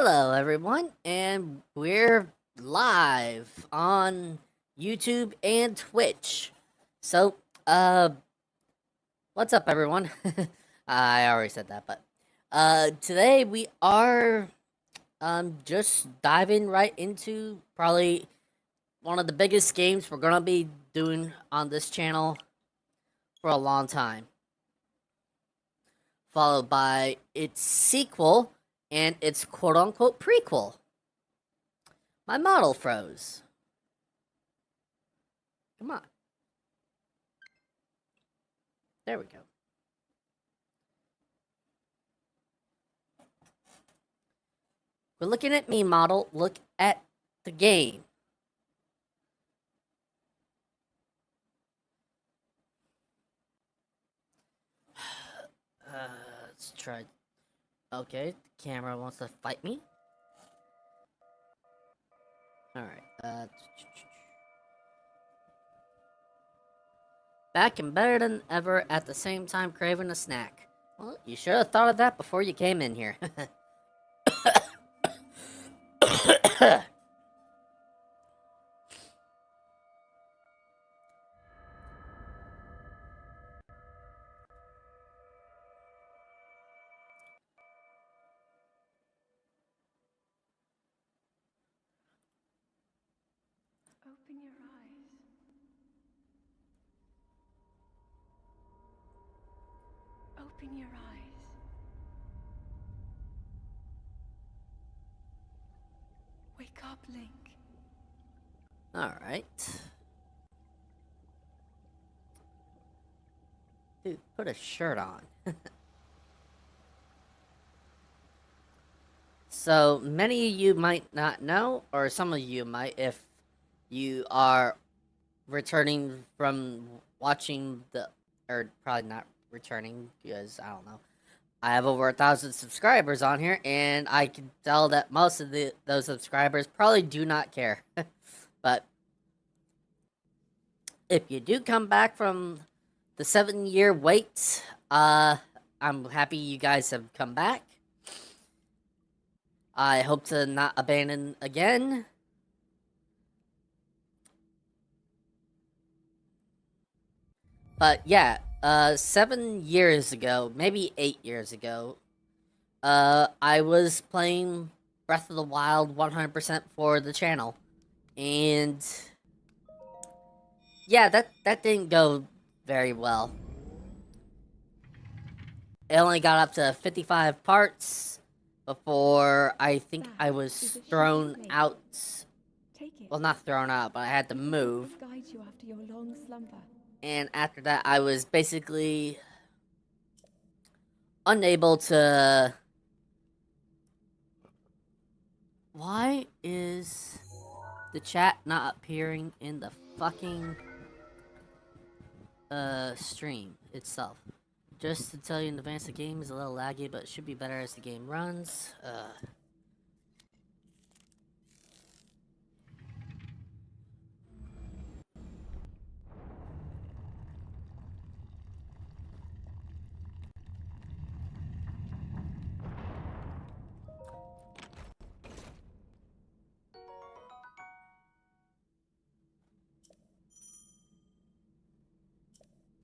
Hello, everyone, and we're live on YouTube and Twitch. So, what's up, everyone? I already said that, but today we are just diving right into probably one of the biggest games we're gonna be doing on this channel for a long time, followed by its sequel and its quote-unquote prequel. My model froze. Come on. There we go. We're looking at me, model. Look at the game. Let's try. Okay, the camera wants to fight me. Alright, back and better than ever, at the same time craving a snack. Well, you should have thought of that before you came in here. Open your eyes. Open your eyes. Wake up, Link. Alright. Dude, put a shirt on. So, many of you might not know, or some of you might, if you are returning from watching the, or probably not returning, because, I don't know. I have over 1,000 subscribers on here, and I can tell that most of those subscribers probably do not care. But, if you do come back from the 7-year wait, I'm happy you guys have come back. I hope to not abandon again. But yeah, 7 years ago, maybe 8 years ago, I was playing Breath of the Wild 100% for the channel. And yeah, that didn't go very well. It only got up to 55 parts before I think I was thrown out. Take it. Well, not thrown out, but I had to move. Guide you after your long slumber. And after that, I was basically unable to... Why is the chat not appearing in the fucking stream itself? Just to tell you in advance, the game is a little laggy, but it should be better as the game runs.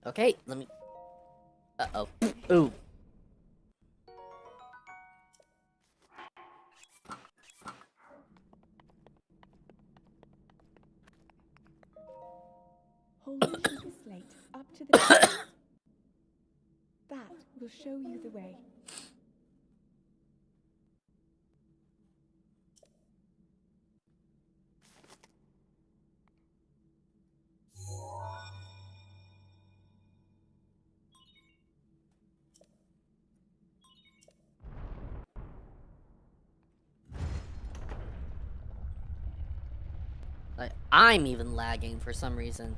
Okay, let me... Uh-oh. Ooh. Hold the sugar slate up to the top. That will show you the way. Like, I'm even lagging for some reason.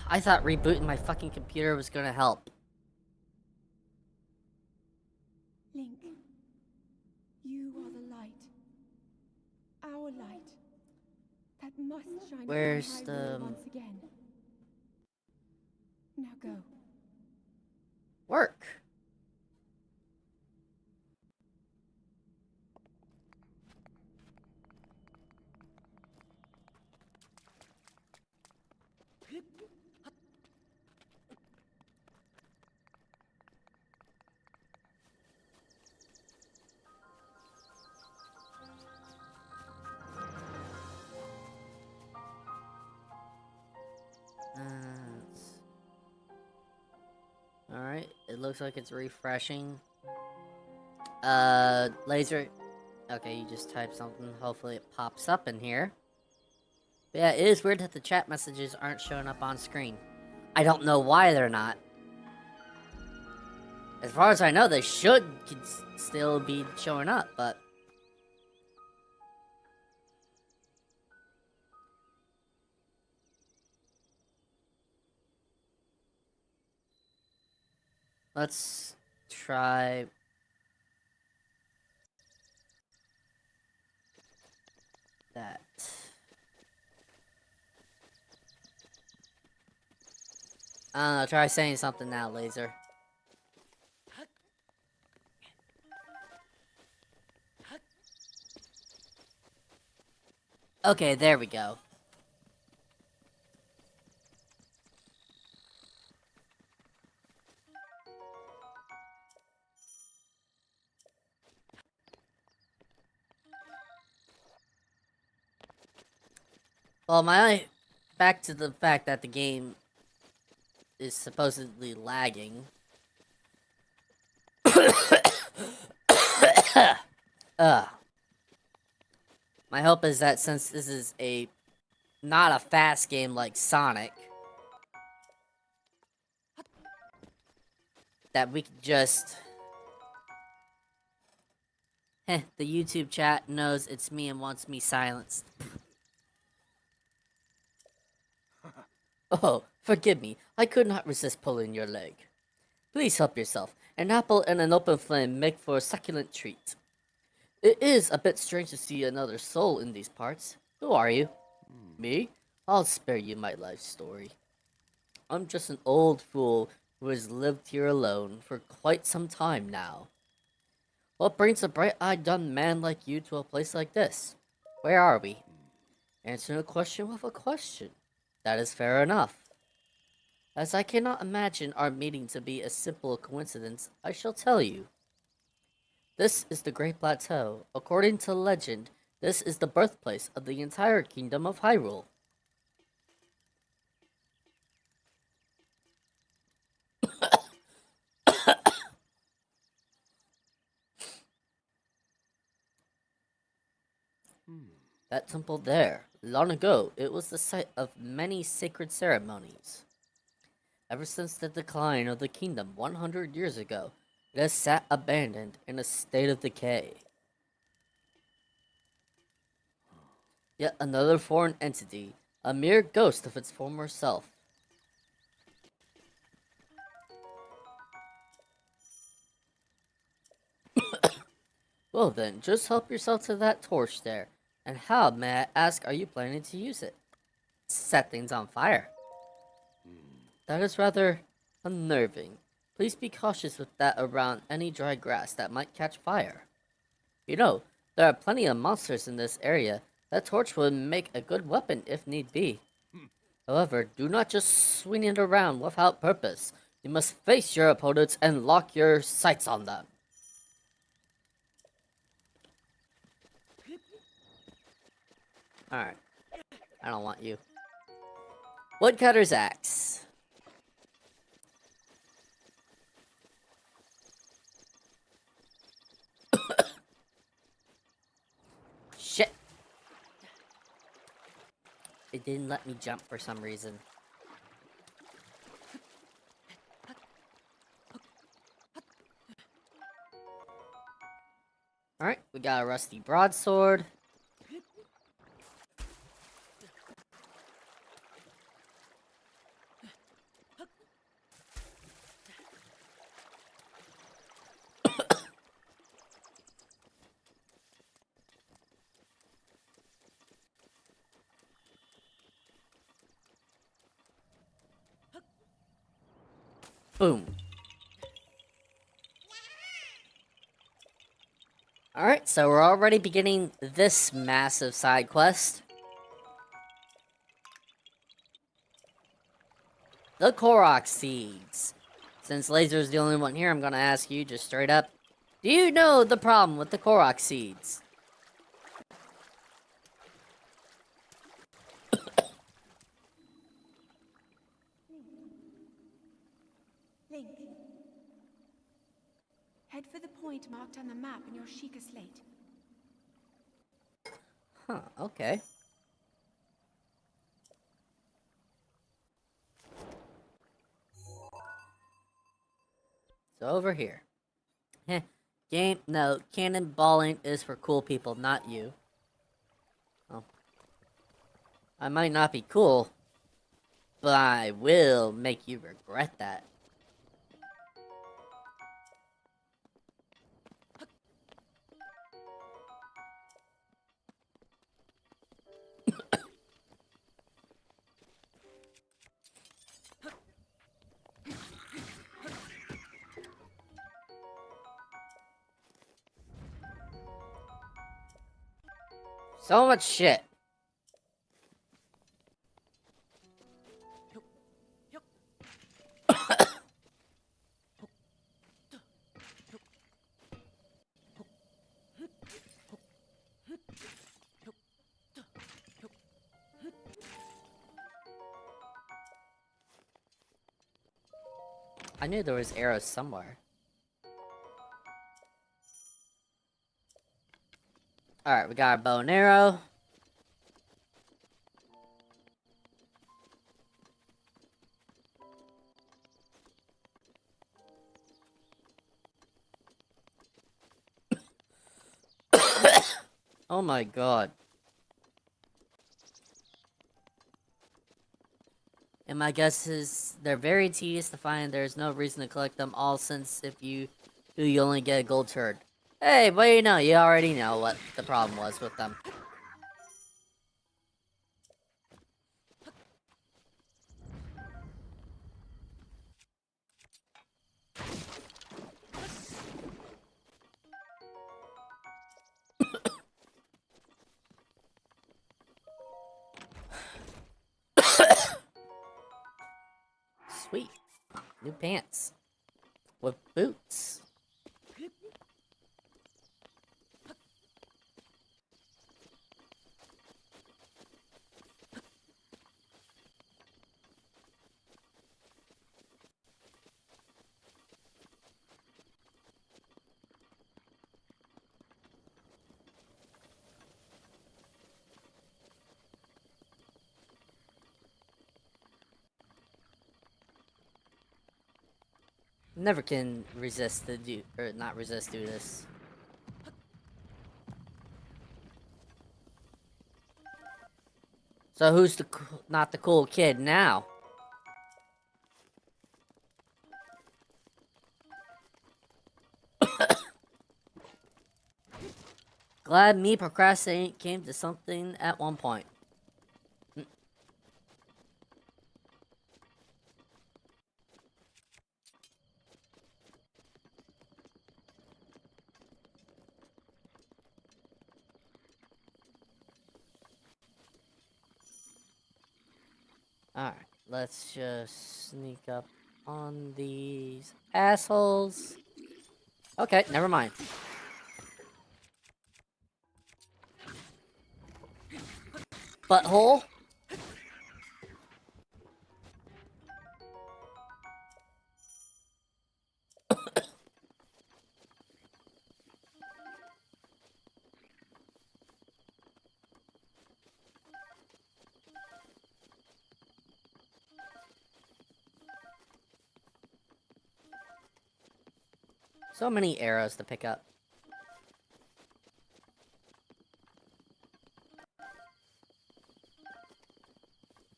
I thought rebooting my fucking computer was gonna help. Link, you are the light. Our light. That must shine Where's upon the... Hyrule once again. Now go. work? looks like it's refreshing. Laser. Okay, you just type something. Hopefully it pops up in here. But yeah, it is weird that the chat messages aren't showing up on screen. I don't know why they're not. As far as I know, they should still be showing up, but... Let's try... that. I don't know, try saying something now, Laser. Okay, there we go. Well, back to the fact that the game is supposedly lagging. My hope is that since this is not a fast game like Sonic, that we can just... the YouTube chat knows it's me and wants me silenced. Oh, forgive me. I could not resist pulling your leg. Please help yourself. An apple and an open flame make for a succulent treat. It is a bit strange to see another soul in these parts. Who are you? Me? I'll spare you my life story. I'm just an old fool who has lived here alone for quite some time now. What brings a bright-eyed young man like you to a place like this? Where are we? Answering a question with a question. That is fair enough. As I cannot imagine our meeting to be a simple coincidence, I shall tell you. This is the Great Plateau. According to legend, this is the birthplace of the entire kingdom of Hyrule. That temple there. Long ago, it was the site of many sacred ceremonies. Ever since the decline of the kingdom 100 years ago, it has sat abandoned in a state of decay. Yet another foreign entity, a mere ghost of its former self. Well then, just help yourself to that torch there. And how, may I ask, are you planning to use it? Set things on fire. That is rather unnerving. Please be cautious with that around any dry grass that might catch fire. You know, there are plenty of monsters in this area. That torch would make a good weapon if need be. However, do not just swing it around without purpose. You must face your opponents and lock your sights on them. Alright. I don't want you. Woodcutter's axe. Shit. It didn't let me jump for some reason. Alright, we got a rusty broadsword. Boom. Alright, so we're already beginning this massive side quest. The Korok Seeds. Since Laser's the only one here, I'm gonna ask you just straight up. Do you know the problem with the Korok Seeds? Link. Head for the point marked on the map in your Sheikah slate. Huh, okay. So over here. Heh. No, cannonballing is for cool people, not you. Oh. I might not be cool, but I will make you regret that. So much shit. I knew there was arrows somewhere. Alright, we got our bow and arrow. Oh my god. And my guess is they're very tedious to find. There's no reason to collect them all since if you do, you only get a gold turd. Hey, but you know, you already know what the problem was with them. Sweet. New pants. With boots. Never can resist to do, or not resist do this. So who's the not the cool kid now? Glad me procrastinating came to something at one point. Alright, let's just sneak up on these assholes. Okay, never mind. Butthole? So many arrows to pick up.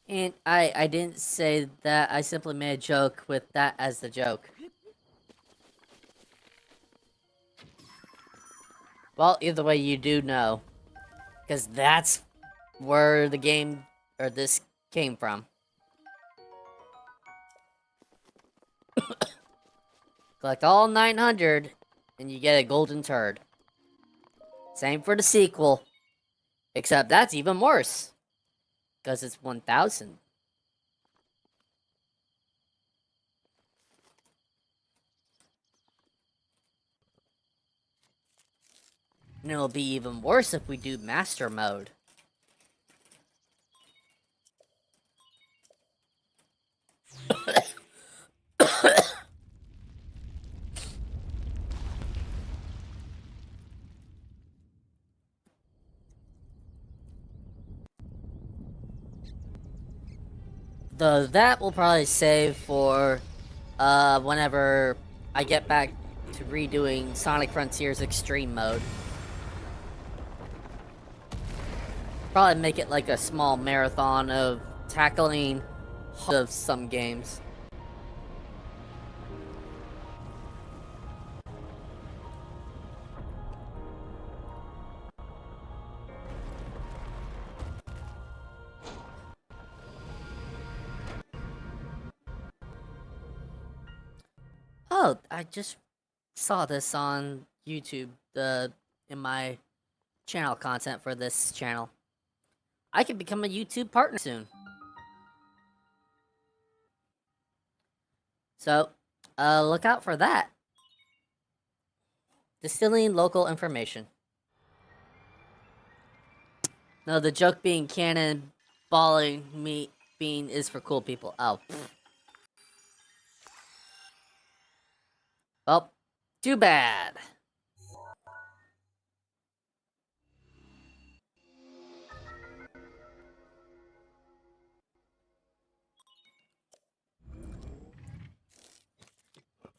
And I didn't say that, I simply made a joke with that as the joke. Well, either way, you do know. Because that's where the game, or this, came from. Collect all 900, and you get a golden turd. Same for the sequel. Except that's even worse. Because it's 1,000. And it'll be even worse if we do master mode. that will probably save for whenever I get back to redoing Sonic Frontiers Extreme mode. Probably make it like a small marathon of tackling of some games. Oh, I just saw this on YouTube, in my channel content for this channel. I could become a YouTube partner soon. So, look out for that. Distilling local information. No, the joke being cannonballing me being is for cool people. Oh. Well, too bad.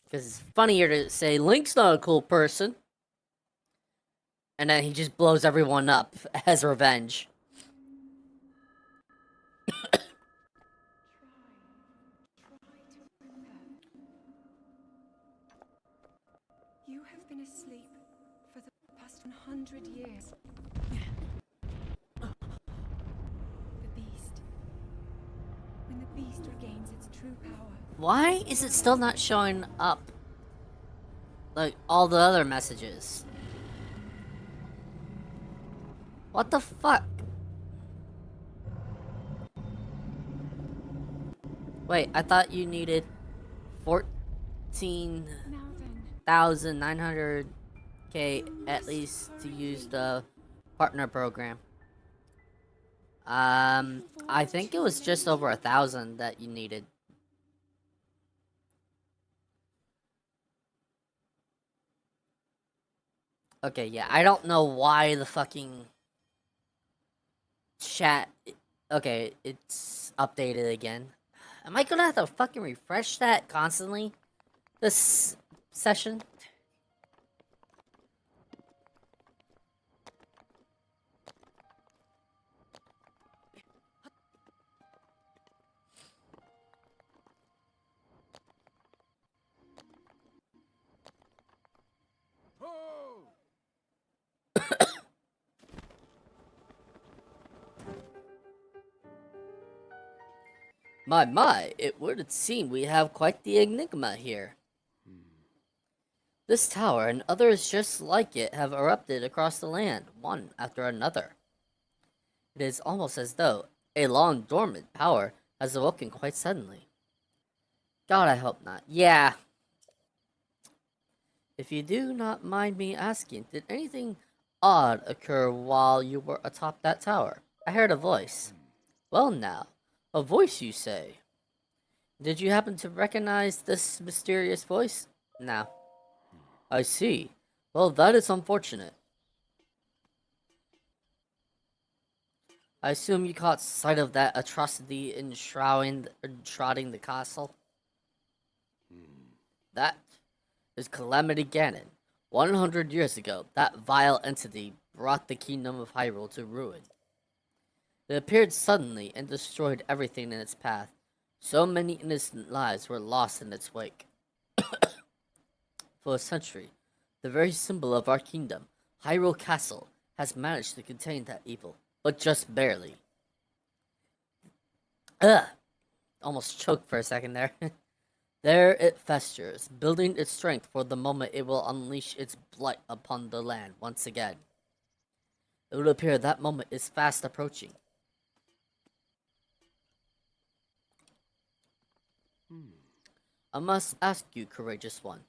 Because it's funnier to say Link's not a cool person. And then he just blows everyone up as revenge. You have been asleep for the past 100 years. The beast. When the beast regains its true power. Why is it still not showing up? Like all the other messages. What the fuck? Wait, I thought you needed 14,900k at least to use the partner program. I think it was just over 1,000 that you needed. Okay, yeah, I don't know why the fucking chat. Okay, it's updated again. Am I gonna have to fucking refresh that constantly? This session? My, it would seem we have quite the enigma here. This tower and others just like it have erupted across the land, one after another. It is almost as though a long dormant power has awoken quite suddenly. God, I hope not. Yeah. If you do not mind me asking, did anything odd occur while you were atop that tower? I heard a voice. Well now, a voice you say? Did you happen to recognize this mysterious voice? No. I see. Well, that is unfortunate. I assume you caught sight of that atrocity enshrouding the castle? That is Calamity Ganon. 100 years ago, that vile entity brought the kingdom of Hyrule to ruin. It appeared suddenly and destroyed everything in its path. So many innocent lives were lost in its wake. For a century, the very symbol of our kingdom, Hyrule Castle, has managed to contain that evil, but just barely. Ugh! Almost choked for a second there. There it festers, building its strength for the moment it will unleash its blight upon the land once again. It would appear that moment is fast approaching. I must ask you, courageous one,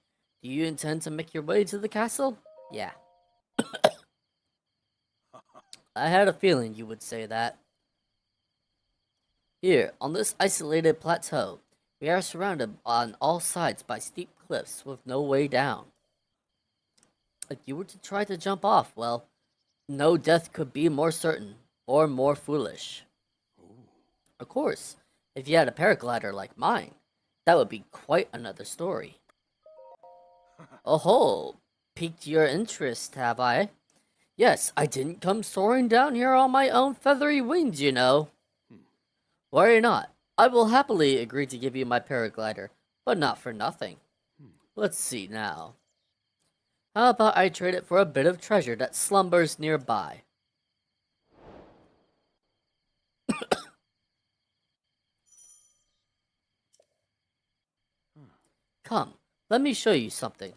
do you intend to make your way to the castle? Yeah. I had a feeling you would say that. Here, on this isolated plateau, we are surrounded on all sides by steep cliffs with no way down. If you were to try to jump off, well, no death could be more certain or more foolish. Of course, If you had a paraglider like mine, that would be quite another story. Oh, piqued your interest, have I? Yes, I didn't come soaring down here on my own feathery wings, you know. Worry not. I will happily agree to give you my paraglider, but not for nothing. Let's see now. How about I trade it for a bit of treasure that slumbers nearby? Come, let me show you something.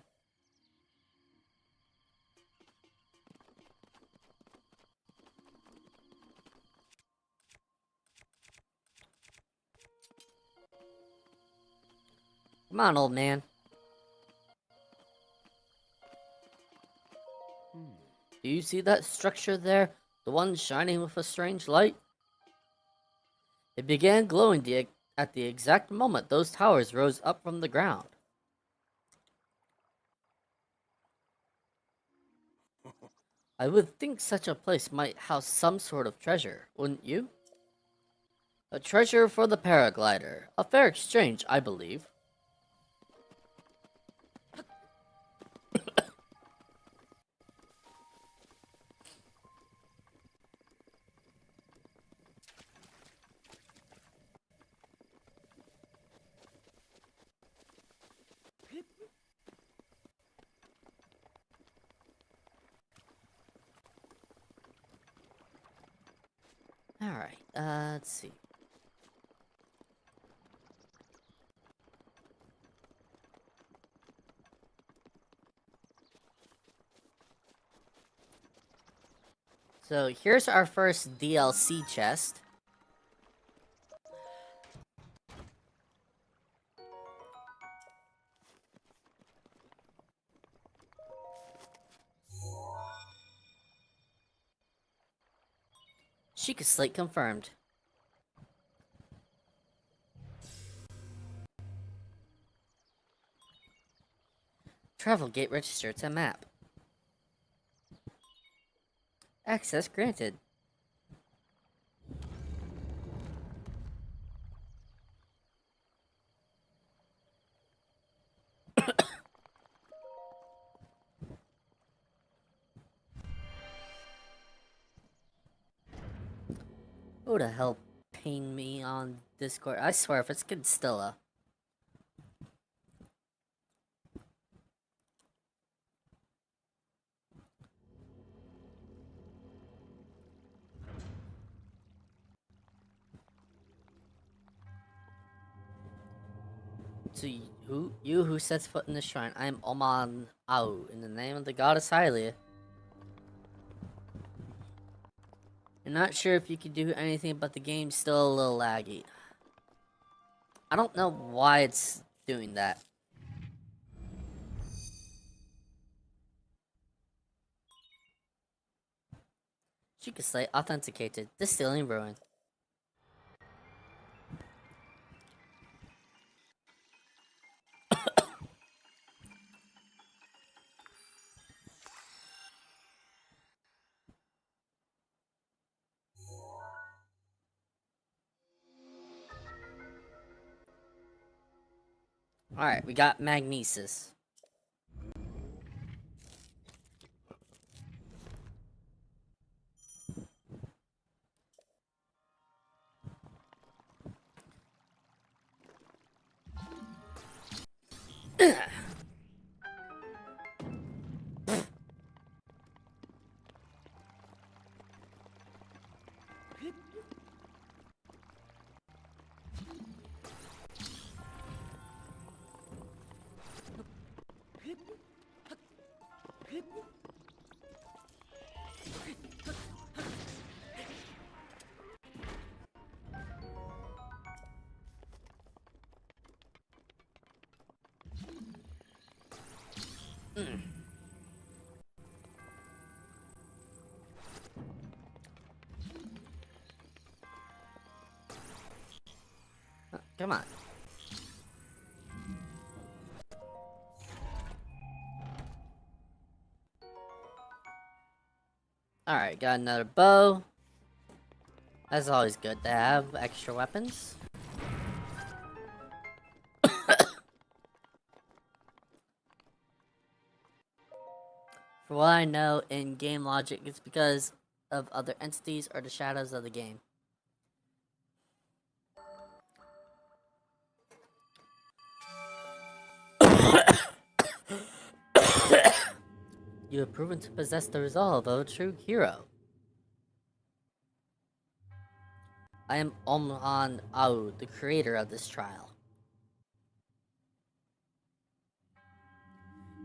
Come on, old man. Do you see that structure there? The one shining with a strange light? It began glowing at the exact moment those towers rose up from the ground. I would think such a place might house some sort of treasure, wouldn't you? A treasure for the paraglider. A fair exchange, I believe. Alright, let's see. So here's our first DLC chest. Sheikah Slate confirmed. Travel gate registered to map. Access granted. Who the hell pinged me on Discord? I swear, if it's Constilla. To you who sets foot in the shrine, I am Oman Au, in the name of the goddess Hylia. I'm not sure if you can do anything, but the game's still a little laggy. I don't know why it's doing that. Sheikah Slate authenticated. Distilling ruin. Alright, we got Magnesis. Come on. Alright, got another bow. That's always good to have extra weapons. For what I know in game logic, it's because of other entities or the shadows of the game. You have proven to possess the resolve of a true hero. I am Omhan Au, the creator of this trial.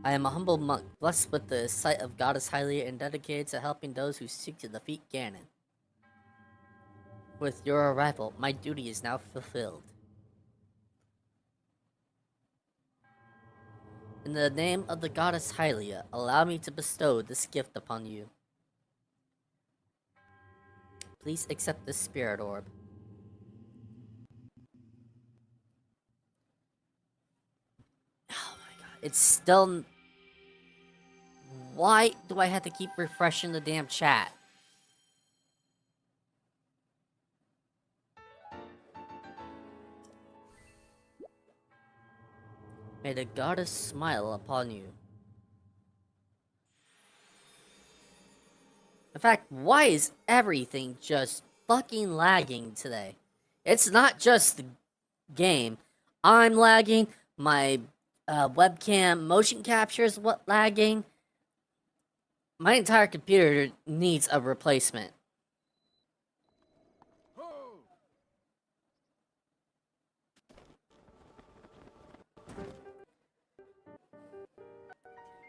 I am a humble monk, blessed with the sight of Goddess Hylia and dedicated to helping those who seek to defeat Ganon. With your arrival, my duty is now fulfilled. In the name of the Goddess Hylia, allow me to bestow this gift upon you. Please accept this spirit orb. Oh my god, it's still... Why do I have to keep refreshing the damn chat? May the goddess smile upon you. In fact, why is everything just fucking lagging today? It's not just the game. I'm lagging, my webcam motion capture is what lagging. My entire computer needs a replacement.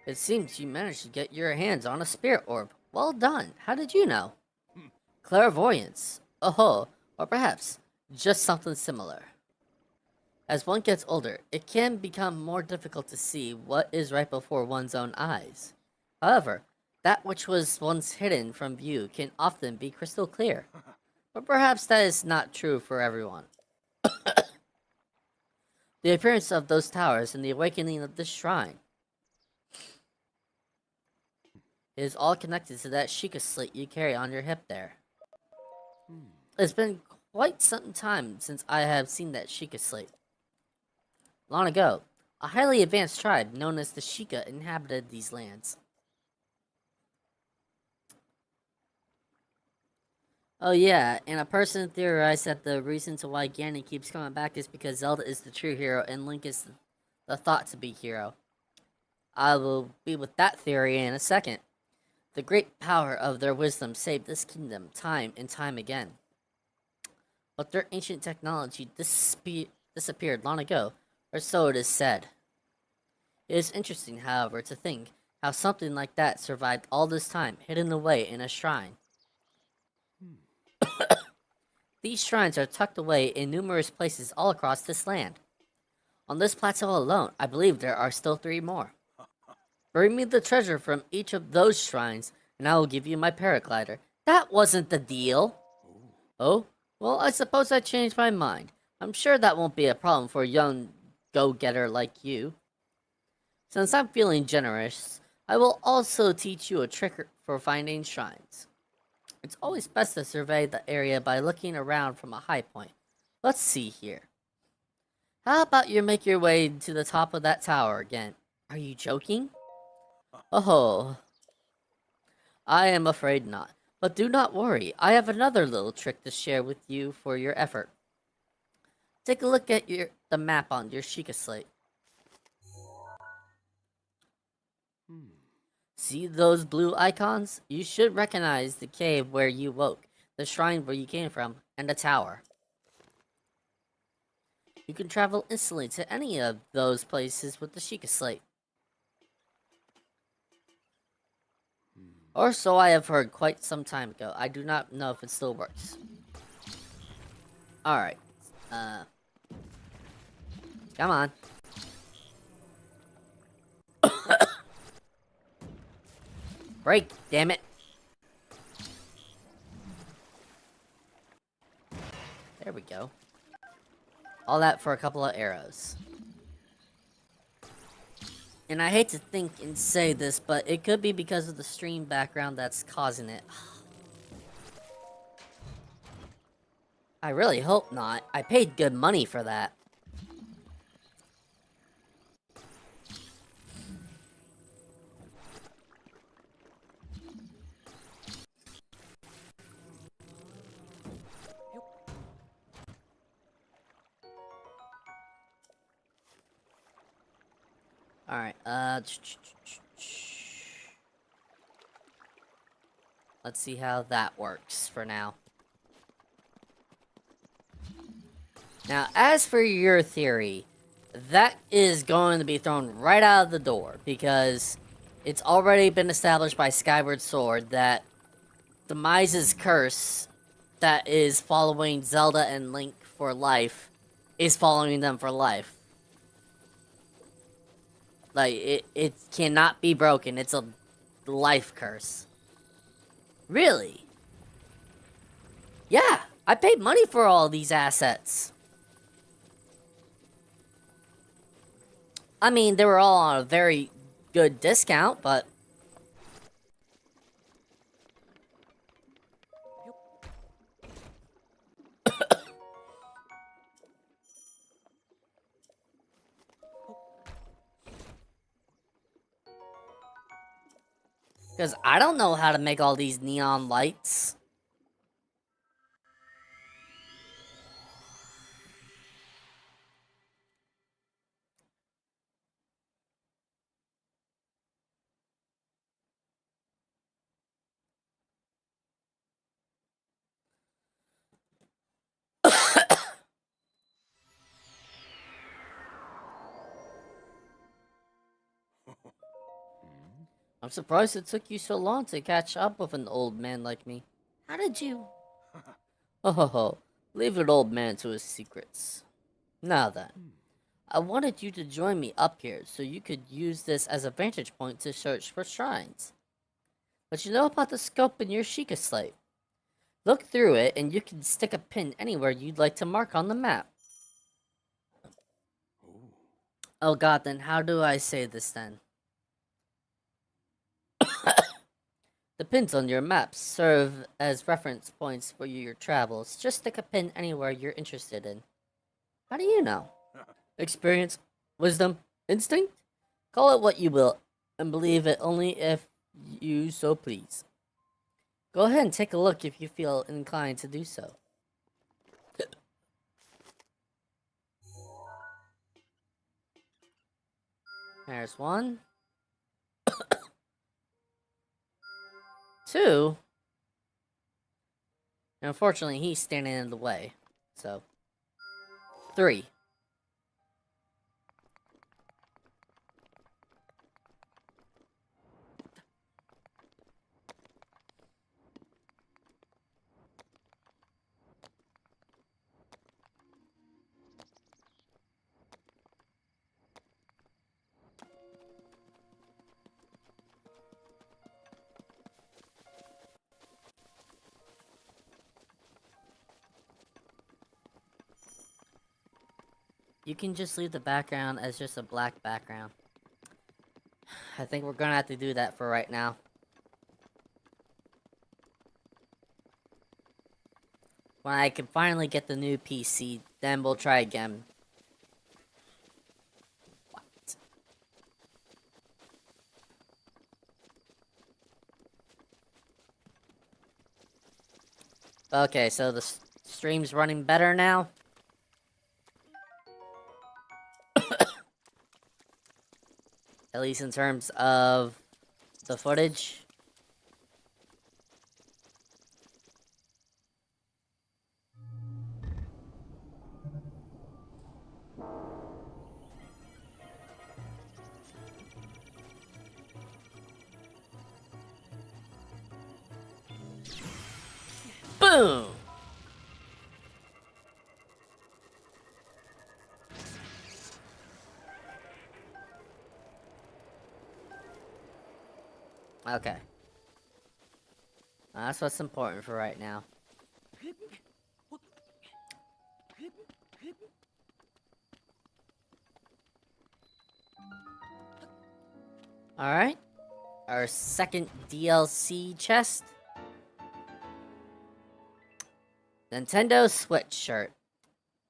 It seems you managed to get your hands on a spirit orb. Well done. How did you know? Clairvoyance. Oh, or perhaps just something similar. As one gets older, it can become more difficult to see what is right before one's own eyes. However, that which was once hidden from view can often be crystal clear. But perhaps that is not true for everyone. The appearance of those towers and the awakening of this shrine is all connected to that Sheikah slate you carry on your hip there. It's been quite some time since I have seen that Sheikah slate. Long ago, a highly advanced tribe known as the Sheikah inhabited these lands. Oh yeah, and a person theorized that the reason to why Ganon keeps coming back is because Zelda is the true hero and Link is the thought to be hero. I will be with that theory in a second. The great power of their wisdom saved this kingdom time and time again. But their ancient technology disappeared long ago, or so it is said. It is interesting, however, to think how something like that survived all this time, hidden away in a shrine. These shrines are tucked away in numerous places all across this land. On this plateau alone, I believe there are still 3 more. Bring me the treasure from each of those shrines, and I will give you my paraglider. That wasn't the deal! Oh? Well, I suppose I changed my mind. I'm sure that won't be a problem for a young go-getter like you. Since I'm feeling generous, I will also teach you a trick for finding shrines. It's always best to survey the area by looking around from a high point. Let's see here. How about you make your way to the top of that tower again? Are you joking? Oh, I am afraid not. But do not worry, I have another little trick to share with you for your effort. Take a look at the map on your Sheikah slate. See those blue icons? You should recognize the cave where you woke, the shrine where you came from, and the tower. You can travel instantly to any of those places with the Sheikah slate. Or so I have heard quite some time ago. I do not know if it still works. Alright. Come on. Break, damn it. There we go. All that for a couple of arrows. And I hate to think and say this, but it could be because of the stream background that's causing it. I really hope not. I paid good money for that. Alright, let's see how that works for now. Now, as for your theory, that is going to be thrown right out of the door, because it's already been established by Skyward Sword that Demise's curse that is following Zelda and Link for life is following them for life. Like, it cannot be broken. It's a life curse. Really? Yeah, I paid money for all these assets. I mean, they were all on a very good discount, but... Because I don't know how to make all these neon lights. I'm surprised it took you so long to catch up with an old man like me. How did you... Ho ho ho. Leave an old man to his secrets. Now then. I wanted you to join me up here so you could use this as a vantage point to search for shrines. But you know about the scope in your Sheikah slate. Look through it and you can stick a pin anywhere you'd like to mark on the map. Oh god, then how do I say this then? The pins on your maps serve as reference points for your travels. Just stick a pin anywhere you're interested in. How do you know? Experience, wisdom, instinct? Call it what you will, and believe it only if you so please. Go ahead and take a look if you feel inclined to do so. There's one. Two. And unfortunately, he's standing in the way. So. Three. You can just leave the background as just a black background. I think we're gonna have to do that for right now. When I can finally get the new PC, then we'll try again. What? Okay, so the stream's running better now. At least in terms of the footage. Boom! Okay. That's what's important for right now. Alright. Our second DLC chest. Nintendo Switch shirt.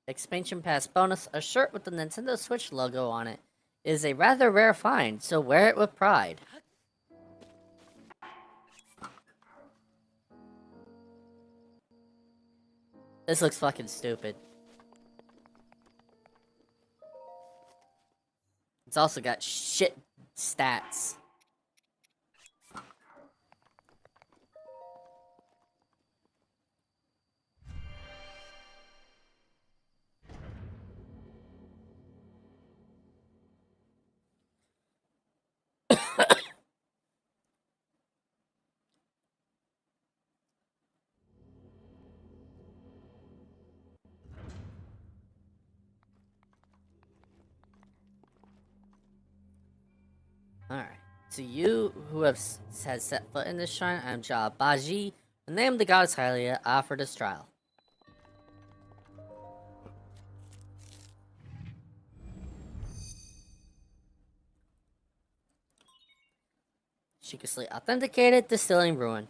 Expansion Pass bonus. A shirt with the Nintendo Switch logo on it is a rather rare find, so wear it with pride. This looks fucking stupid. It's also got shit stats. Alright. To you who has set foot in this shrine, I am Ja Baji. The name of the goddess Hylia, I offer this trial. Secretly authenticated, distilling ruin.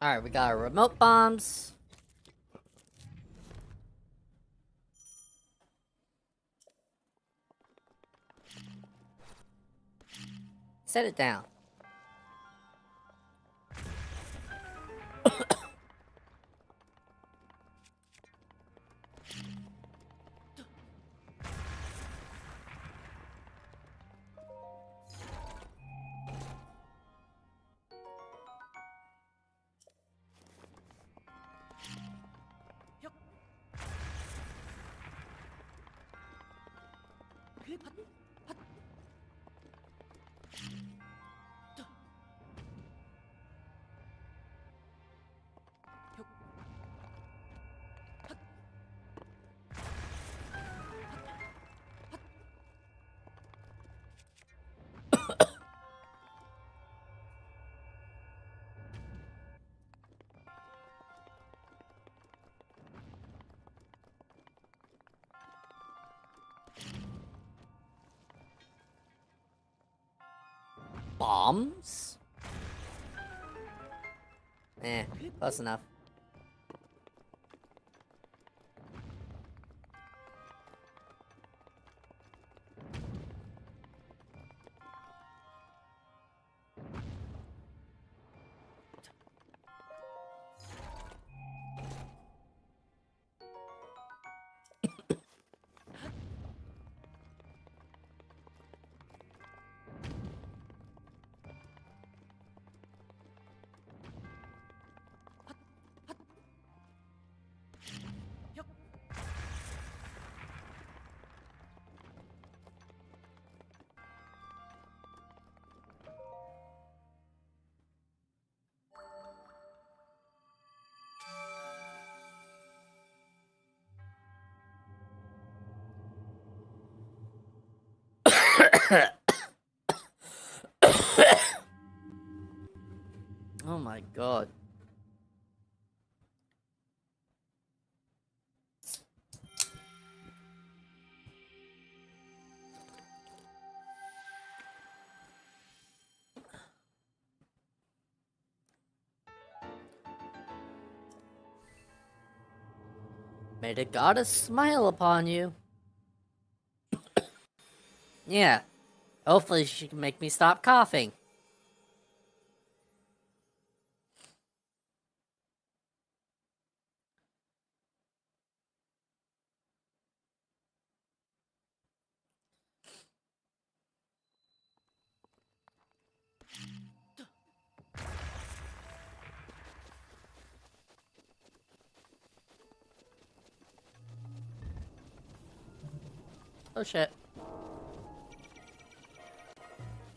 Alright, we got our remote bombs. Set it down. Bombs? Eh, close enough. Oh my god. May the goddess smile upon you. Yeah. Hopefully she can make me stop coughing. Oh shit.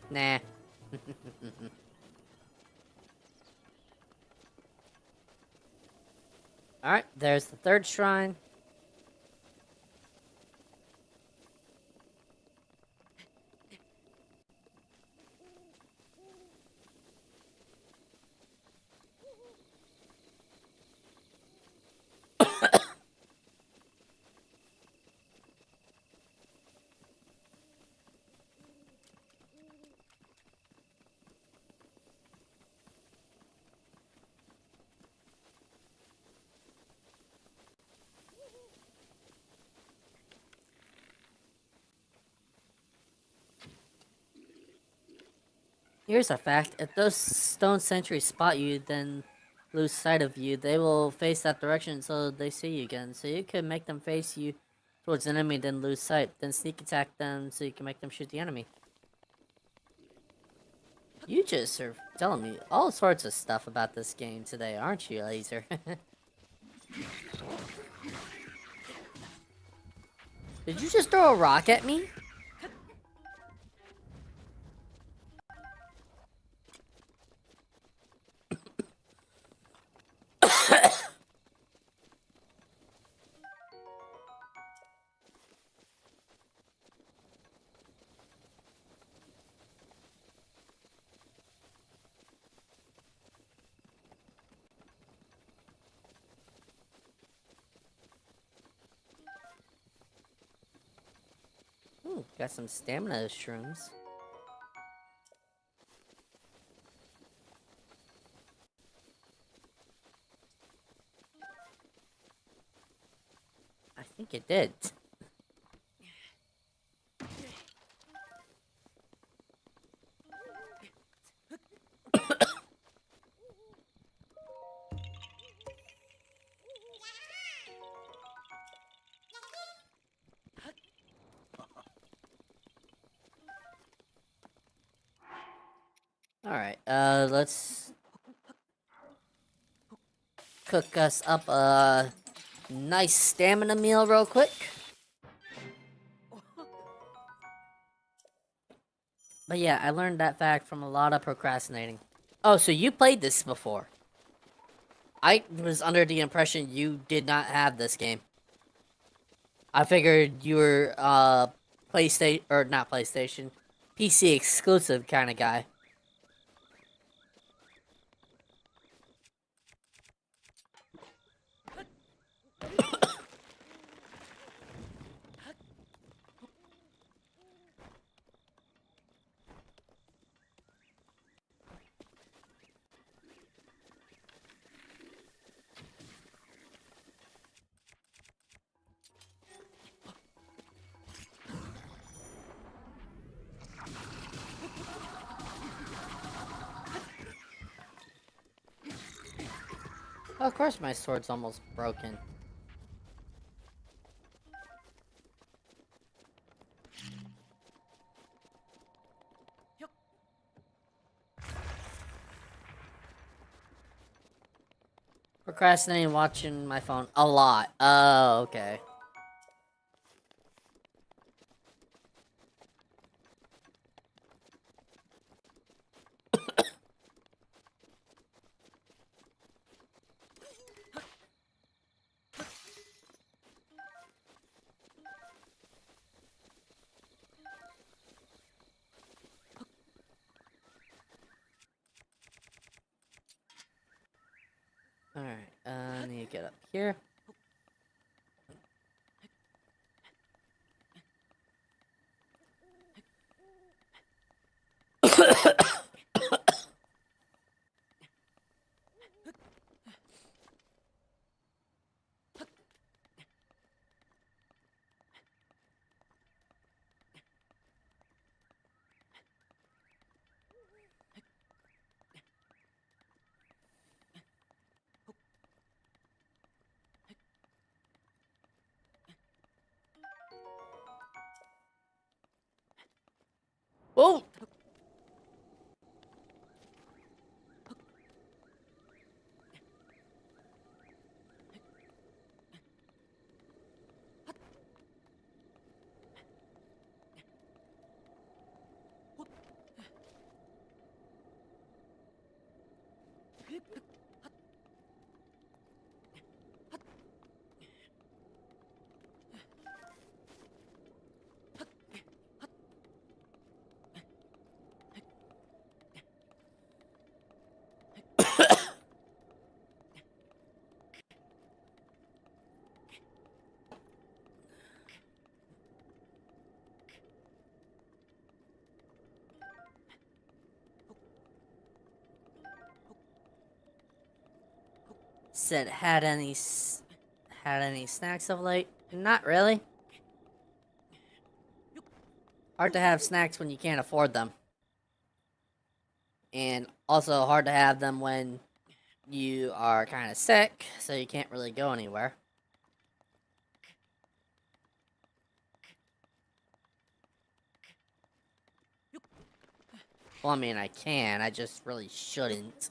Nah. Alright, there's the third shrine. Here's a fact: if those stone sentries spot you, then lose sight of you, they will face that direction until they see you again. So you could make them face you towards the enemy, then lose sight, then sneak attack them so you can make them shoot the enemy. You just are telling me all sorts of stuff about this game today, aren't you, Laser? Did you just throw a rock at me? Ooh, got some stamina shrooms. I think it did. Alright, let's cook us up a nice stamina meal real quick. But yeah, I learned that fact from a lot of procrastinating. Oh, so you played this before? I was under the impression you did not have this game. I figured you were, PlayStation, or not PlayStation, PC exclusive kind of guy. Oh, of course my sword's almost broken. Procrastinating watching my phone a lot. Oh, okay. Alright, I need to get up here. Whoa! Said had any snacks of late? Not really. Hard to have snacks when you can't afford them. and also hard to have them when you are kind of sick, so you can't really go anywhere. Well, I mean, I can, I just really shouldn't.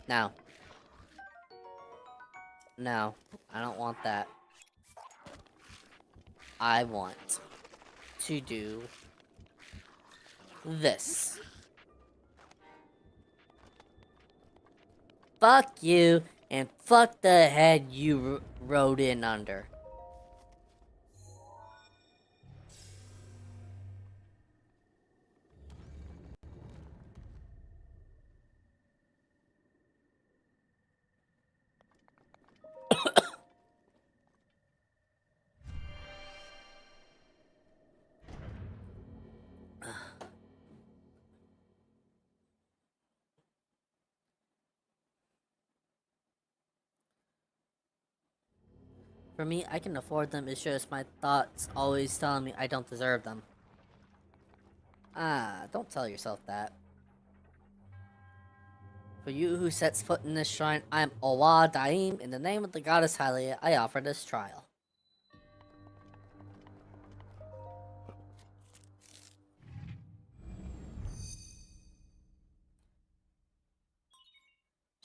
No. No, I don't want that. I want to do this. Fuck you, and fuck the head you rode in under. For me, I can afford them, it's just my thoughts always telling me I don't deserve them. Ah, don't tell yourself that. For you who sets foot in this shrine, I am Owa Daim. In the name of the goddess Hylia, I offer this trial.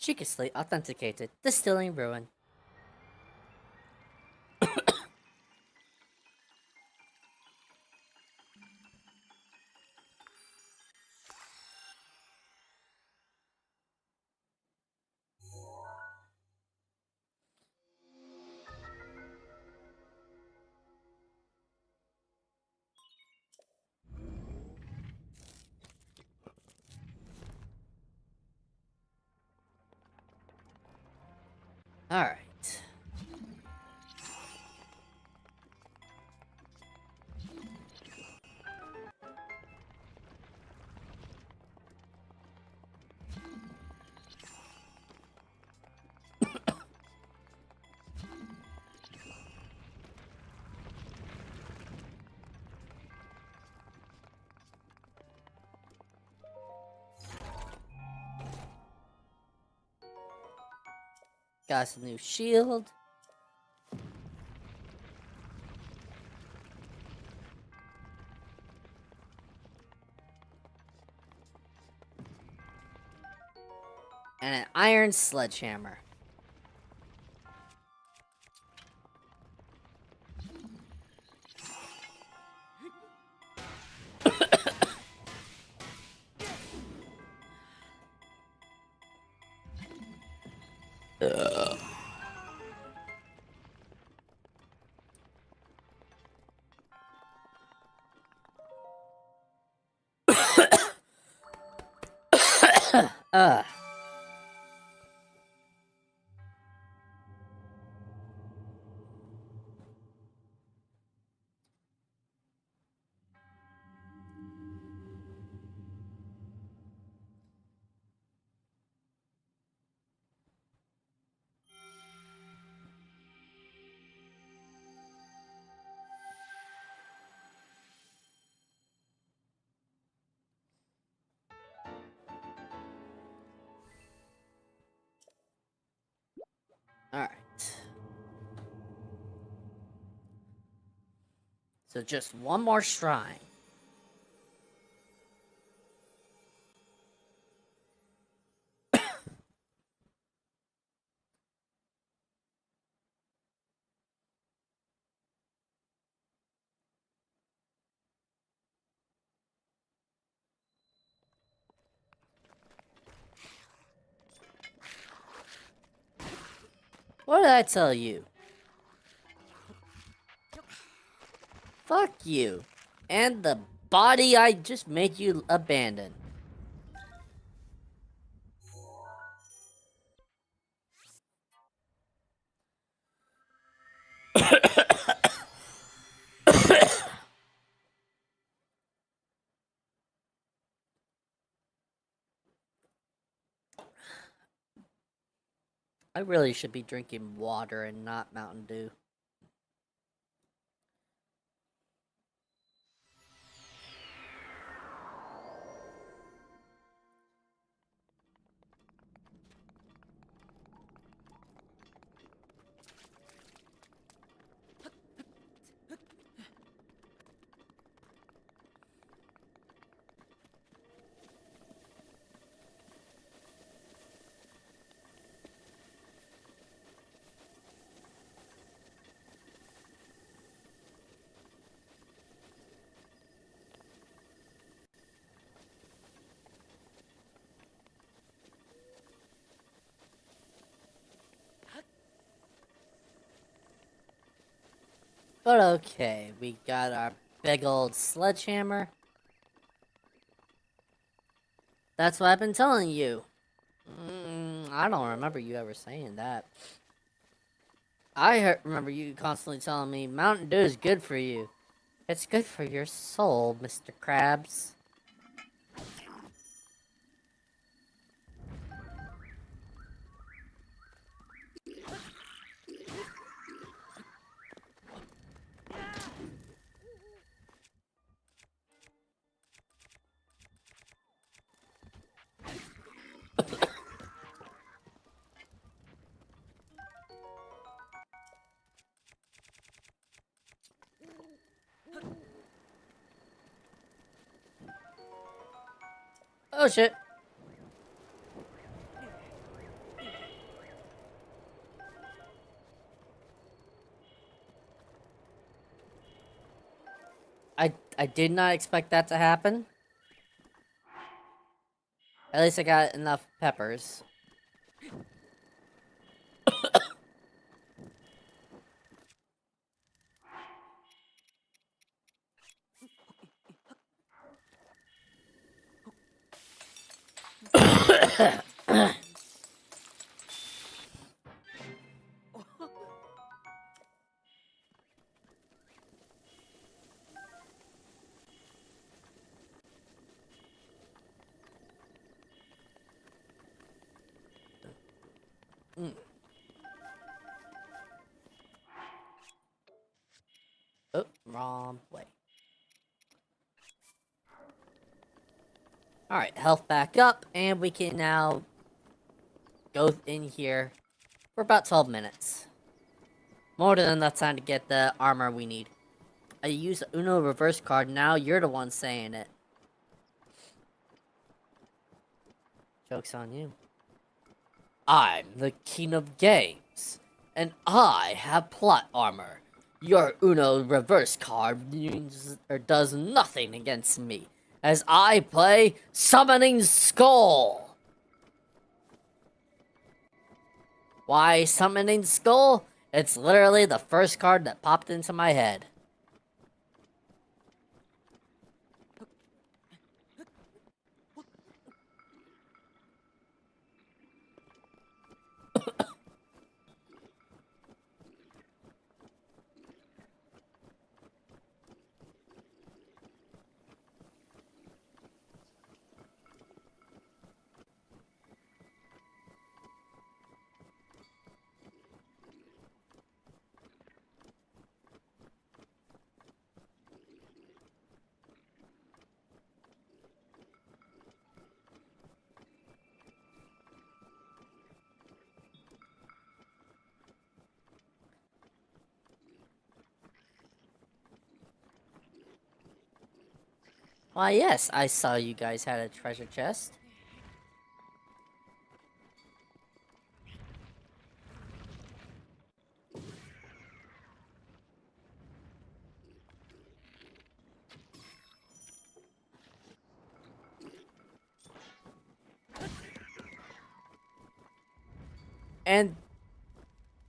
Shikisly authenticated. Distilling ruin. Alright. Got us a new shield. And an iron sledgehammer. Ugh. Alright. So just one more shrine. What did I tell you? Fuck you. And the body I just made you abandon. I really should be drinking water and not Mountain Dew. But okay, we got our big old sledgehammer. That's what I've been telling you. I don't remember you ever saying that. Remember you constantly telling me Mountain Dew is good for you. It's good for your soul, Mr. Krabs. Oh shit. I did not expect that to happen. At least I got enough peppers. Oh, wrong way. Alright, health back up, and we can now go in here for about 12 minutes. More than enough time to get the armor we need. I used the Uno reverse card, now you're the one saying it. Joke's on you. I'm the king of games, and I have plot armor. Your Uno reverse card does nothing against me, as I play Summoning Skull. Why Summoning Skull? It's literally the first card that popped into my head. Why, yes, I saw you guys had a treasure chest. And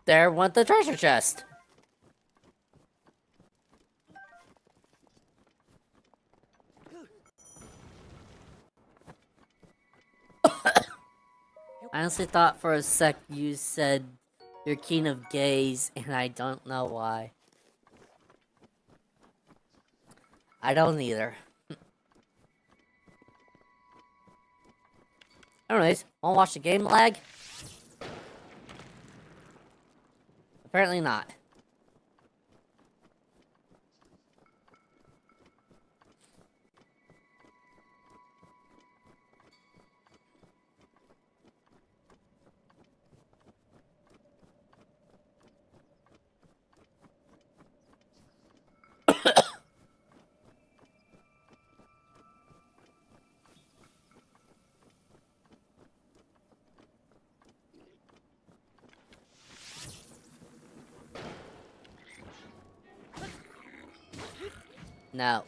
there went the treasure chest. I honestly thought for a sec you said you're king of gays, and I don't know why. I don't either. Anyways, wanna watch the game lag? Apparently not. No.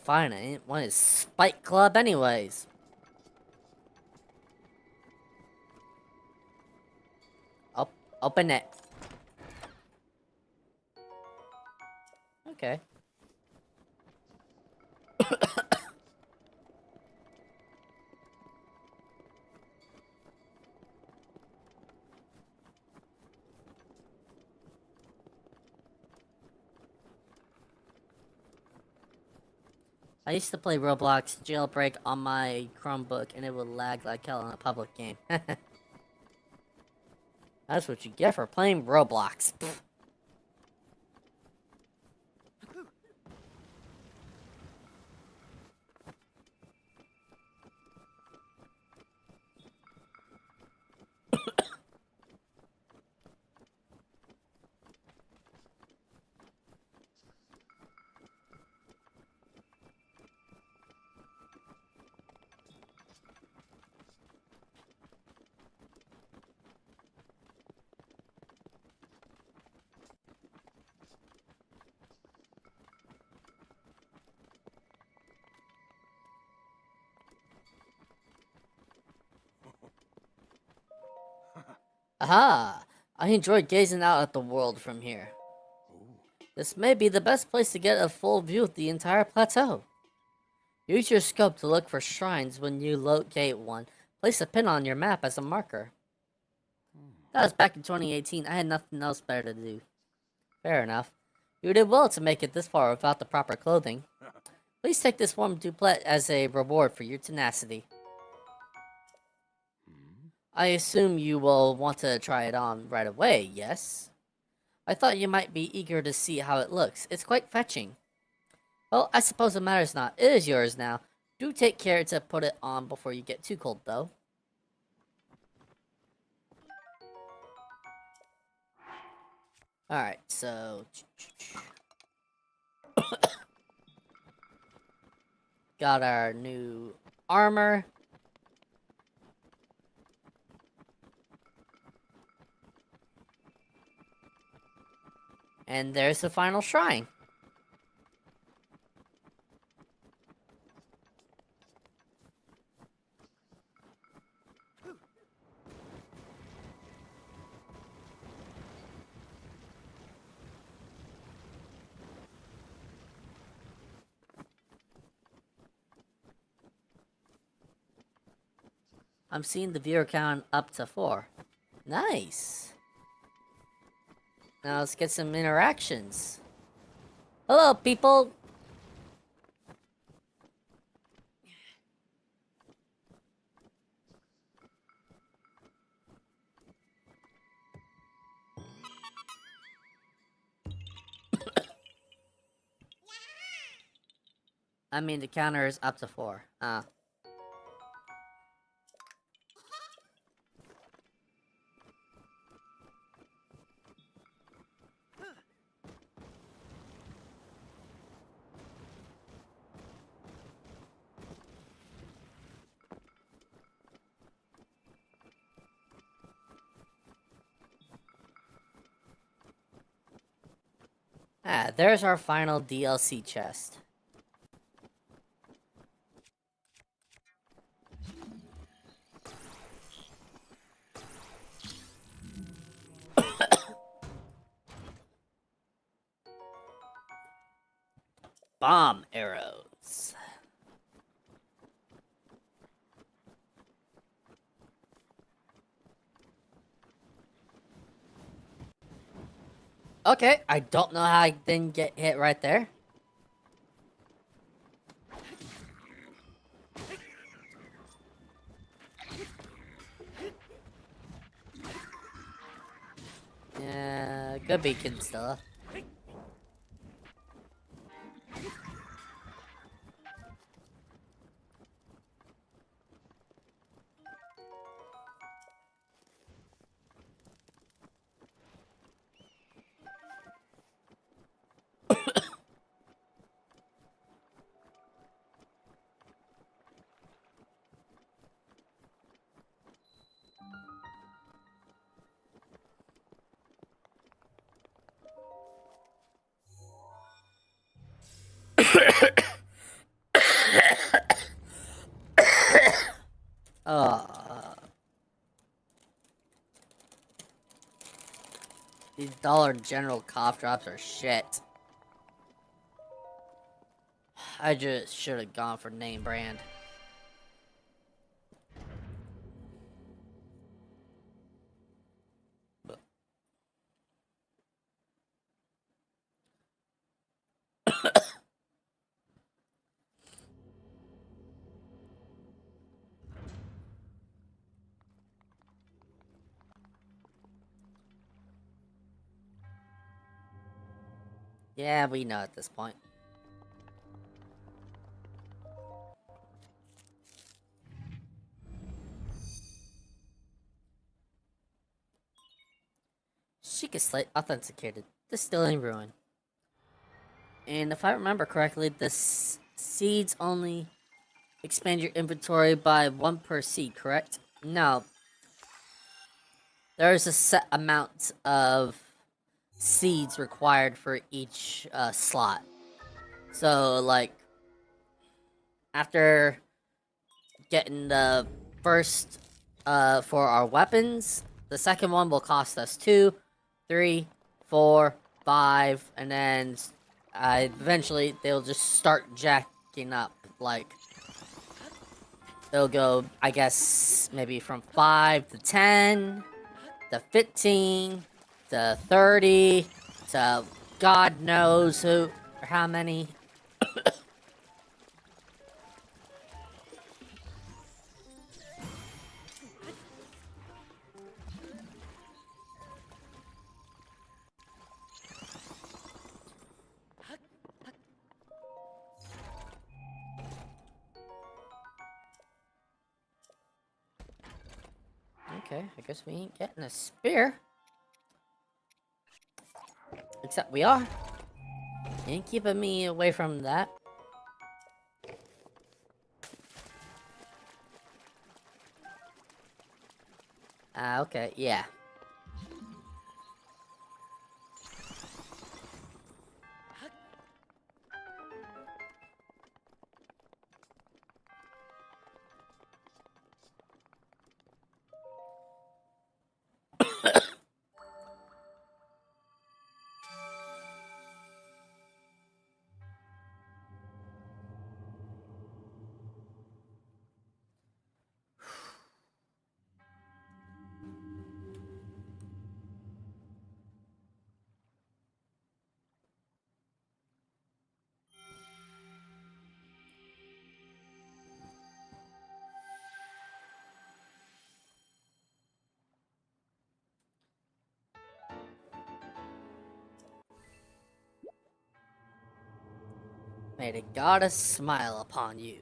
Fine, I didn't want his Spike Club anyways. Open it. Okay. I used to play Roblox Jailbreak on my Chromebook, and it would lag like hell in a public game. That's what you get for playing Roblox. Aha! I enjoyed gazing out at the world from here. This may be the best place to get a full view of the entire plateau. Use your scope to look for shrines when you locate one. Place a pin on your map as a marker. That was back in 2018. I had nothing else better to do. Fair enough. You did well to make it this far without the proper clothing. Please take this warm duplet as a reward for your tenacity. I assume you will want to try it on right away, yes? I thought you might be eager to see how it looks. It's quite fetching. Well, I suppose it matters not. It is yours now. Do take care to put it on before you get too cold, though. Alright, so... got our new armor. And there's the final shrine. I'm seeing the viewer count up to 4. Nice. Now let's get some interactions. Hello, people! I mean, the counter is up to 4. There's our final DLC chest. Bomb arrows. Okay, I don't know how I didn't get hit right there. Yeah, good beacon still. Oh, these Dollar General cough drops are shit. I just should have gone for name brand. Yeah, we know at this point. Sheikah Slate authenticated. Distilling ruin. And if I remember correctly, the seeds only expand your inventory by 1 per seed, correct? No. There's a set amount of seeds required for each slot. So, like, after getting the first for our weapons, the second one will cost us 2, 3, 4, 5, and then eventually they'll just start jacking up. Like, they'll go, I guess, maybe from 5 to 10, to 15, to 30, to God knows who or how many. Okay, I guess we ain't getting a spear. Except we are. You ain't keeping me away from that. Ah, okay, yeah. May the goddess smile upon you.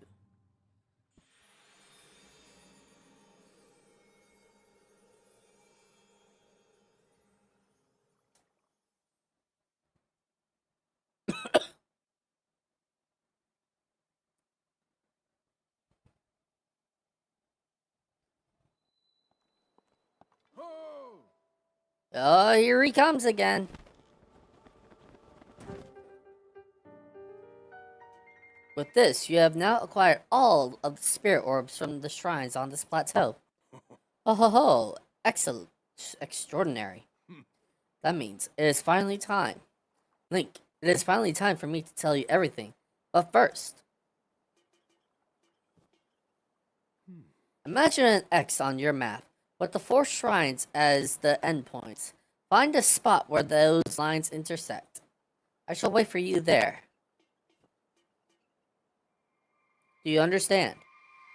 Oh, here he comes again. With this, you have now acquired all of the spirit orbs from the shrines on this plateau. Oh ho ho! Excellent. Extraordinary. That means it is finally time. Link, it is finally time for me to tell you everything. But first, imagine an X on your map with the 4 shrines as the endpoints. Find a spot where those lines intersect. I shall wait for you there. Do you understand?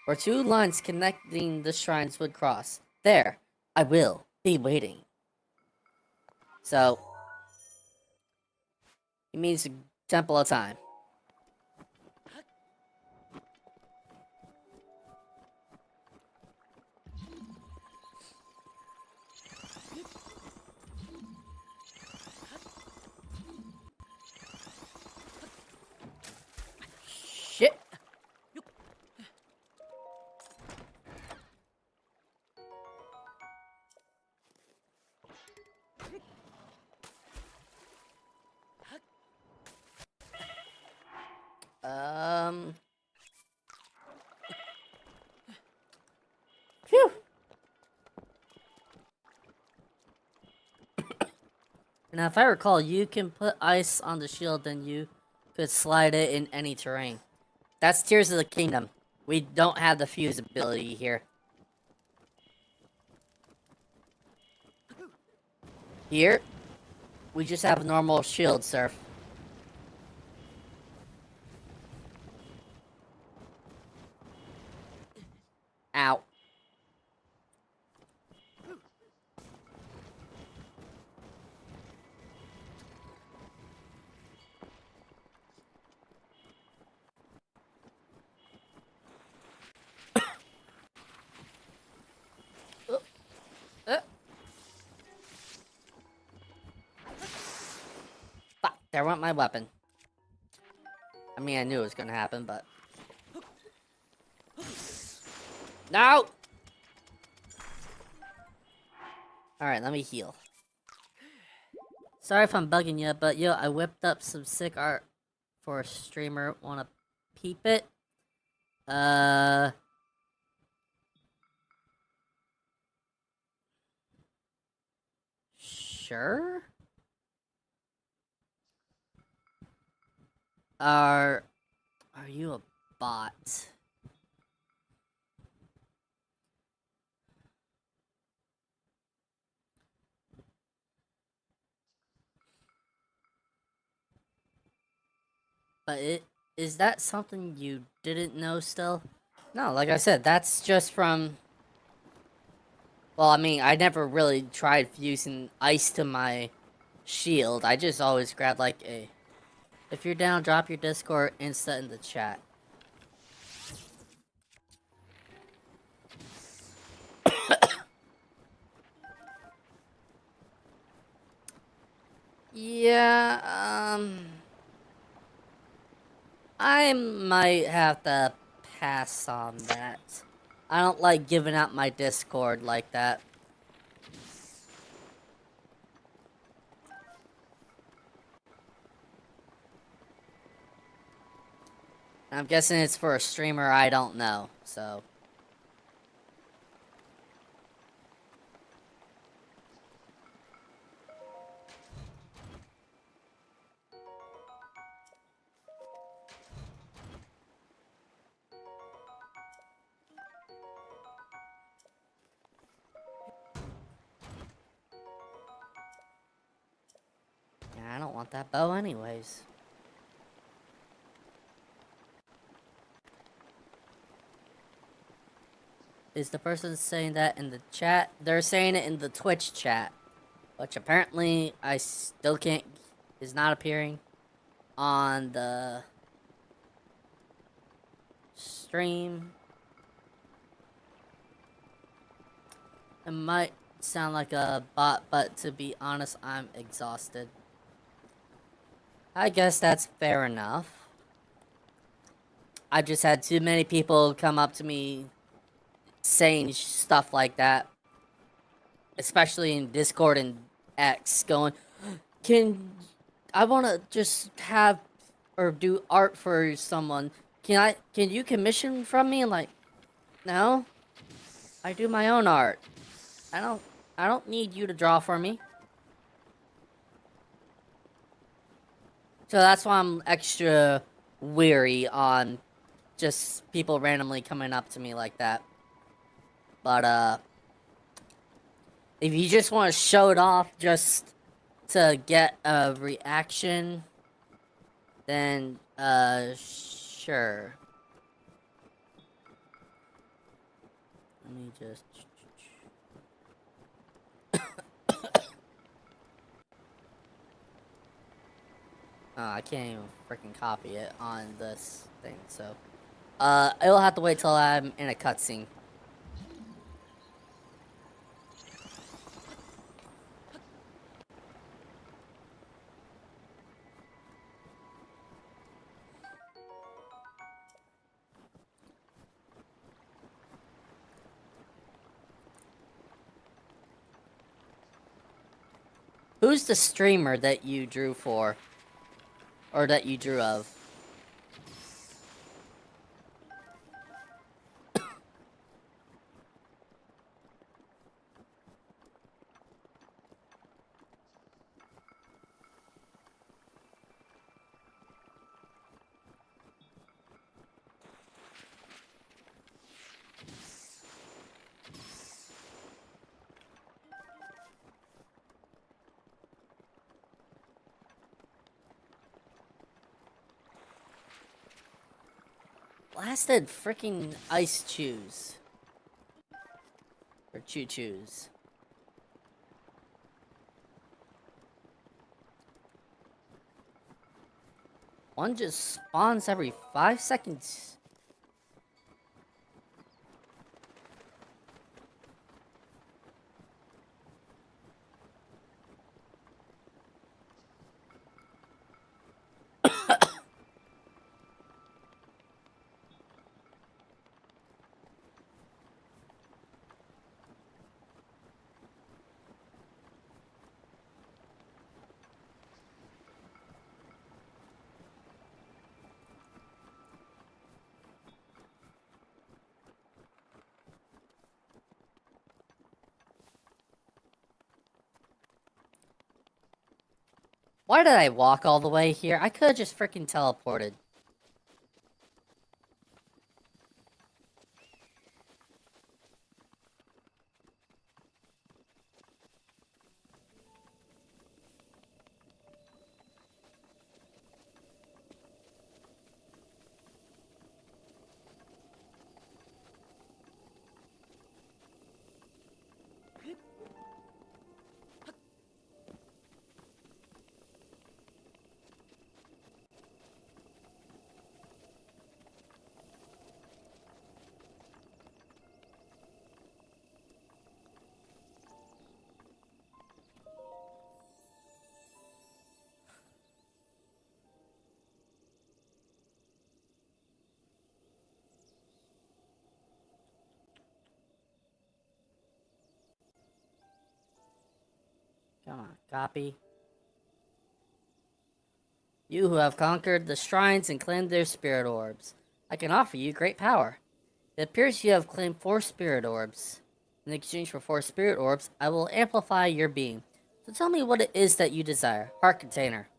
Where two lines connecting the shrines would cross. There, I will be waiting. So, he means a temple of time. Shit. Phew. Now, if I recall, you can put ice on the shield, then you could slide it in any terrain. That's Tears of the Kingdom. We don't have the fuse ability here. Here, we just have a normal shield, sir. Ow. Fuck, there went my weapon. I mean, I knew it was gonna happen, but... No! Alright, let me heal. Sorry if I'm bugging you, but yo, I whipped up some sick art for a streamer. Wanna peep it? Sure? Are you a bot? But is that something you didn't know still? No, like I said, that's just from... Well, I mean, I never really tried fusing ice to my shield. I just always grabbed like a... If you're down, drop your Discord Insta in the chat. Yeah, I might have to pass on that. I don't like giving out my Discord like that. I'm guessing it's for a streamer I don't know, so... Yeah, I don't want that bow anyways. Is the person saying that in the chat? They're saying it in the Twitch chat. Which apparently I still can't... is not appearing on the... stream. It might sound like a bot, but to be honest, I'm exhausted. I guess that's fair enough. I just had too many people come up to me saying stuff like that. Especially in Discord and X, going, I want to just have or do art for someone. Can you commission from me? Like, no, I do my own art. I don't need you to draw for me. So that's why I'm extra weary on just people randomly coming up to me like that. But If you just want to show it off just to get a reaction, then, sure. Let me just... Oh, I can't even freaking copy it on this thing, so... it'll have to wait till I'm in a cutscene. Who's the streamer that you drew for? Or that you drew of? Blasted freaking ice chews. Or choo-choos. One just spawns every 5 seconds. Why did I walk all the way here? I could've just freaking teleported. Come on, copy. You who have conquered the shrines and claimed their spirit orbs, I can offer you great power. It appears you have claimed 4 spirit orbs. In exchange for 4 spirit orbs, I will amplify your being. So tell me what it is that you desire. Heart container.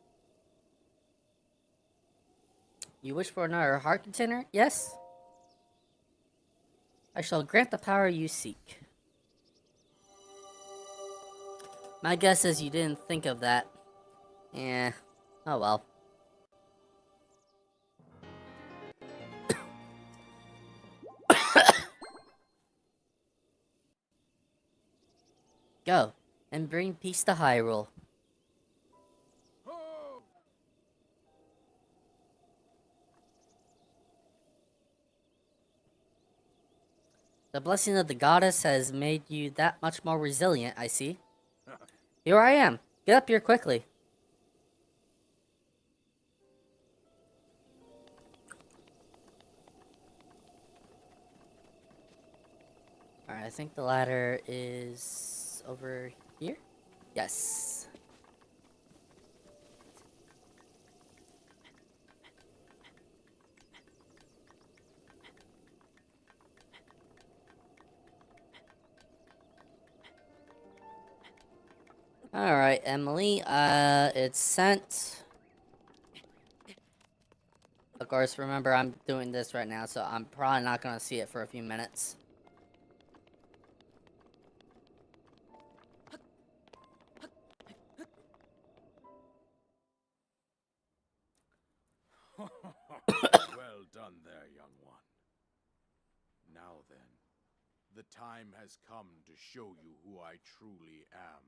You wish for another heart container? Yes? I shall grant the power you seek. My guess is you didn't think of that. Eh. Oh well. Go, and bring peace to Hyrule. The blessing of the goddess has made you that much more resilient, I see. Here I am. Get up here quickly. Alright, I think the ladder is over here? Yes. Alright, Emily, it's sent. Of course, remember, I'm doing this right now, so I'm probably not gonna see it for a few minutes. time has come to show you who I truly am.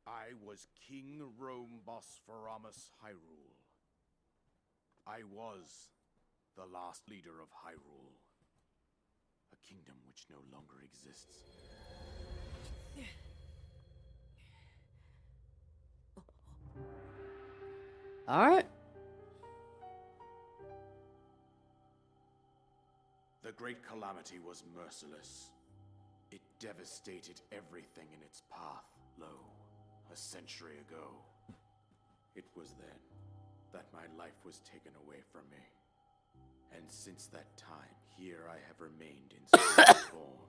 I was King Rome Bosphoramus Hyrule. I was the last leader of Hyrule. A kingdom which no longer exists. Alright. The Great Calamity was merciless. It devastated everything in its path, lo, a century ago. It was then that my life was taken away from me. And since that time, here I have remained in spirit form.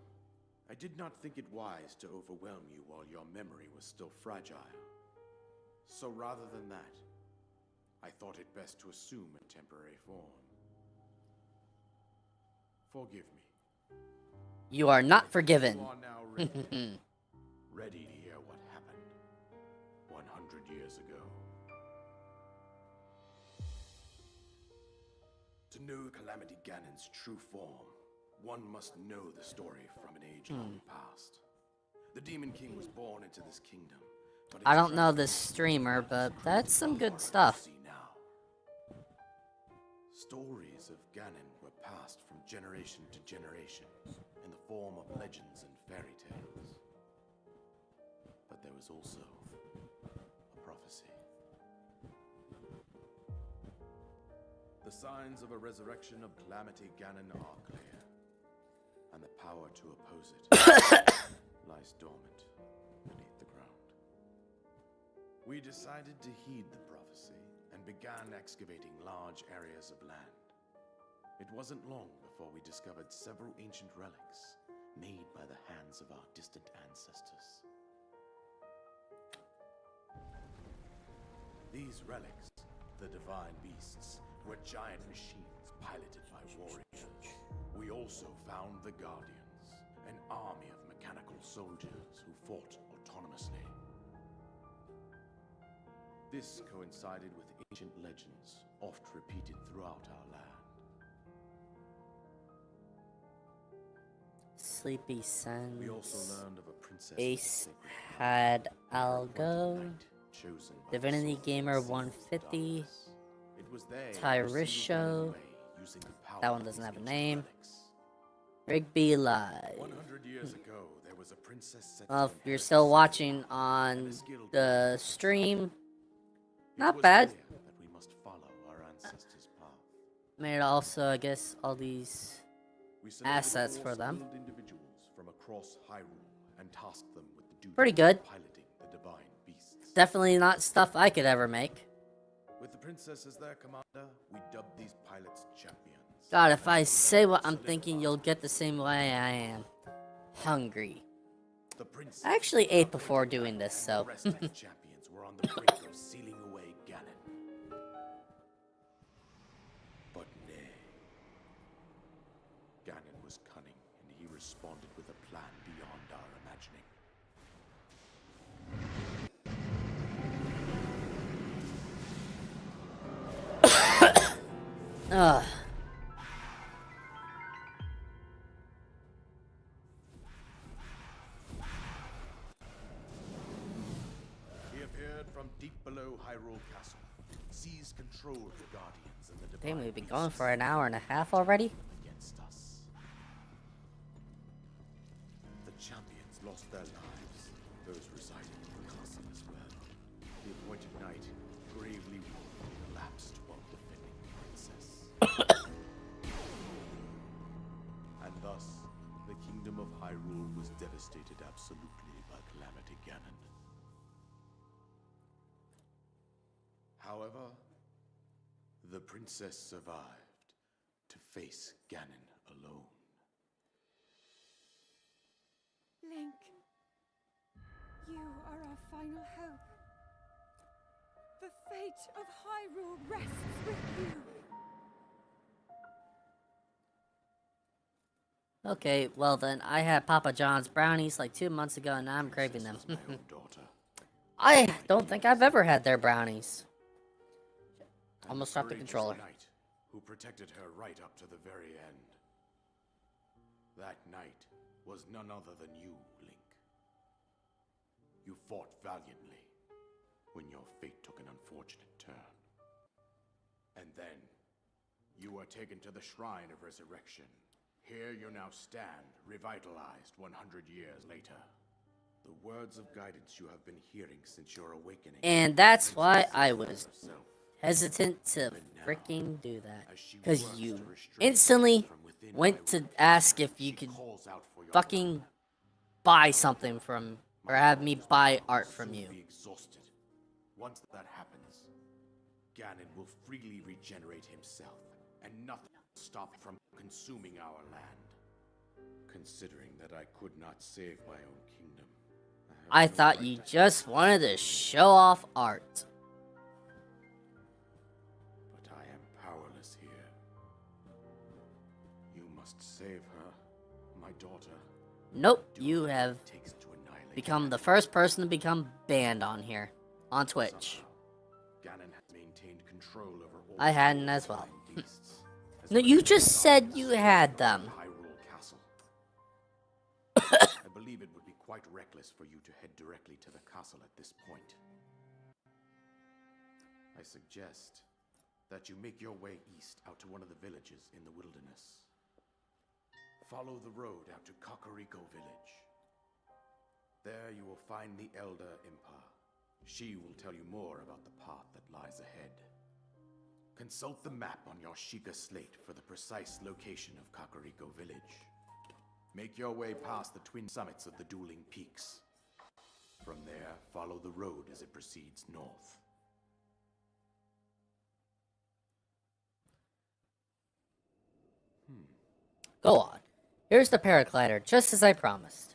I did not think it wise to overwhelm you while your memory was still fragile. So rather than that, I thought it best to assume a temporary form. Forgive me. You are not forgiven. You are now ready. Ready to hear what happened 100 years ago. To know Calamity Ganon's true form, one must know the story from an age long past. The Demon King was born into this kingdom. But I don't know this streamer, but that's some good stuff. Stories of Ganon were passed from generation to generation in the form of legends and fairy tales. But there was also a prophecy. The signs of a resurrection of Calamity Ganon are clear, and the power to oppose it lies dormant beneath the ground. We decided to heed the prophecy and began excavating large areas of land. It wasn't long before we discovered several ancient relics made by the hands of our distant ancestors. These relics, the divine beasts, were giant machines piloted by warriors. We also found the Guardians, an army of mechanical soldiers who fought autonomously. This coincided with ancient legends, oft repeated throughout our land. Sleepy Sun. We also learned of a princess Ace with a sacred had blood, Algo. knight chosen by Divinity the sword Gamer of the 150. darkness. It was they who Tyrisho. sealed Ganon away using the power That one of doesn't these have a ancient name. relics. Rigby Live. 100 years ago, there was a princess set Well, to if you're inherit still the watching Silver on and a skilled the warrior. stream, It not was bad. clear that we must follow our ancestors' path. Made also, I guess, all these We selected assets 4 for them. skilled individuals from across Hyrule and tasked them with the duty Pretty good. of piloting the divine beasts. Definitely not stuff I could ever make. With the princess as their commander, we dubbed these pilots champions. God, if I say what I'm thinking, you'll get the same way I am. Hungry. The princess I actually ate before appointed doing this, and so. the rest of the champions were on the brink of sealing away Ganon. But nay. Ganon was cunning, and he responded with a plan beyond our imagining. Ugh. He appeared from deep below Hyrule Castle, seized control of the Guardians and the divine Damn, we've been going beasts for an hour and a half already? against us. The champions lost their lives, those residing in the castle as well. The appointed knight gravely wounded and collapsed while defending the princess. And thus, the kingdom of Hyrule was devastated absolutely by Calamity Ganon. However, the princess survived to face Ganon alone. Link, you are our final hope. The fate of Hyrule rests with you. Okay, well then, I had Papa John's brownies like 2 months ago, and now I'm craving them. Princess was my own daughter. I don't think I've ever had their brownies. And Almost dropped the courageous controller. Knight who protected her right up to the very end. That knight was none other than you, Link. You fought valiantly when your fate took an unfortunate turn. And then, you were taken to the Shrine of Resurrection. Here you now stand, revitalized 100 years later. The words of guidance you have been hearing since your awakening. And that's why I was hesitant to freaking do that. Because you instantly went to ask if you could fucking buy something from, or have me buy art from you. Once that happens, Ganon will freely regenerate himself, and nothing will stop from consuming our land. Considering that I could not save my own kingdom, I thought you just wanted to show off art. But I am powerless here. You must save her, my daughter. Nope, you have become the first person to become banned on here, on Twitch. Ganon has maintained control over all I hadn't as well. beasts, No, you just said you had them. Hyrule Castle. I believe it would be quite reckless for you to head directly to the castle at this point. I suggest that you make your way east out to one of the villages in the wilderness. Follow the road out to Kakariko Village. There you will find the Elder Impa. She will tell you more about the path that lies ahead. Consult the map on your Sheikah slate for the precise location of Kakariko Village. Make your way past the twin summits of the dueling peaks. From there, follow the road as it proceeds north. Go on. Here's the paraglider, just as I promised.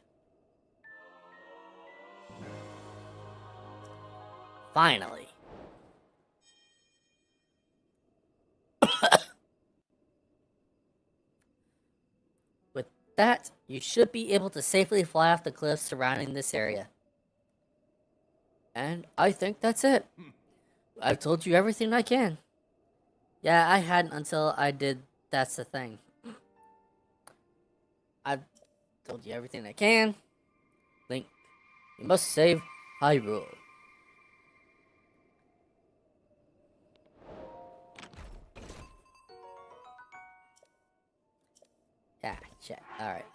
Finally. With that, you should be able to safely fly off the cliffs surrounding this area. And I think that's it. I've told you everything I can. Yeah, I hadn't until I did That's the Thing. I've told you everything I can. Link, you must save Hyrule. Yeah, check. Alright,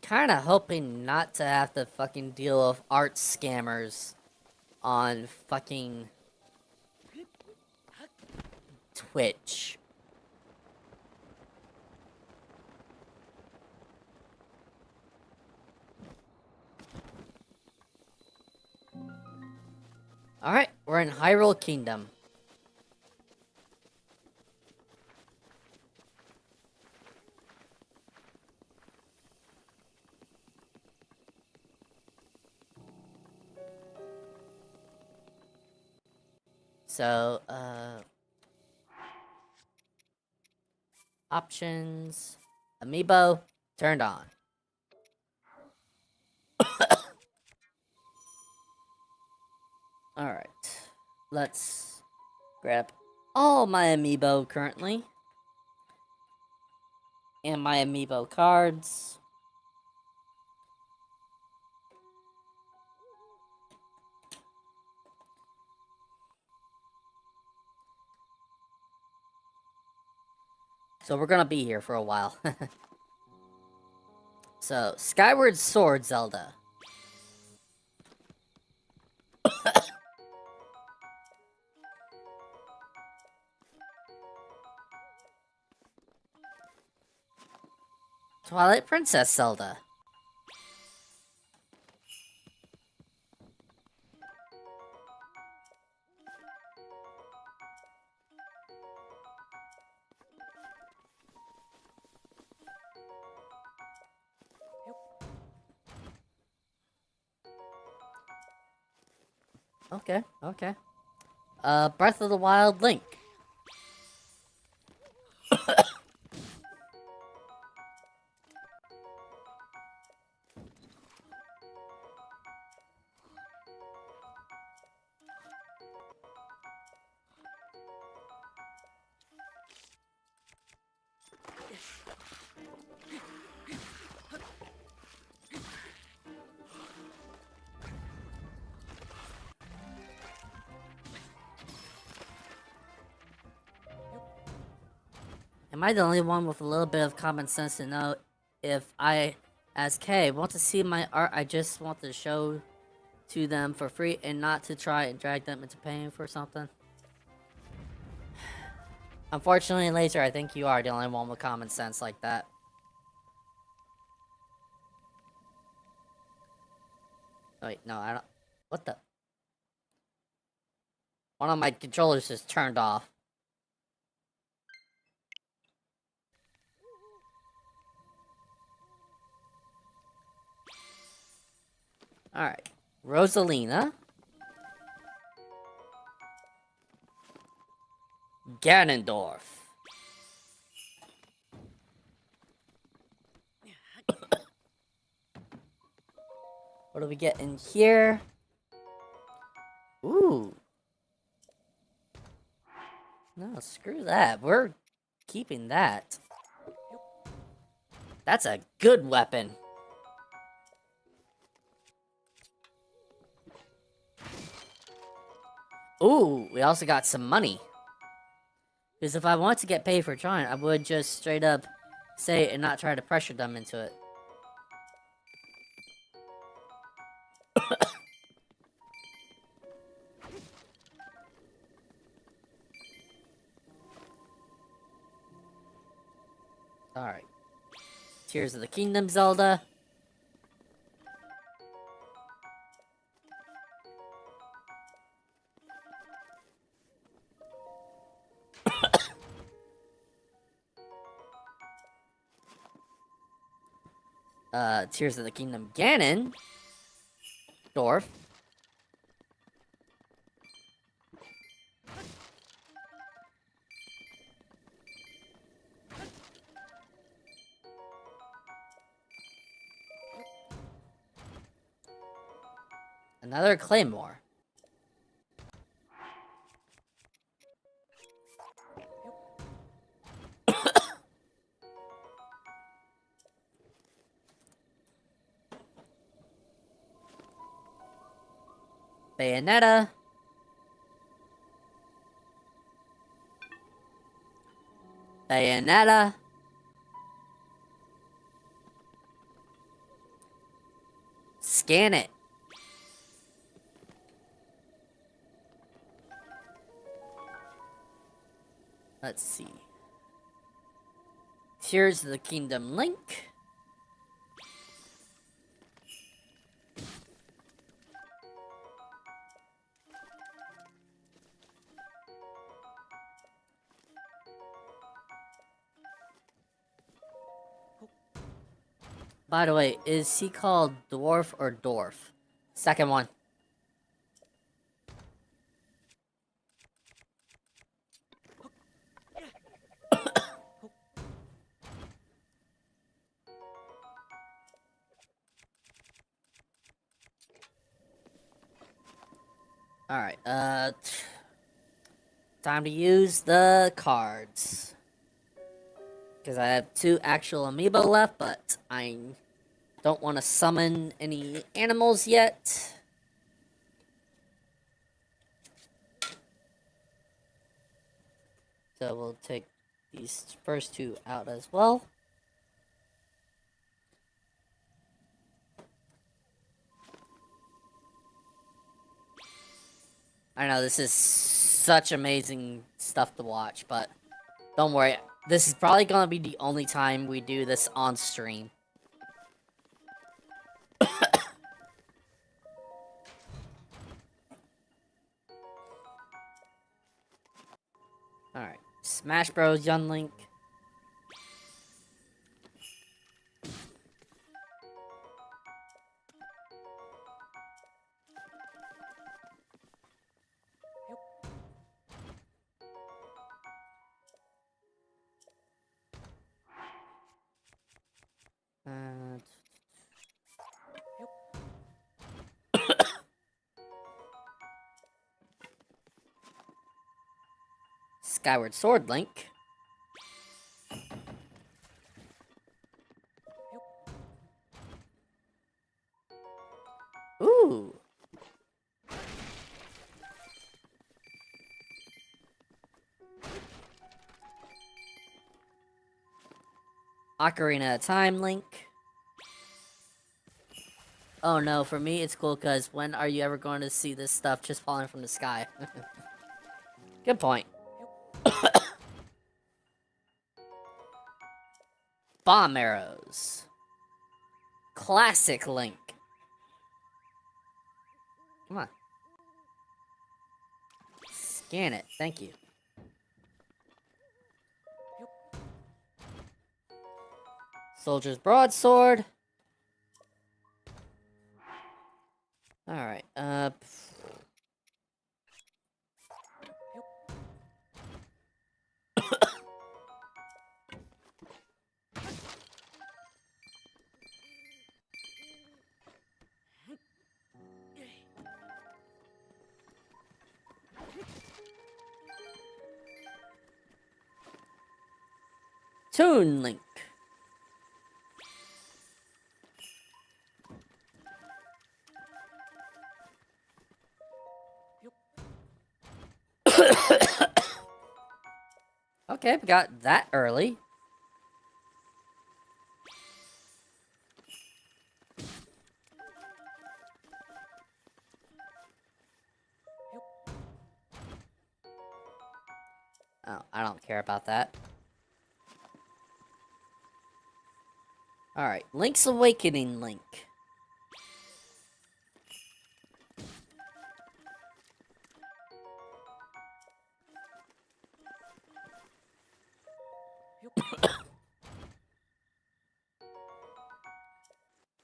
kind of hoping not to have to fucking deal with art scammers on fucking Twitch. Alright, we're in Hyrule Kingdom. So, options, amiibo, turned on. Alright, let's grab all my amiibo currently. And my amiibo cards. So we're gonna be here for a while. So, Skyward Sword Zelda. Twilight Princess Zelda. Okay, okay. Breath of the Wild Link. Am I the only one with a little bit of common sense to know if I, as K, want to see my art, I just want to show to them for free and not to try and drag them into paying for something? Unfortunately, later, I think you are the only one with common sense like that. Oh, wait, no, I don't... What the... One of my controllers just turned off. Alright. Rosalina. Ganondorf. What do we get in here? Ooh. No, screw that. We're keeping that. That's a good weapon. Ooh, we also got some money. Because if I want to get paid for trying, I would just straight up say it and not try to pressure them into it. Alright. Tears of the Kingdom Zelda. Tears of the Kingdom Ganon. Dwarf. Another Claymore. Bayonetta. Bayonetta. Scan it. Let's see. Tears of the Kingdom Link. By the way, is he called Dwarf or Dorf? Second one. Alright, time to use the cards. Because I have 2 actual amiibo left, but I don't want to summon any animals yet. So we'll take these first 2 out as well. I know this is such amazing stuff to watch, but don't worry. This is probably gonna be the only time we do this on stream. Alright. Smash Bros. Young Link. Uh, Skyward Sword Link. Ooh. Ocarina of Time Link. Oh no, for me it's cool because when are you ever going to see this stuff just falling from the sky? Good point. Bomb arrows. Classic Link. Come on. Scan it. Thank you. Soldier's Broadsword. Alright, Toon Link. Okay, we got that early. Oh, I don't care about that. Alright, Link's Awakening Link.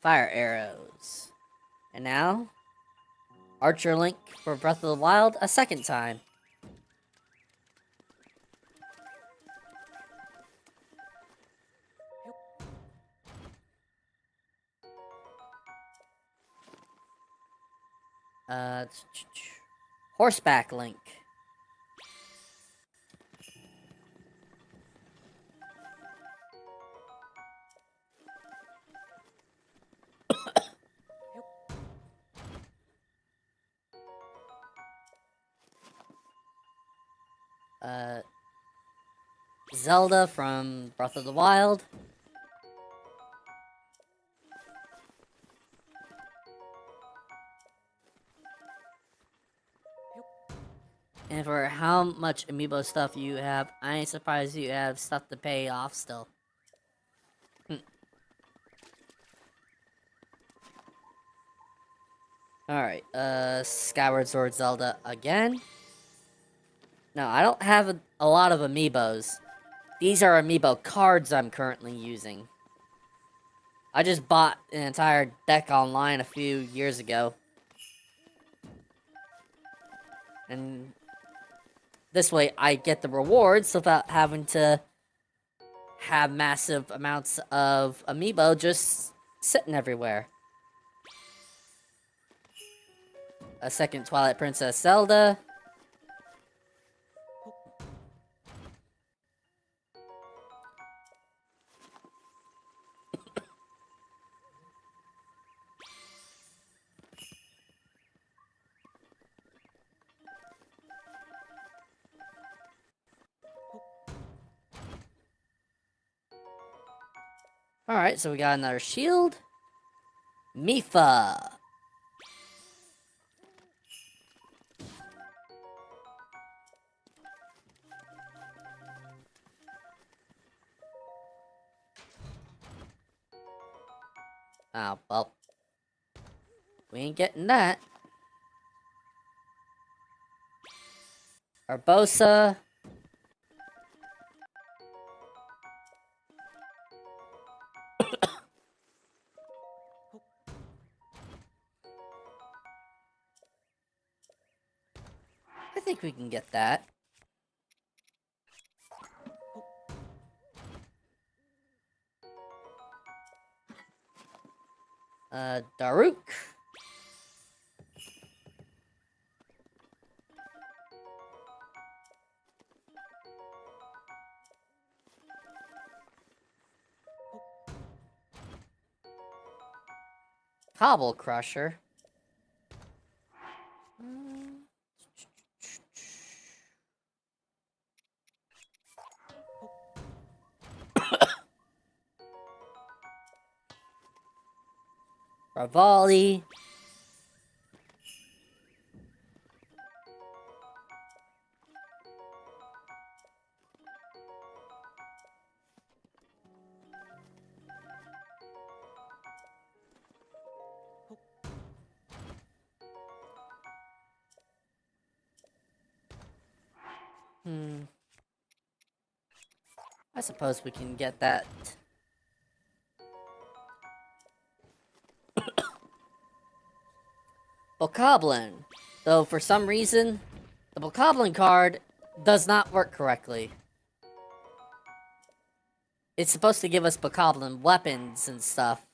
Fire arrows. And now, Archer Link for Breath of the Wild a second time. Horseback Link. Zelda from Breath of the Wild. And for how much amiibo stuff you have, I ain't surprised you have stuff to pay off still. Alright, Skyward Sword Zelda again. No, I don't have a lot of amiibos. These are amiibo cards I'm currently using. I just bought an entire deck online a few years ago. And this way I get the rewards without having to have massive amounts of amiibo just sitting everywhere. A second Twilight Princess Zelda. Alright, so we got another shield. Mifa. Oh, well. We ain't getting that. Urbosa. I think we can get that. Daruk. Cobble Crusher. Bravali. I suppose we can get that. Bokoblin. Though for some reason, the Bokoblin card does not work correctly. It's supposed to give us Bokoblin weapons and stuff,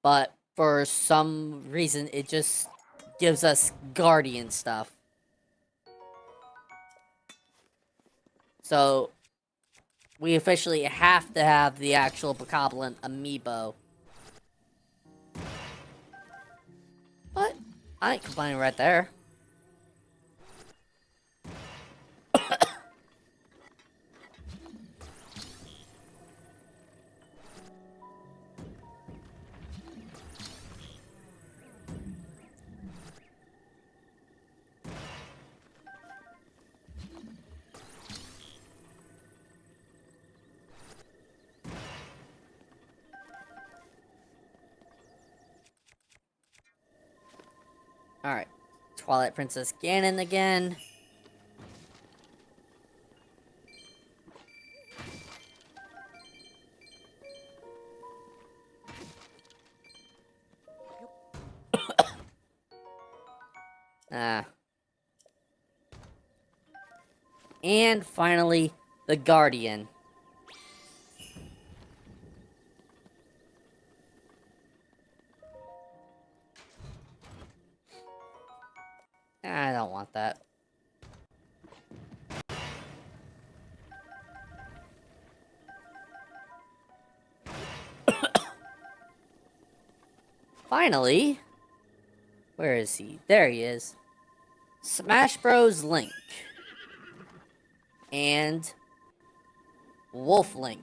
but for some reason it just gives us Guardian stuff. So, we officially have to have the actual Bokoblin amiibo. But, I ain't complaining right there. Alright. Twilight Princess Ganon again. And finally, the Guardian. I don't want that. Finally, where is he? There he is. Smash Bros. Link. And Wolf Link.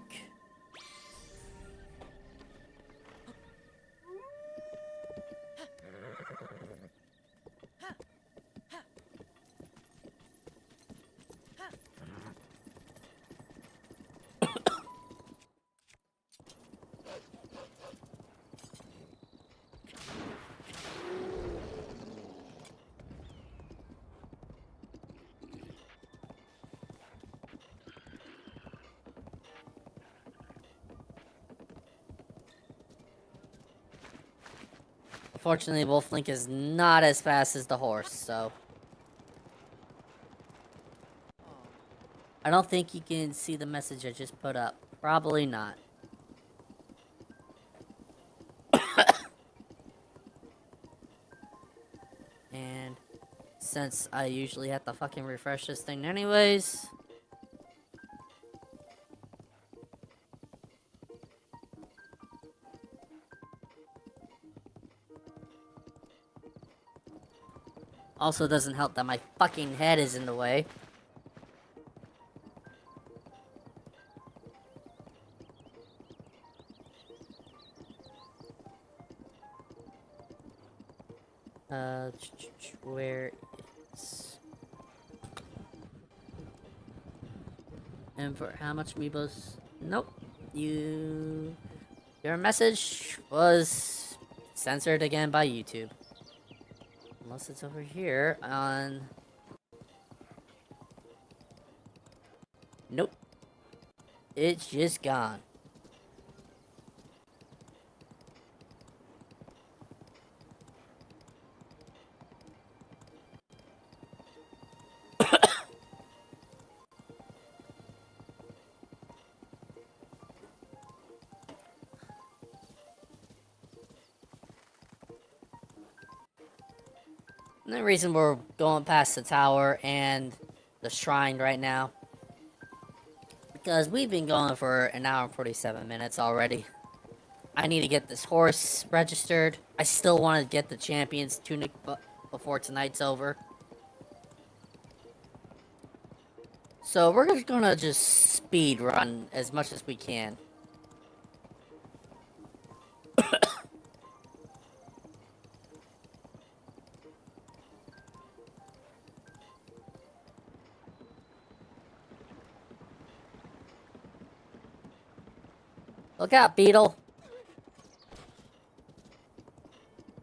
Fortunately, Wolf Link is not as fast as the horse, so... I don't think you can see the message I just put up. Probably not. And since I usually have to fucking refresh this thing anyways... Also doesn't help that my fucking head is in the way. Where is... And for how much amiibos? Nope. Your message was censored again by YouTube. Unless it's over here on... Nope. It's just gone. And the reason we're going past the tower and the shrine right now, because we've been going for an hour and 47 minutes already. I need to get this horse registered. I still want to get the champion's tunic before tonight's over. So we're just gonna just speed run as much as we can. Look out, Beetle!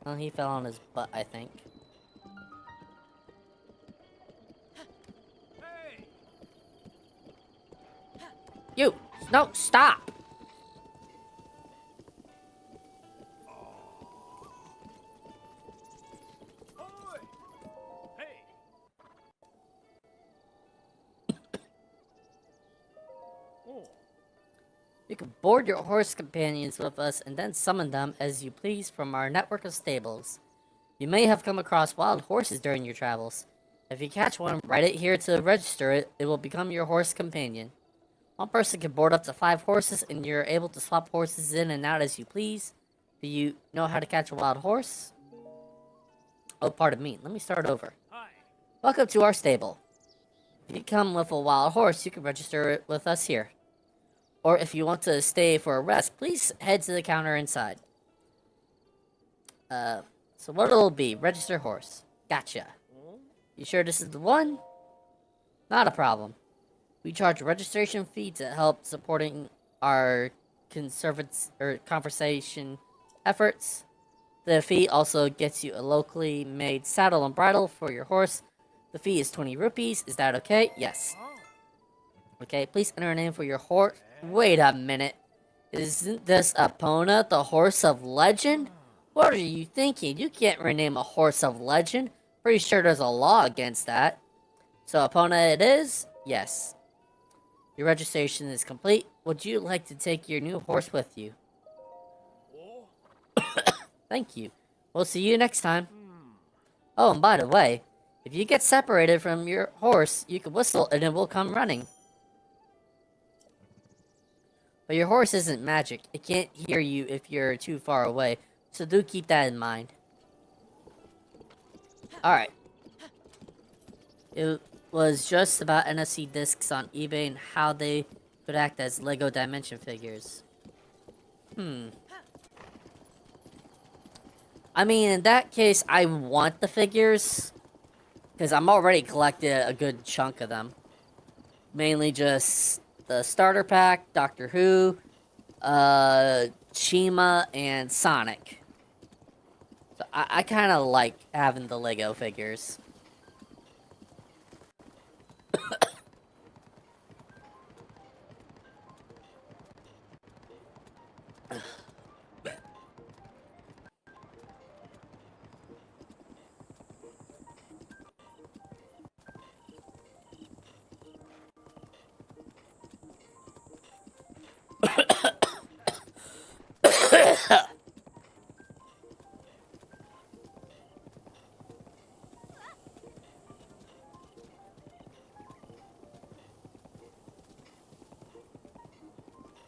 Well, he fell on his butt, I think. Hey! You! No, stop! Oi! Hey! Oh. You can board your horse companions with us and then summon them as you please from our network of stables. You may have come across wild horses during your travels. If you catch one, write it here to register it. It will become your horse companion. One person can board up to 5 horses, and you're able to swap horses in and out as you please. Do you know how to catch a wild horse? Oh, pardon me. Let me start over. Hi. Welcome to our stable. If you come with a wild horse, you can register it with us here. Or if you want to stay for a rest, please head to the counter inside. So what it'll be, register horse. Gotcha. You sure this is the one? Not a problem. We charge a registration fee to help supporting our conversation efforts. The fee also gets you a locally made saddle and bridle for your horse. The fee is 20 rupees. Is that okay? Yes. Okay, please enter a name for your horse. Wait a minute. Isn't this Epona, the horse of legend? What are you thinking? You can't rename a horse of legend. Pretty sure there's a law against that. So Epona it is? Yes. Your registration is complete. Would you like to take your new horse with you? Thank you. We'll see you next time. Oh, and by the way, if you get separated from your horse, you can whistle and it will come running. But your horse isn't magic. It can't hear you if you're too far away, so do keep that in mind. Alright. It was just about NFC discs on eBay and how they could act as Lego Dimension figures. I mean, in that case, I want the figures, because I'm already collected a good chunk of them. Mainly just the starter pack, Doctor Who, Shima, and Sonic. So I kind of like having the Lego figures.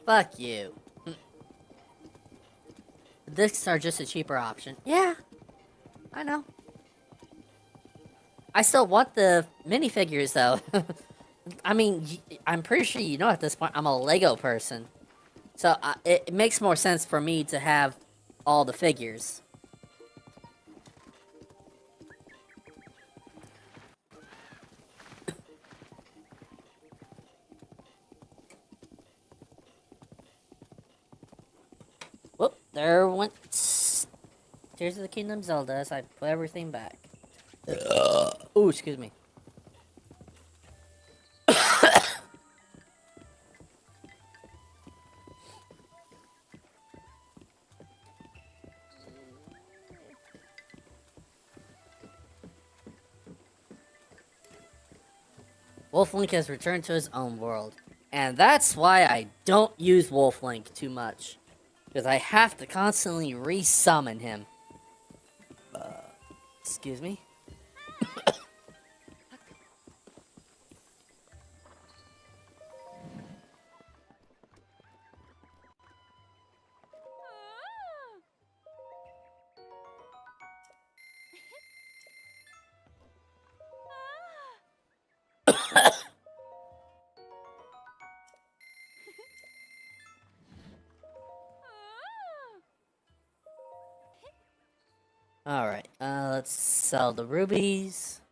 Fuck you. The discs are just a cheaper option. Yeah, I know. I still want the minifigures, though. I mean, I'm pretty sure you know at this point I'm a Lego person. So it makes more sense for me to have all the figures. Whoop, there went Tears of the Kingdom Zelda as I put everything back. Oh, excuse me. Wolf has returned to his own world. And that's why I don't use Wolf too much. Because I have to constantly resummon him. Excuse me? Alright, let's sell the rubies.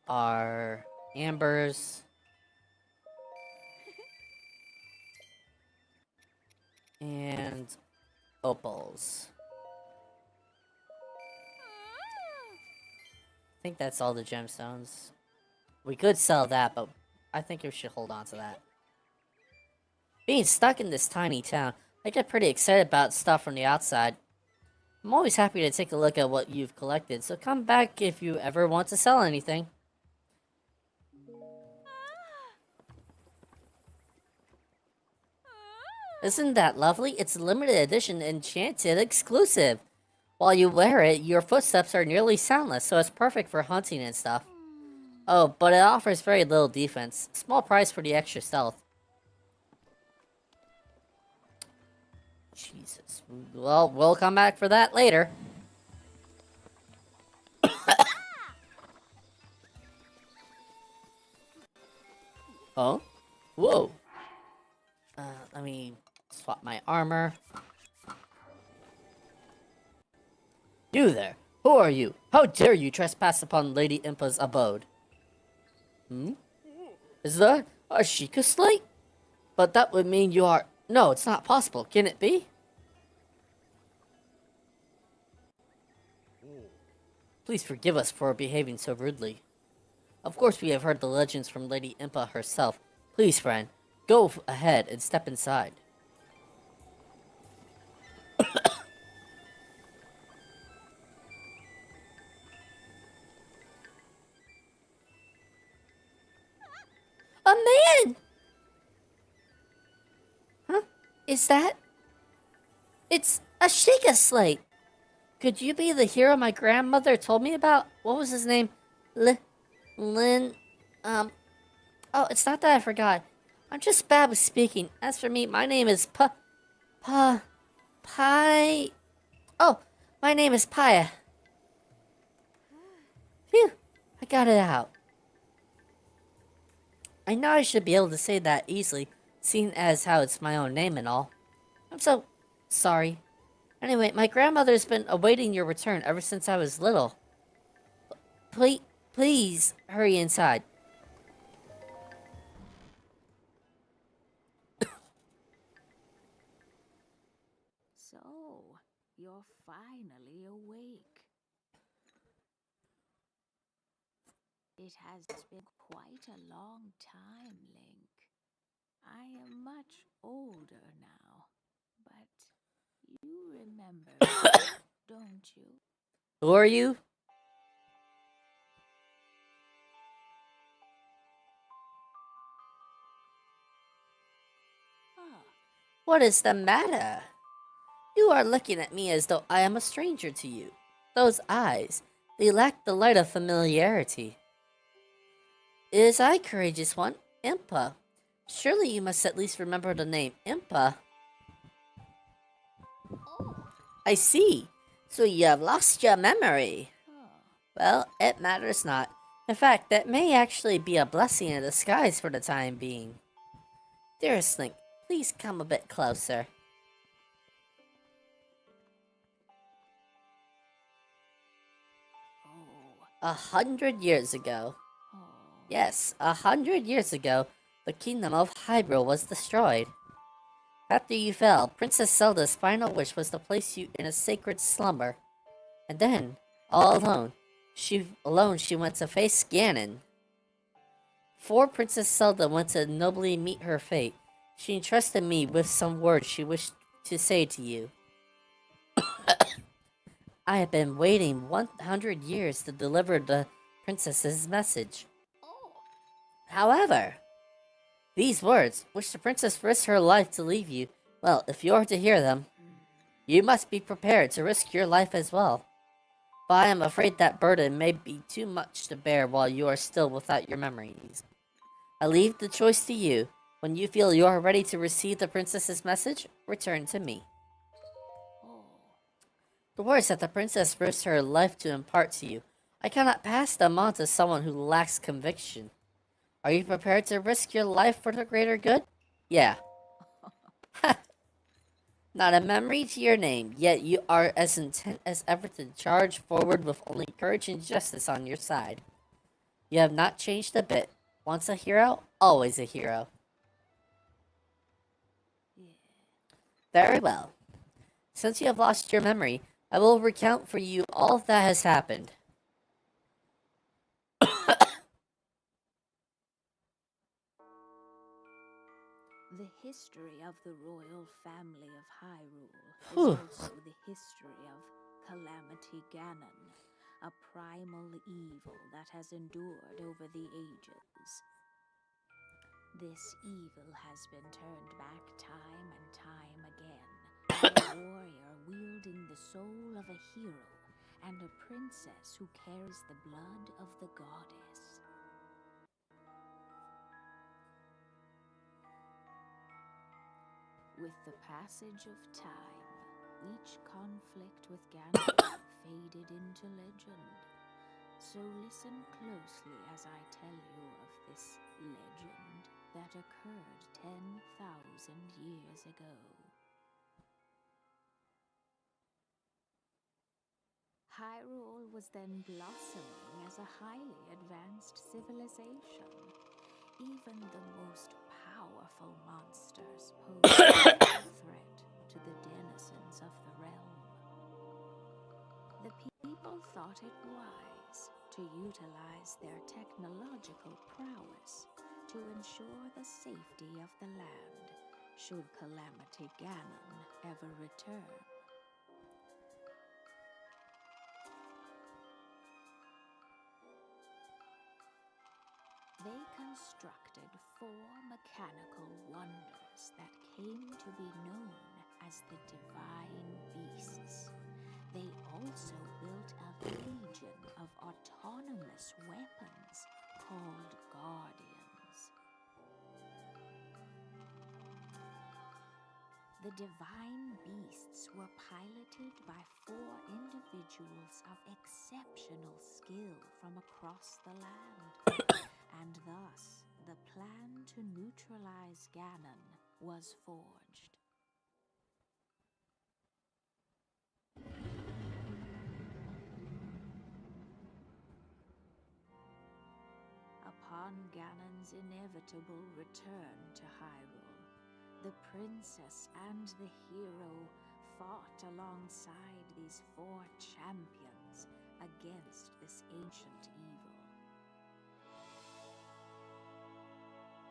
Our ambers. And opals. I think that's all the gemstones. We could sell that, but I think we should hold on to that. Being stuck in this tiny town, I get pretty excited about stuff from the outside. I'm always happy to take a look at what you've collected, so come back if you ever want to sell anything. Isn't that lovely? It's a limited edition enchanted exclusive. While you wear it, your footsteps are nearly soundless, so it's perfect for hunting and stuff. Oh, but it offers very little defense. Small price for the extra stealth. Jesus. Well, we'll come back for that later. Oh? Whoa. Let me swap my armor. You there! Who are you? How dare you trespass upon Lady Impa's abode? Is that a Sheikah slate? But that would mean you are... No, it's not possible. Can it be? Please forgive us for behaving so rudely. Of course we have heard the legends from Lady Impa herself. Please, friend, go ahead and step inside. A man! Huh? Is that... It's a Sheikah slate! Could you be the hero my grandmother told me about? What was his name? Lin... Oh, it's not that I forgot. I'm just bad with speaking. As for me, my name is Pi... Oh, my name is Paya. Phew, I got it out. I know I should be able to say that easily, seeing as how it's my own name and all. I'm so sorry. Anyway, my grandmother's been awaiting your return ever since I was little. Please hurry inside. So, you're finally awake. It has been quite a long time, Link. I am much older now, but you remember, don't you? Who are you? Ah, What is the matter? You are looking at me as though I am a stranger to you. Those eyes, they lack the light of familiarity. It is I, courageous one, Impa. Surely you must at least remember the name Impa. oh, I see. So you have lost your memory. oh. Well, it matters not. In fact, that may actually be a blessing in disguise for the time being. Dearest Link, please come a bit closer. Oh, 100 years ago. oh. Yes, 100 years ago, the kingdom of Hyrule was destroyed. After you fell, Princess Zelda's final wish was to place you in a sacred slumber. And then, all alone, she went to face Ganon. Before Princess Zelda went to nobly meet her fate, she entrusted me with some words she wished to say to you. I have been waiting 100 years to deliver the princess's message. However, these words, which the princess risked her life to leave you, well, if you are to hear them, you must be prepared to risk your life as well. But I am afraid that burden may be too much to bear while you are still without your memories. I leave the choice to you. When you feel you are ready to receive the princess's message, return to me. The words that the princess risked her life to impart to you, I cannot pass them on to someone who lacks conviction. Are you prepared to risk your life for the greater good? Yeah. Not a memory to your name, yet you are as intent as ever to charge forward with only courage and justice on your side. You have not changed a bit. Once a hero, always a hero. Very well. Since you have lost your memory, I will recount for you all that has happened. The history of the royal family of Hyrule Whew. is also the history of Calamity Ganon, a primal evil that has endured over the ages. This evil has been turned back time and time again, a warrior wielding the soul of a hero and a princess who carries the blood of the goddess. With the passage of time, each conflict with Ganon faded into legend. So listen closely as I tell you of this legend that occurred 10,000 years ago. Hyrule was then blossoming as a highly advanced civilization. Even the most powerful monsters posed a threat to the denizens of the realm. The people thought it wise to utilize their technological prowess to ensure the safety of the land should Calamity Ganon ever return. They constructed 4 mechanical wonders that came to be known as the Divine Beasts. They also built a legion of autonomous weapons called Guardians. The Divine Beasts were piloted by 4 individuals of exceptional skill from across the land. And thus, the plan to neutralize Ganon was forged. Upon Ganon's inevitable return to Hyrule, the princess and the hero fought alongside these 4 champions against this ancient evil.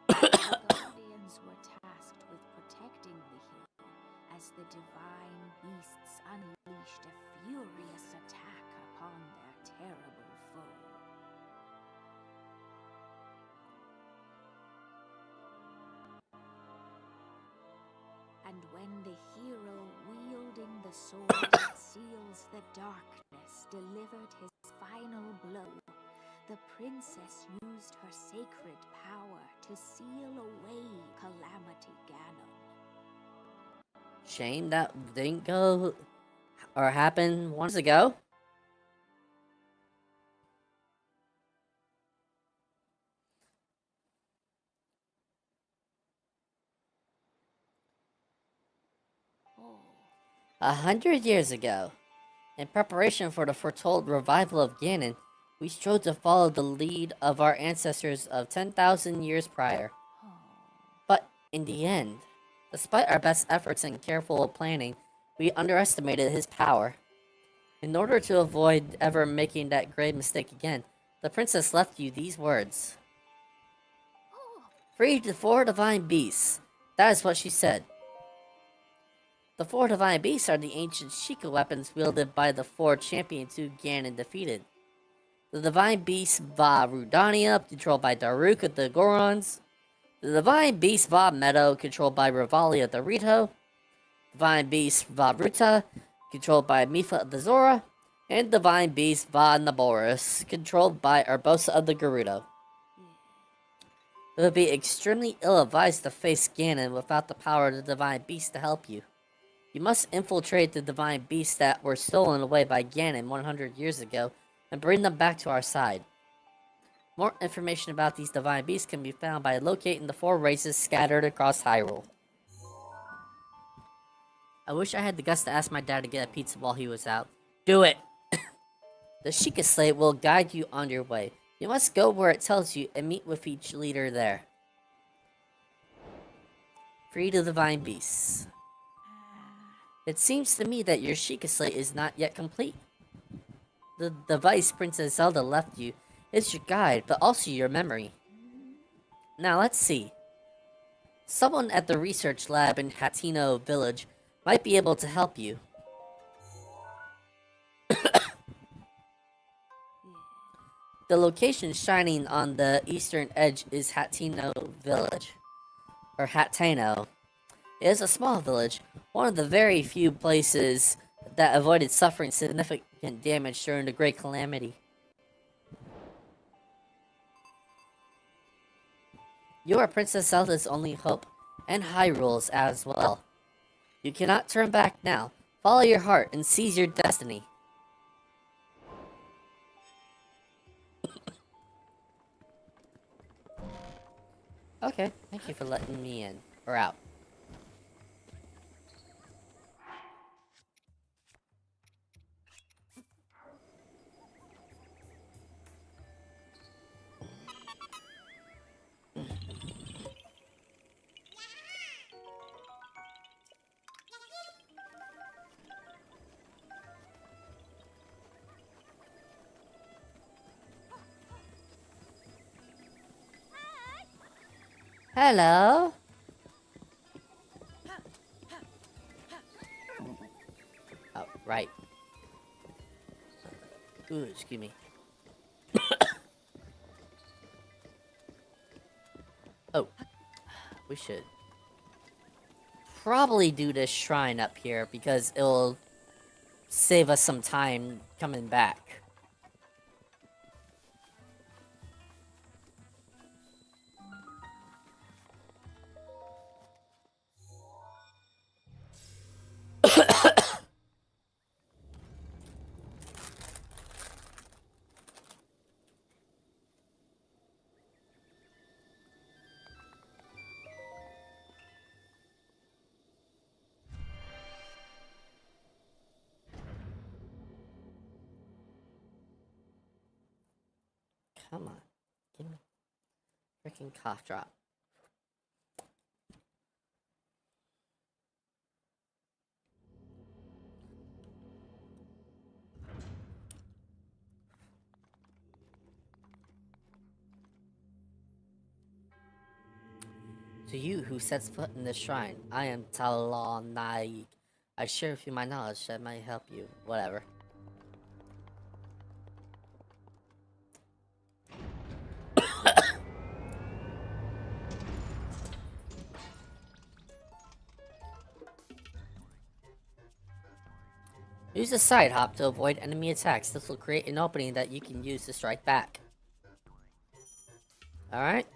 The Guardians were tasked with protecting the hero as the Divine Beasts unleashed a furious attack upon their terrible foe. And when the hero wielding the sword that seals the darkness delivered his final blow, the princess used her sacred power to seal away Calamity Ganon. Shame that didn't go or happen once ago. Oh, 100 years ago, in preparation for the foretold revival of Ganon, we strove to follow the lead of our ancestors of 10,000 years prior. oh. But in the end, Despite our best efforts and careful planning, we underestimated his power. In order to avoid ever making that grave mistake again, the princess left you these words. Free the 4 divine beasts. That is what she said. The 4 divine beasts are the ancient Sheikah weapons wielded by the 4 champions who Ganon defeated. The divine beast Va Rudania, controlled by Daruk of the Gorons. The divine beast Va Meadow, controlled by Ravalia the Rito. Divine beast Va Ruta, controlled by Mifa of the Zora. And divine beast Va Naboris, controlled by Urbosa of the Gerudo. It would be extremely ill-advised to face Ganon without the power of the divine beast to help you. You must infiltrate the divine beasts that were stolen away by Ganon 100 years ago and bring them back to our side. More information about these divine beasts can be found by locating the 4 races scattered across Hyrule. I wish I had the guts to ask my dad to get a pizza while he was out. Do it! The Sheikah Slate will guide you on your way. You must go where it tells you and meet with each leader there. Free the divine beasts. It seems to me that your Sheikah Slate is not yet complete. The device Princess Zelda left you is your guide, but also your memory. Now let's see. Someone at the research lab in Hateno Village might be able to help you. The location shining on the eastern edge is Hateno Village. Or Hateno. It is a small village, one of the very few places that avoided suffering significant damage during the Great Calamity. You are Princess Zelda's only hope, and Hyrule's as well. You cannot turn back now. Follow your heart and seize your destiny. Okay, thank you for letting me in. Or out. Hello? Oh, right. Ooh, excuse me. Oh. We should probably do this shrine up here because it'll save us some time coming back. Come on. Give me a freaking cough drop. To you who sets foot in this shrine, I am Talon Naik. I share with you my knowledge that might help you. Whatever. Use a side hop to avoid enemy attacks. This will create an opening that you can use to strike back. Alright?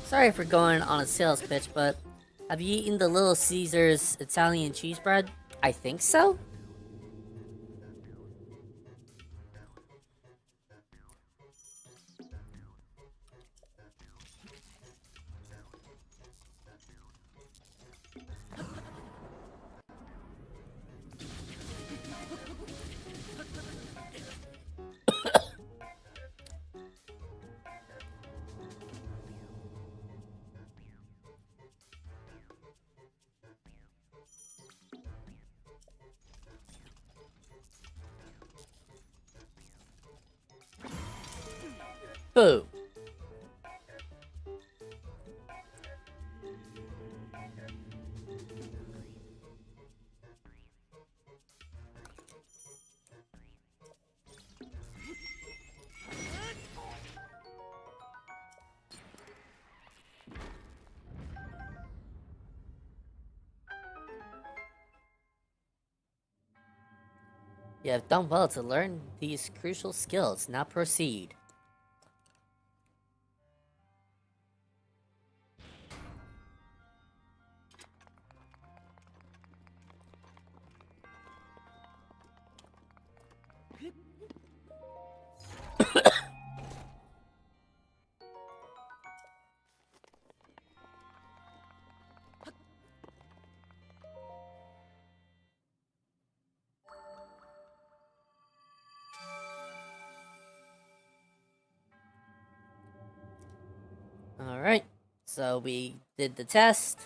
Sorry for going on a sales pitch, but have you eaten the Little Caesars Italian cheese bread? I think so? Boom. You have done well to learn these crucial skills. Now proceed. Alright, so we did the test.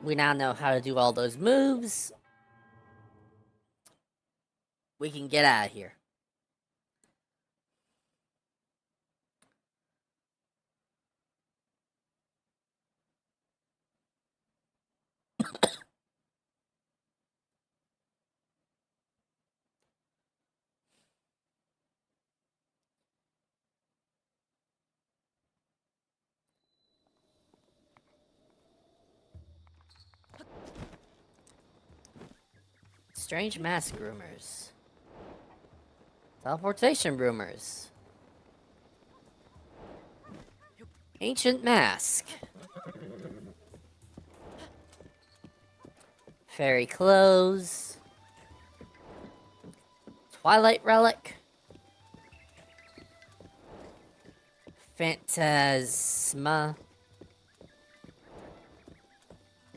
We now know how to do all those moves. We can get out of here. Strange mask rumors. Teleportation rumors. Ancient mask. Fairy clothes. Twilight relic. Phantasma.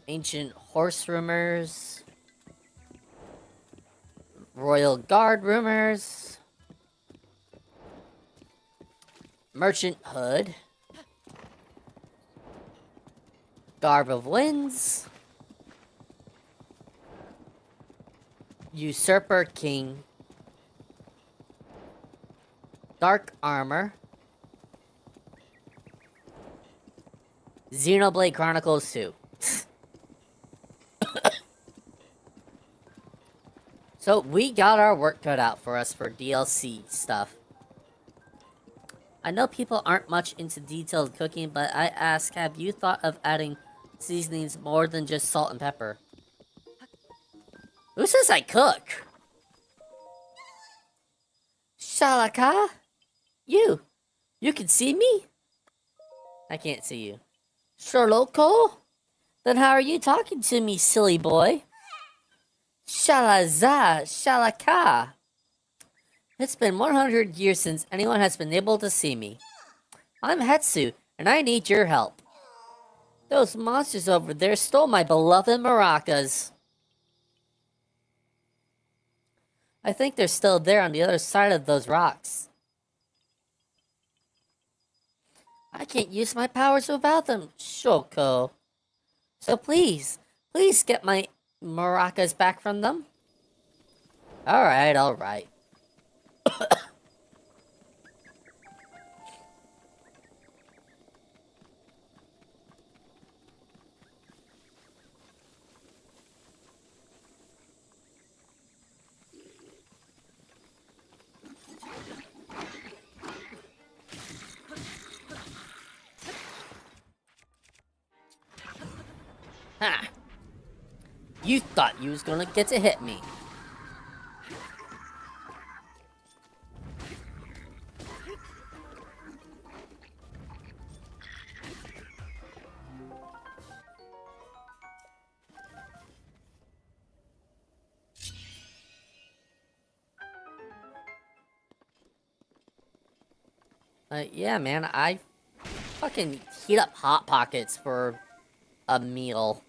Ancient horse rumors. Royal Guard rumors. Merchant hood. Garb of Winds. Usurper King. Dark armor. Xenoblade Chronicles 2. So, we got our work cut out for us for DLC stuff. I know people aren't much into detailed cooking, but I ask, have you thought of adding seasonings more than just salt and pepper? Who says I cook? Shalaka? You can see me? I can't see you. Sherloko? Then how are you talking to me, silly boy? Shalaza, Shalaka. It's been 100 years since anyone has been able to see me. I'm Hetsu, and I need your help. Those monsters over there stole my beloved maracas. I think they're still there on the other side of those rocks. I can't use my powers without them, Shoko. So please get my maracas back from them. Alright. Ha! You thought you was gonna get to hit me. Yeah, man, I fucking heat up Hot Pockets for a meal.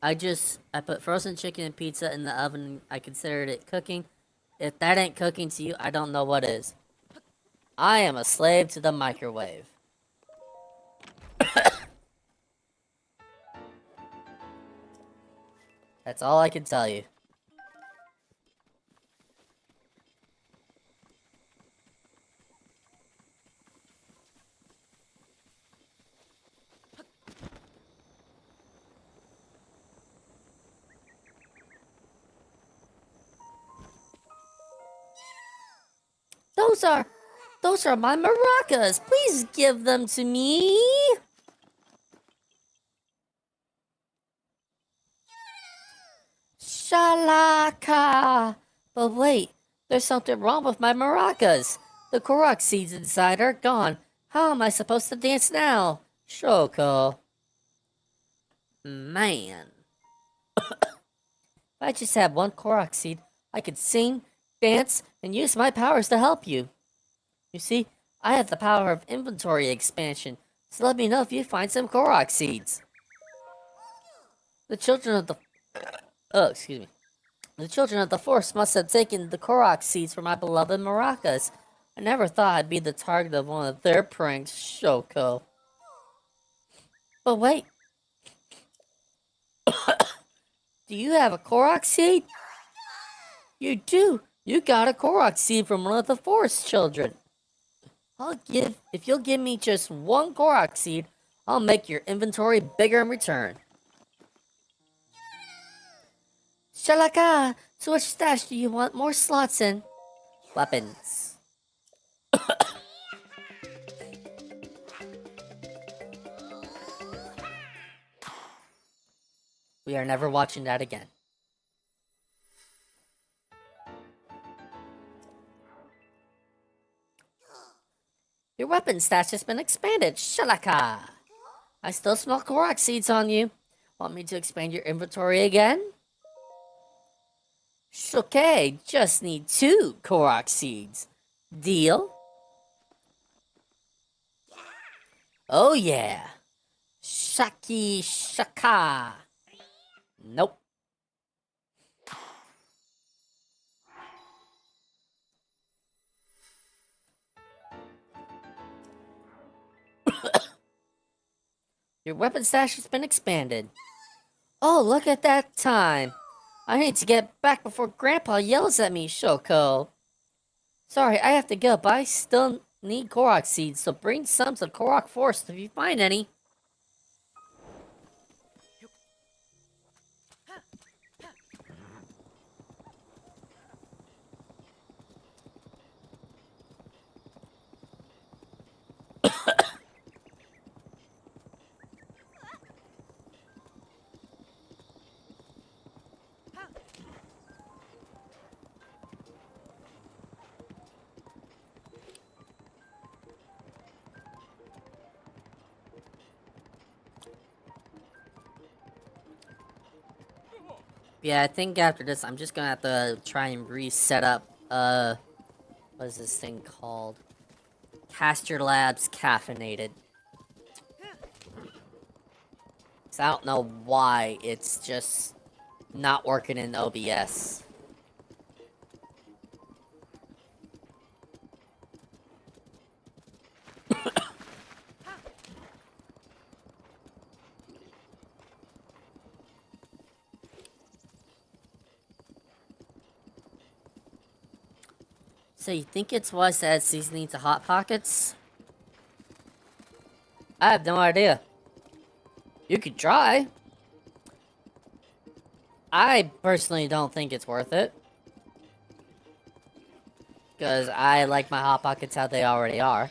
I put frozen chicken and pizza in the oven. I considered it cooking. If that ain't cooking to you, I don't know what is. I am a slave to the microwave. That's all I can tell you. those are my maracas. Please give them to me. Shalaka. But wait, there's something wrong with my maracas. The Korok Seeds inside are gone. How am I supposed to dance now? Shoko. Man. If I just had one Korok Seed, I could sing, dance, and use my powers to help you. You see, I have the power of inventory expansion, so let me know if you find some Korok Seeds. The children of the... Oh, excuse me. The children of the forest must have taken the Korok Seeds for my beloved maracas. I never thought I'd be the target of one of their pranks, Shoko. But wait. Do you have a Korok Seed? You do. You got a Korok Seed from one of the forest children. If you'll give me just one Korok Seed, I'll make your inventory bigger in return. Shalaka! So which stash do you want more slots in? Weapons. We are never watching that again. Your weapon stash has been expanded, Shalaka! I still smell Korok Seeds on you. Want me to expand your inventory again? Okay, just need 2 Korok Seeds. Deal? Oh yeah. Shaki Shaka. Nope. Your weapon stash has been expanded. Oh, look at that time. I need to get back before Grandpa yells at me, Shoko. Sorry, I have to go, but I still need Korok Seeds, so bring some to Korok Forest if you find any. Yeah, I think after this, I'm just gonna have to try and reset up, what is this thing called? Caster Labs Caffeinated. 'Cause I don't know why it's just not working in OBS. So you think it's wise to add seasoning to Hot Pockets? I have no idea. You could try. I personally don't think it's worth it. Because I like my Hot Pockets how they already are.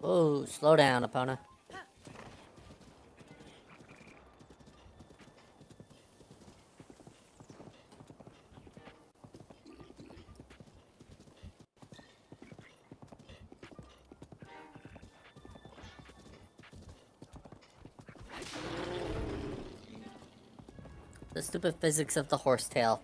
Whoa, slow down, opponent. The stupid physics of the horsetail.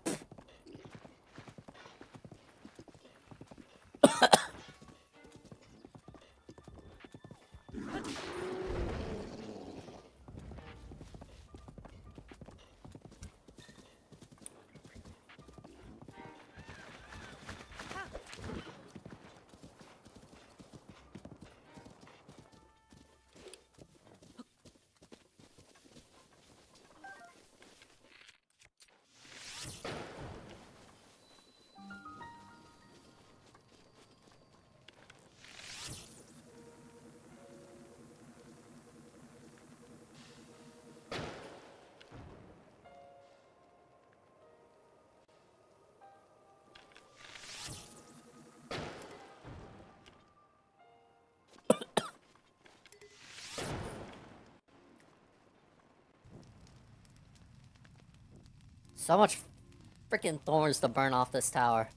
So much freaking thorns to burn off this tower.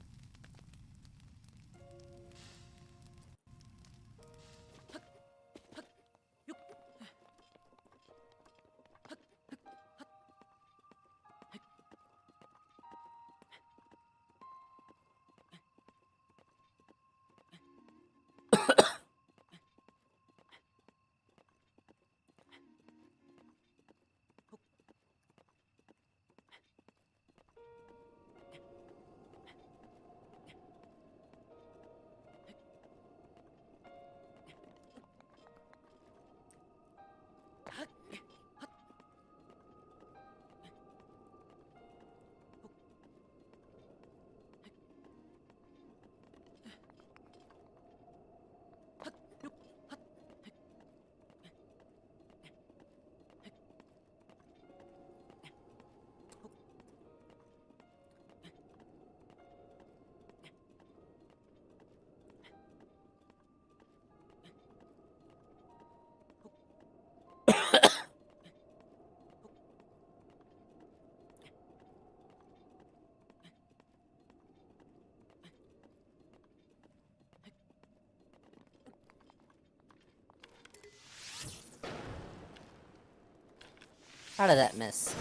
How did that miss?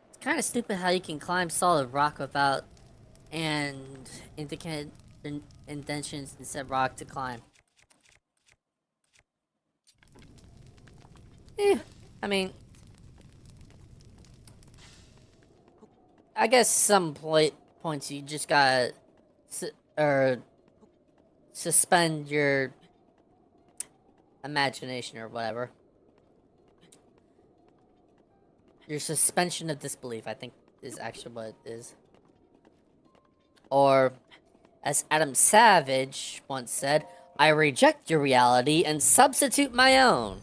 It's kind of stupid how you can climb solid rock without and indicate indentions and set rock to climb. I mean, I guess some points you just gotta suspend your imagination or whatever. Your suspension of disbelief, I think, is actually what it is. Or, as Adam Savage once said, I reject your reality and substitute my own.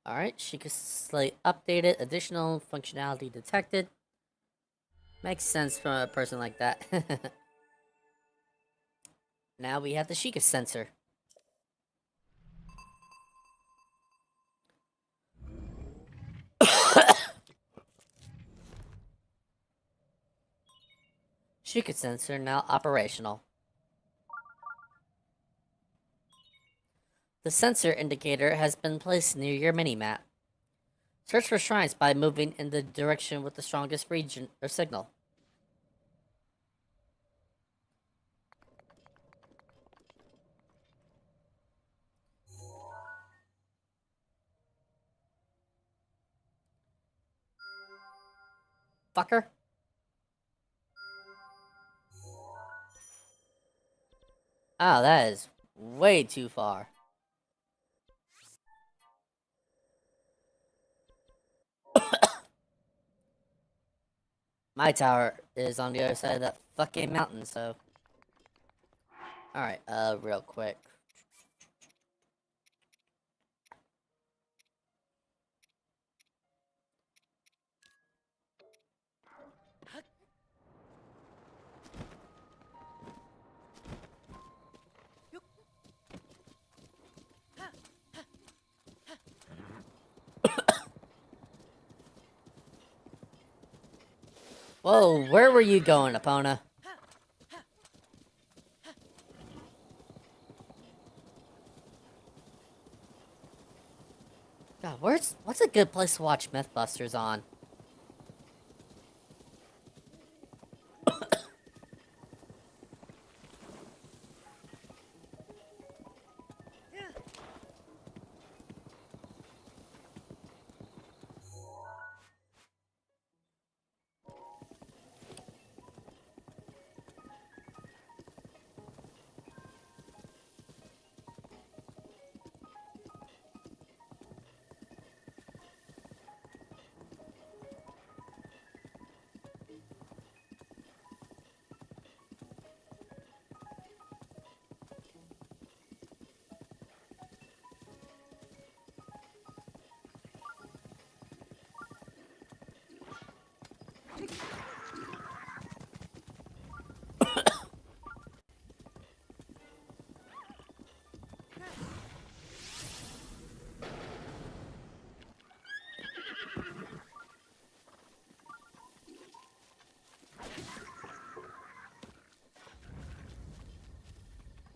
Alright, Sheikah Slate updated, additional functionality detected. Makes sense from a person like that. Now we have the Sheikah sensor. Sheikah sensor now operational. The sensor indicator has been placed near your minimap. Search for shrines by moving in the direction with the strongest region or signal. Fucker. Oh, that is way too far. my tower is on the other side of that fucking mountain, so. Alright, real quick. Whoa, where were you going, Epona? God, what's a good place to watch Mythbusters on?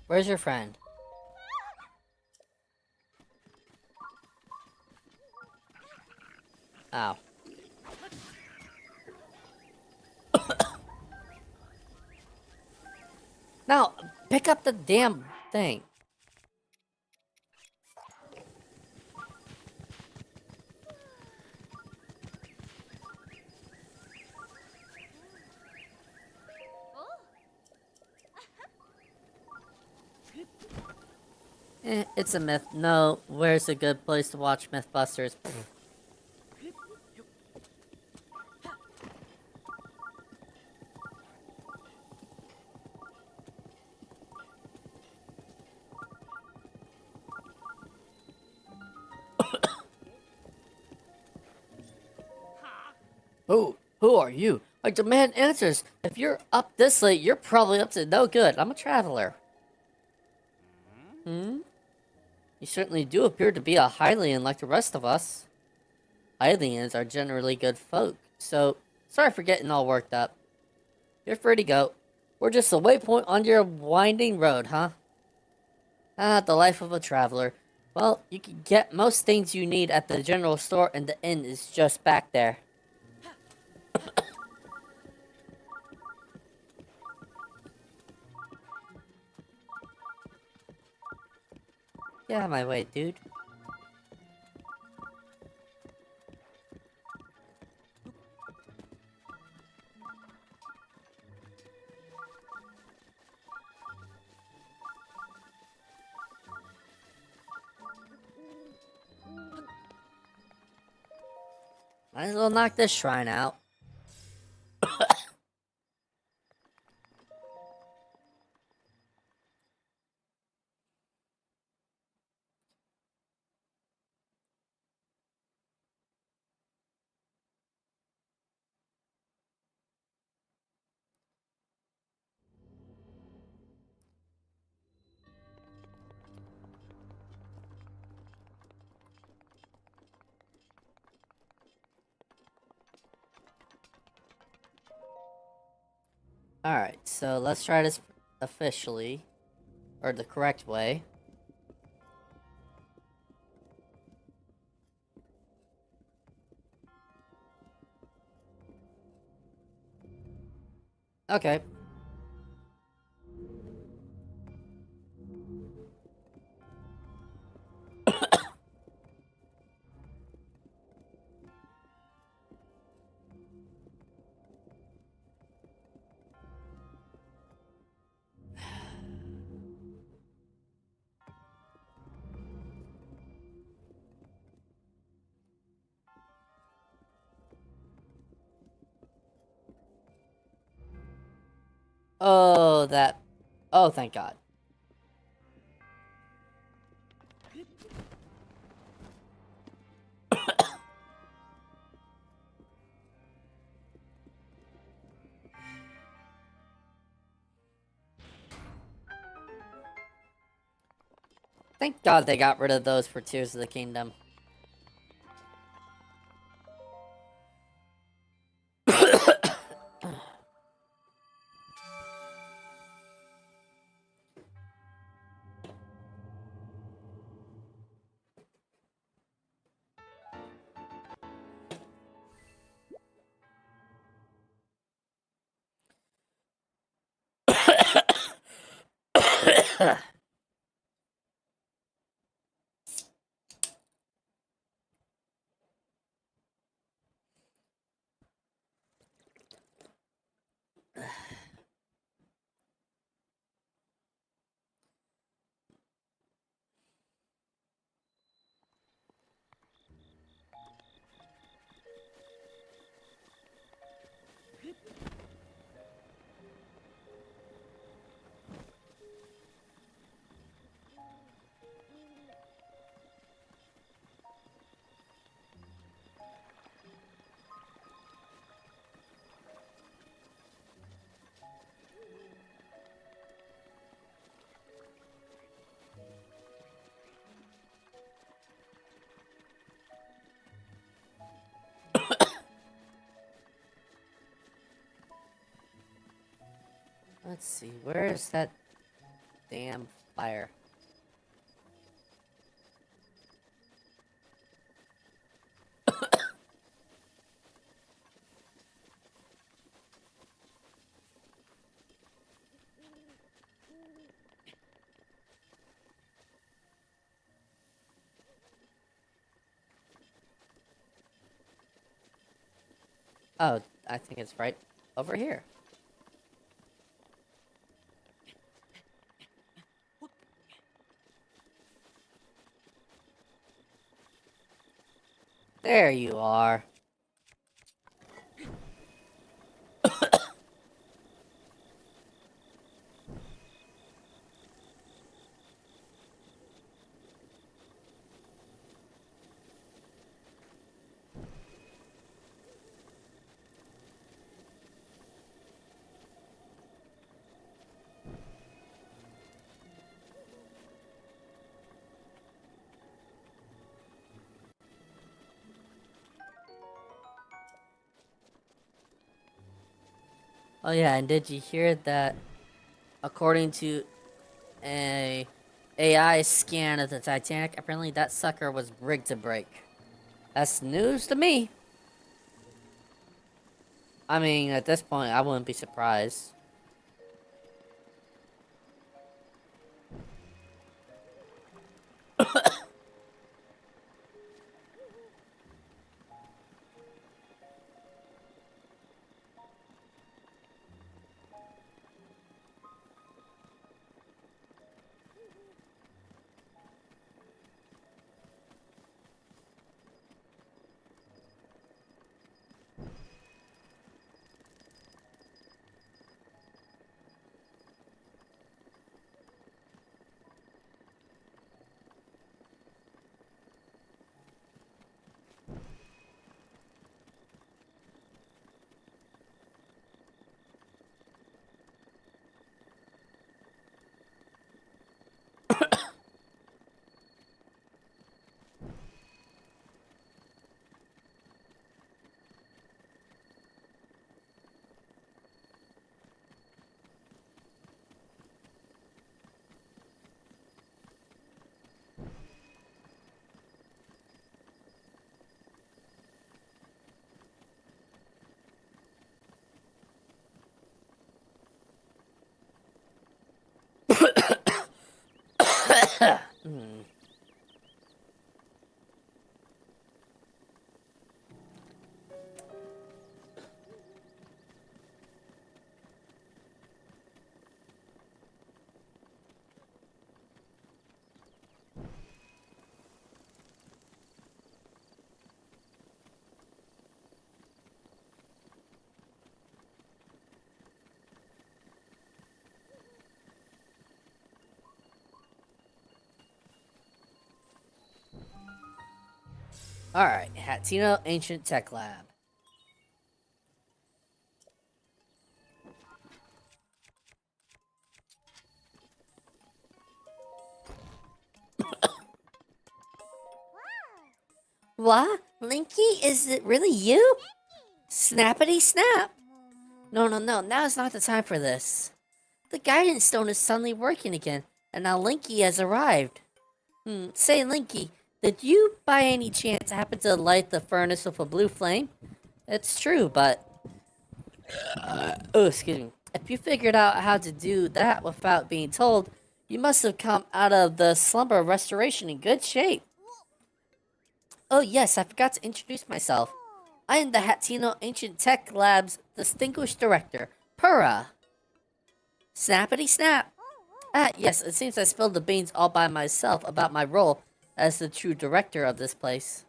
Where's your friend? Oh. Now, pick up the damn thing. It's a myth. No, where's a good place to watch Mythbusters? Who are you? I demand answers. If you're up this late, you're probably up to no good. I'm a traveler. Hmm? You certainly do appear to be a Hylian like the rest of us. Hylians are generally good folk, so sorry for getting all worked up. You're free to go. We're just a waypoint on your winding road, huh? Ah, the life of a traveler. Well, you can get most things you need at the general store, and the inn is just back there. Get out of my way, dude. Might as well knock this shrine out. Alright, so let's try this officially. Or the correct way. Okay. Oh, that. Oh, thank God. Thank God they got rid of those for Tears of the Kingdom. Let's see, where is that damn fire? Oh, I think it's right over here. There you are. Oh yeah, and did you hear that according to a AI scan of the Titanic, apparently that sucker was rigged to break. That's news to me. I mean, at this point, I wouldn't be surprised. Hmm. Alright, Hatino Ancient Tech Lab. What? Linky, is it really you? Snappity snap! No, now is not the time for this. The guidance stone is suddenly working again, and now Linky has arrived. Say Linky, did you by any chance happen to light the furnace with a blue flame? It's true, but... oh, excuse me. If you figured out how to do that without being told, you must have come out of the slumber restoration in good shape. Oh yes, I forgot to introduce myself. I am the Hatino Ancient Tech Lab's Distinguished Director, Pura. Snappity snap! Ah, yes, it seems I spilled the beans all by myself about my role as the true director of this place.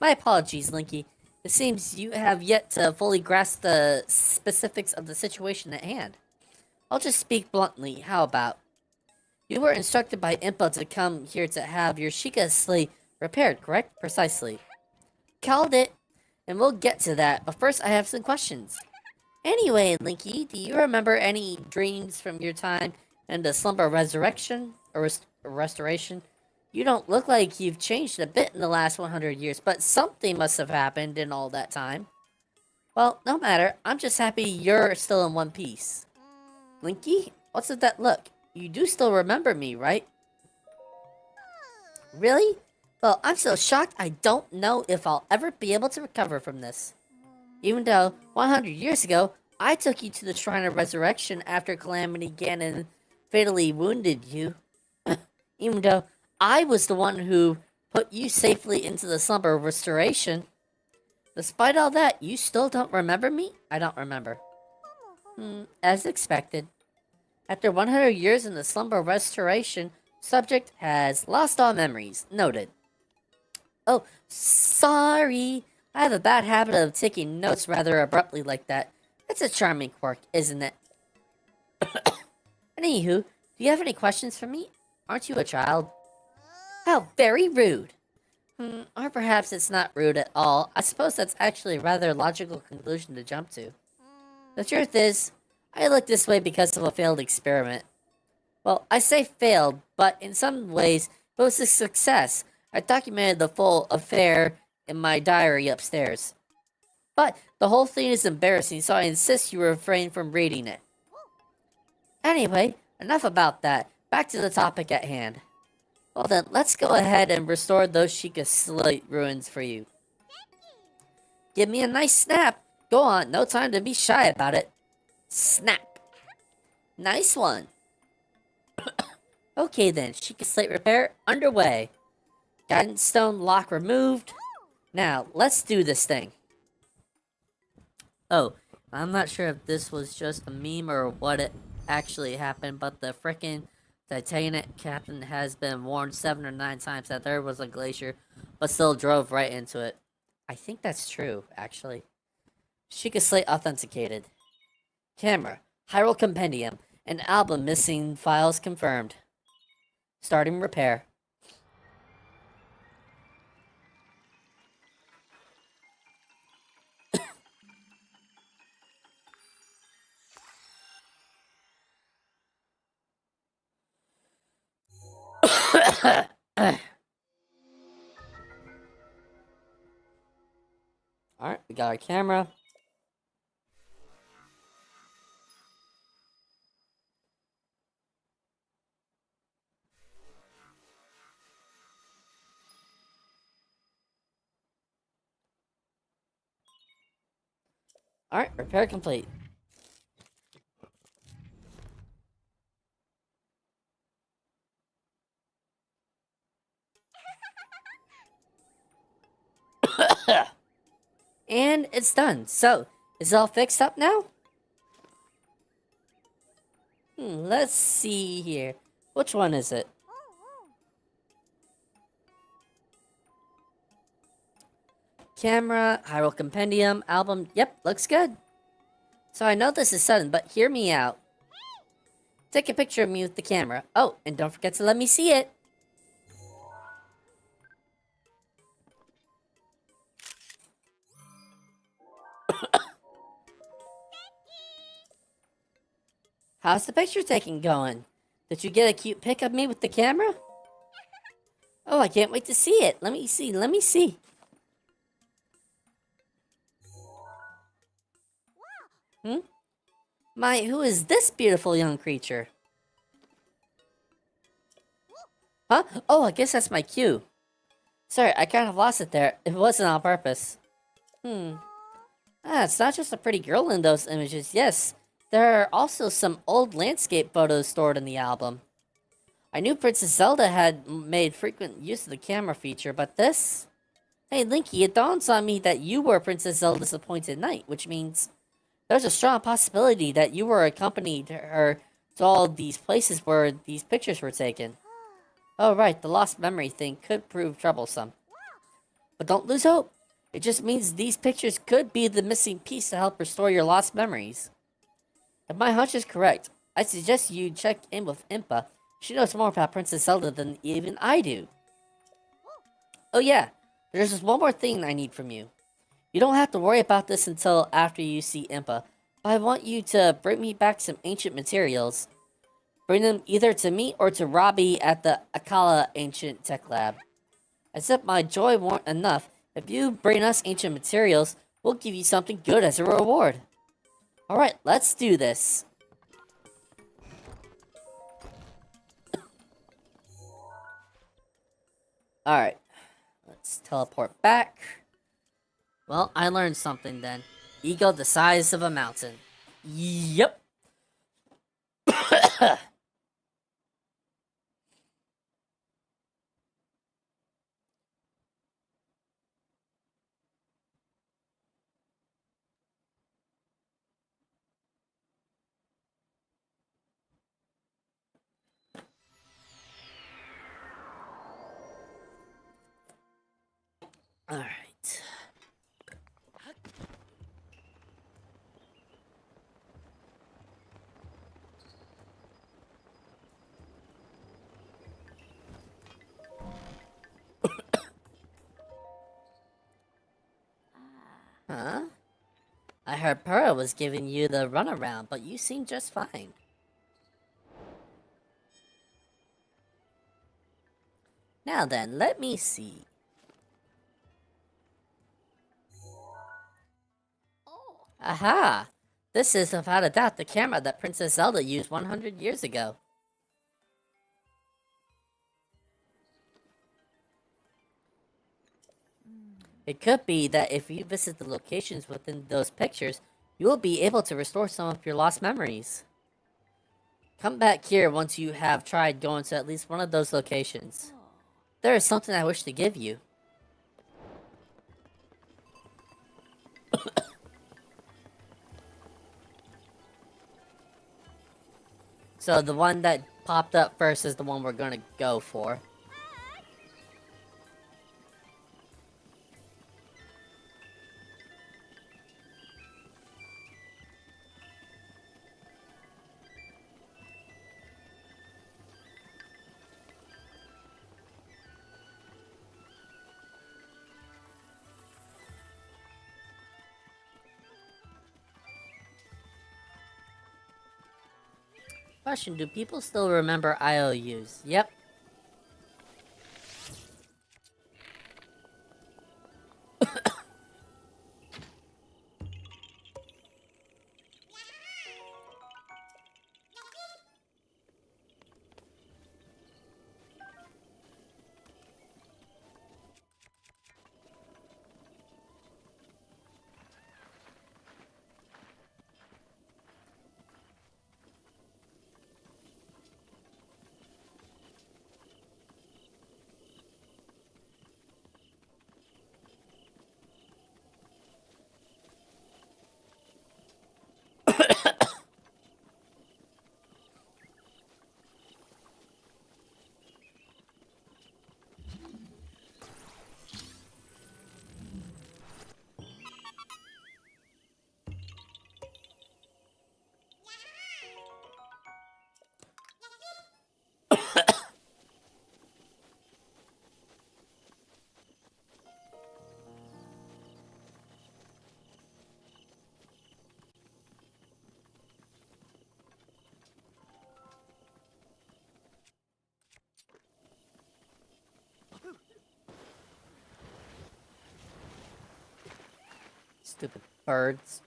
My apologies, Linky. It seems you have yet to fully grasp the specifics of the situation at hand. I'll just speak bluntly, how about? You were instructed by Impa to come here to have your Sheikah slate repaired, correct? Precisely. Called it. And we'll get to that, but first I have some questions. Anyway, Linky, do you remember any dreams from your time in the slumber resurrection? Or restoration? You don't look like you've changed a bit in the last 100 years, but something must have happened in all that time. Well, no matter. I'm just happy you're still in one piece. Linky, what's with that look? You do still remember me, right? Really? Well, I'm so shocked I don't know if I'll ever be able to recover from this. Even though, 100 years ago, I took you to the Shrine of Resurrection after Calamity Ganon fatally wounded you. Even though I was the one who put you safely into the Slumber of Restoration. Despite all that, you still don't remember me? I don't remember. As expected. After 100 years in the Slumber of Restoration, subject has lost all memories. Noted. Oh, sorry. I have a bad habit of taking notes rather abruptly like that. It's a charming quirk, isn't it? Anywho, do you have any questions for me? Aren't you a child? How very rude. Or perhaps it's not rude at all. I suppose that's actually a rather logical conclusion to jump to. The truth is, I look this way because of a failed experiment. Well, I say failed, but in some ways, it was a success. I documented the full affair in my diary upstairs. But the whole thing is embarrassing, so I insist you refrain from reading it. Anyway, enough about that. Back to the topic at hand. Well then, let's go ahead and restore those Sheikah slate ruins for you. Give me a nice snap. Go on, no time to be shy about it. Snap. Nice one. Okay then, Sheikah slate repair underway. Guidance stone lock removed. Now, let's do this thing. Oh, I'm not sure if this was just a meme or what it actually happened, but the frickin' Titanic captain has been warned 7 or 9 times that there was a glacier, but still drove right into it. I think that's true, actually. Sheikah slate authenticated. Camera, Hyrule Compendium, and album missing files confirmed. Starting repair. Alright, we got our camera. Alright, repair complete. And it's done. So, is it all fixed up now? Let's see here. Which one is it? Camera, Hyrule Compendium, album. Yep, looks good. So I know this is sudden, but hear me out. Take a picture of me with the camera. Oh, and don't forget to let me see it. How's the picture taking going? Did you get a cute pic of me with the camera? Oh, I can't wait to see it. Let me see. Let me see. Hmm? Who is this beautiful young creature? Huh? Oh, I guess that's my cue. Sorry, I kind of lost it there. It wasn't on purpose. It's not just a pretty girl in those images. Yes, there are also some old landscape photos stored in the album. I knew Princess Zelda had made frequent use of the camera feature, but this? Hey, Linky, it dawns on me that you were Princess Zelda's appointed knight, which means there's a strong possibility that you were accompanied her to all these places where these pictures were taken. Oh, right, the lost memory thing could prove troublesome. But don't lose hope. It just means these pictures could be the missing piece to help restore your lost memories. If my hunch is correct, I suggest you check in with Impa. She knows more about Princess Zelda than even I do. Oh yeah, there's just one more thing I need from you. You don't have to worry about this until after you see Impa, but I want you to bring me back some ancient materials. Bring them either to me or to Robbie at the Akala Ancient Tech Lab. As if my joy weren't enough, if you bring us ancient materials, we'll give you something good as a reward. Alright, let's do this. Alright, let's teleport back. Well, I learned something then. Ego the size of a mountain. Yep. Alright. Huh? I heard Pearl was giving you the runaround, but you seem just fine. Now then, let me see. Aha! This is without a doubt the camera that Princess Zelda used 100 years ago. It could be that if you visit the locations within those pictures, you will be able to restore some of your lost memories. Come back here once you have tried going to at least one of those locations. There is something I wish to give you. So the one that popped up first is the one we're gonna go for. Question, do people still remember IOUs? Yep. Stupid birds.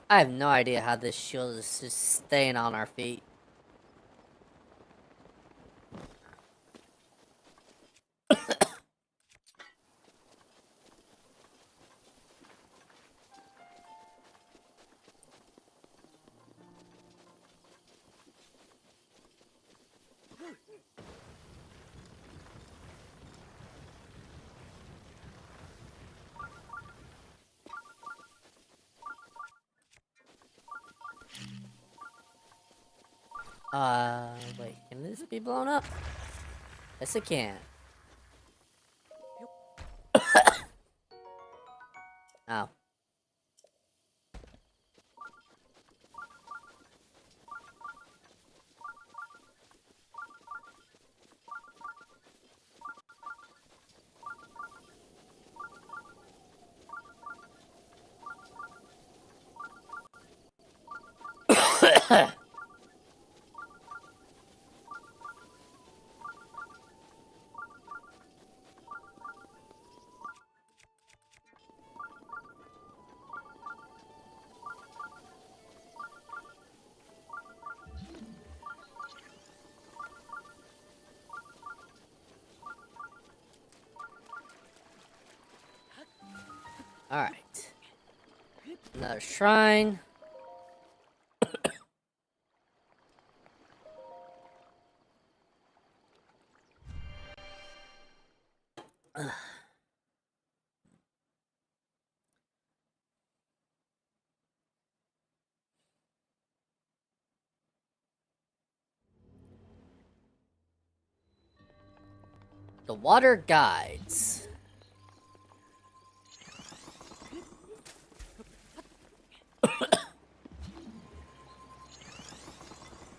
I have no idea how this shield is just staying on our feet. Wait, can this be blown up? Yes, it can. Oh. Alright. Another shrine. The water guides.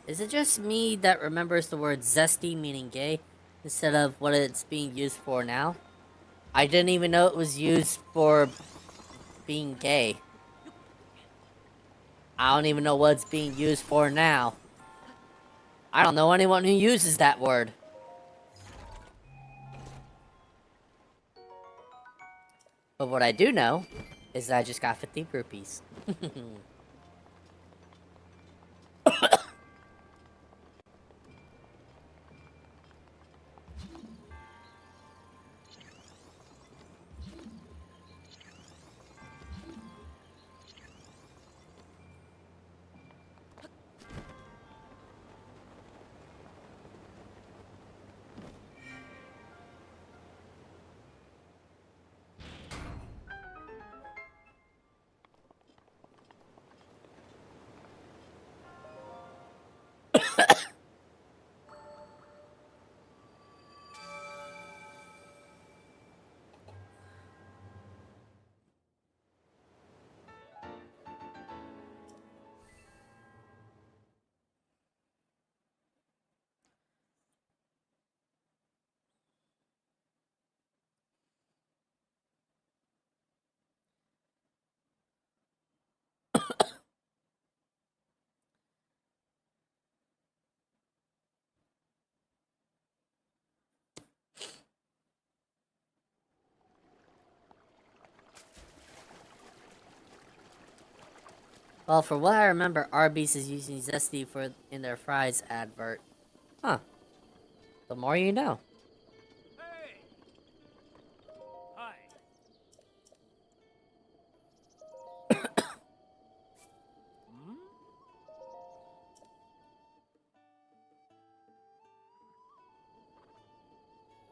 Is it just me that remembers the word zesty meaning gay instead of what it's being used for now? I didn't even know it was used for being gay. I don't even know what it's being used for now. I don't know anyone who uses that word. But what I do know is that I just got 50 rupees. Well, for what I remember, Arby's is using zesty in their fries advert. Huh. The more you know. Hey! Hi. Hmm?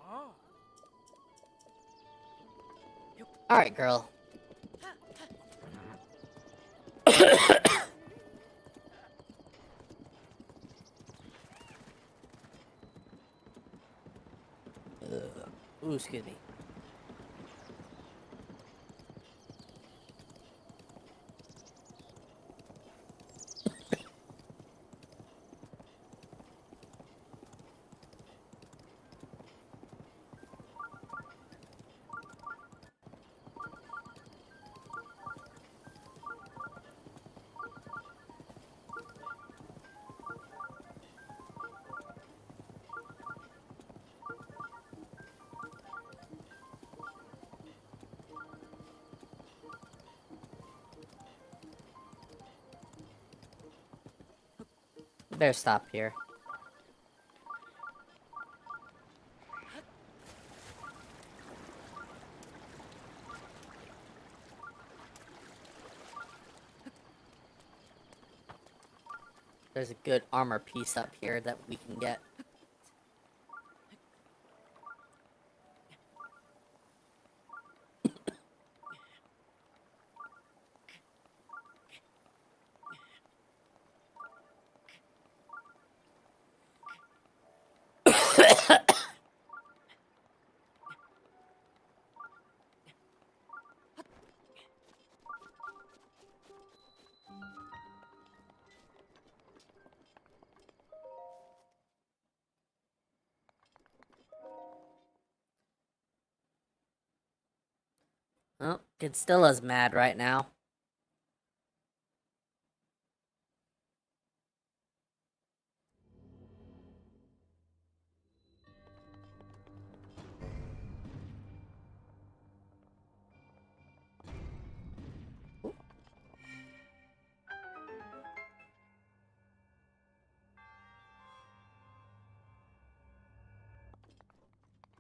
Ah. Alright, girl. Ooh, excuse me. Better stop here. There's a good armor piece up here that we can get. Oh, Godzilla's mad right now.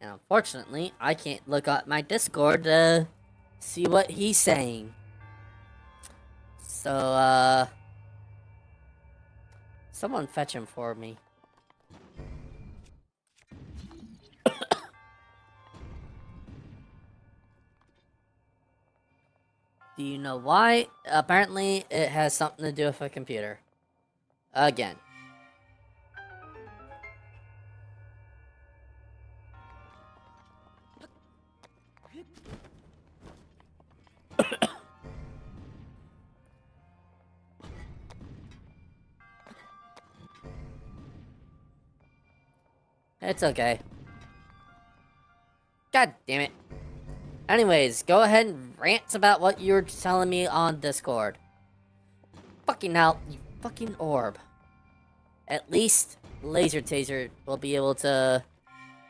And unfortunately, I can't look at my Discord to see what he's saying. So, someone fetch him for me. Do you know why? Apparently, it has something to do with a computer. Again. It's okay. God damn it. Anyways, go ahead and rant about what you were telling me on Discord. Fucking hell, you fucking orb. At least Laser Taser will be able to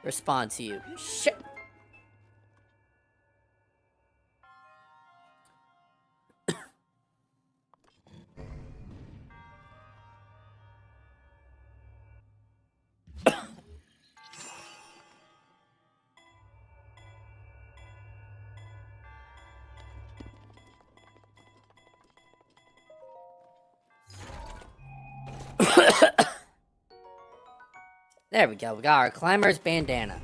respond to you. Shit. There we go, we got our climber's bandana.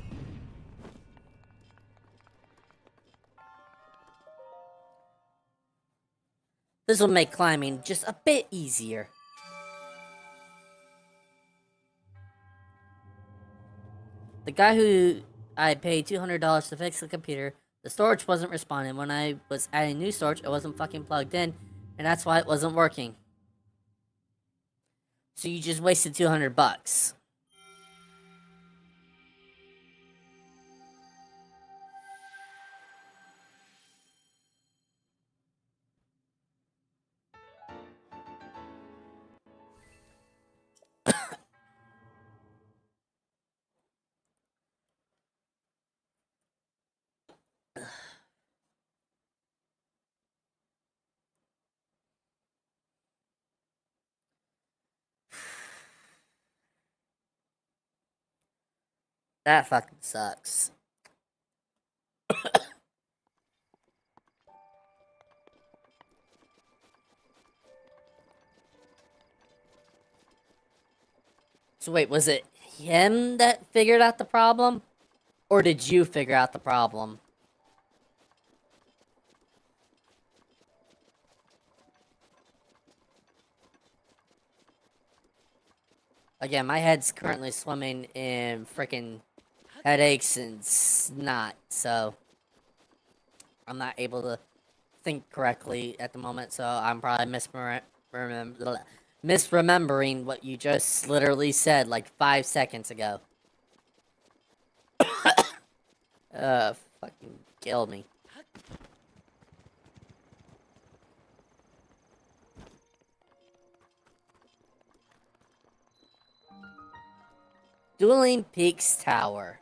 This will make climbing just a bit easier. The guy who I paid $200 to fix the computer, the storage wasn't responding. When I was adding new storage, it wasn't fucking plugged in, and that's why it wasn't working. So you just wasted $200. That fucking sucks. So wait, was it him that figured out the problem? Or did you figure out the problem? Again, my head's currently swimming in freaking headaches and snot, so I'm not able to think correctly at the moment, so I'm probably misremembering what you just literally said like 5 seconds ago. Fucking kill me. Dueling Peaks Tower.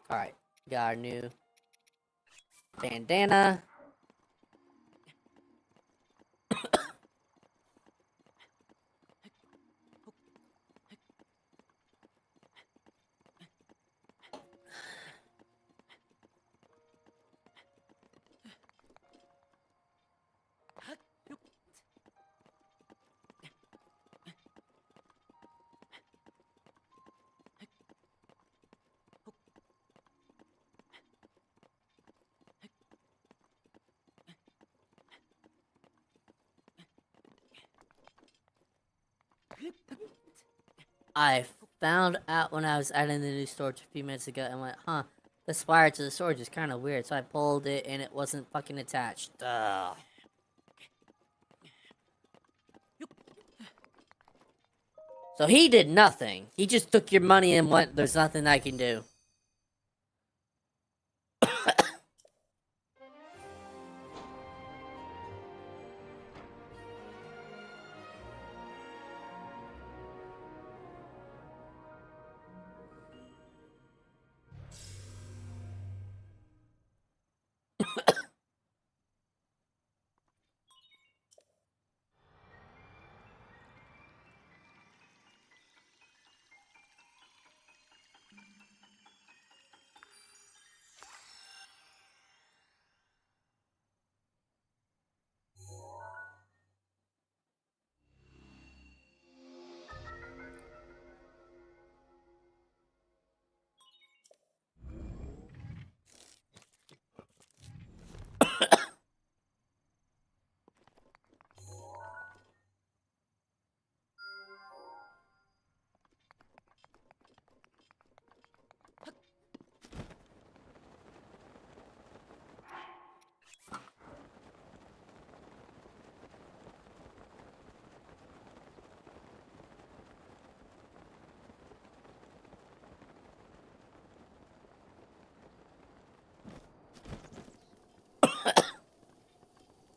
Alright, got our new bandana. I found out when I was adding the new storage a few minutes ago and went, huh, this wire to the storage is kind of weird. So I pulled it and it wasn't fucking attached. Ugh. So he did nothing. He just took your money and went, there's nothing I can do.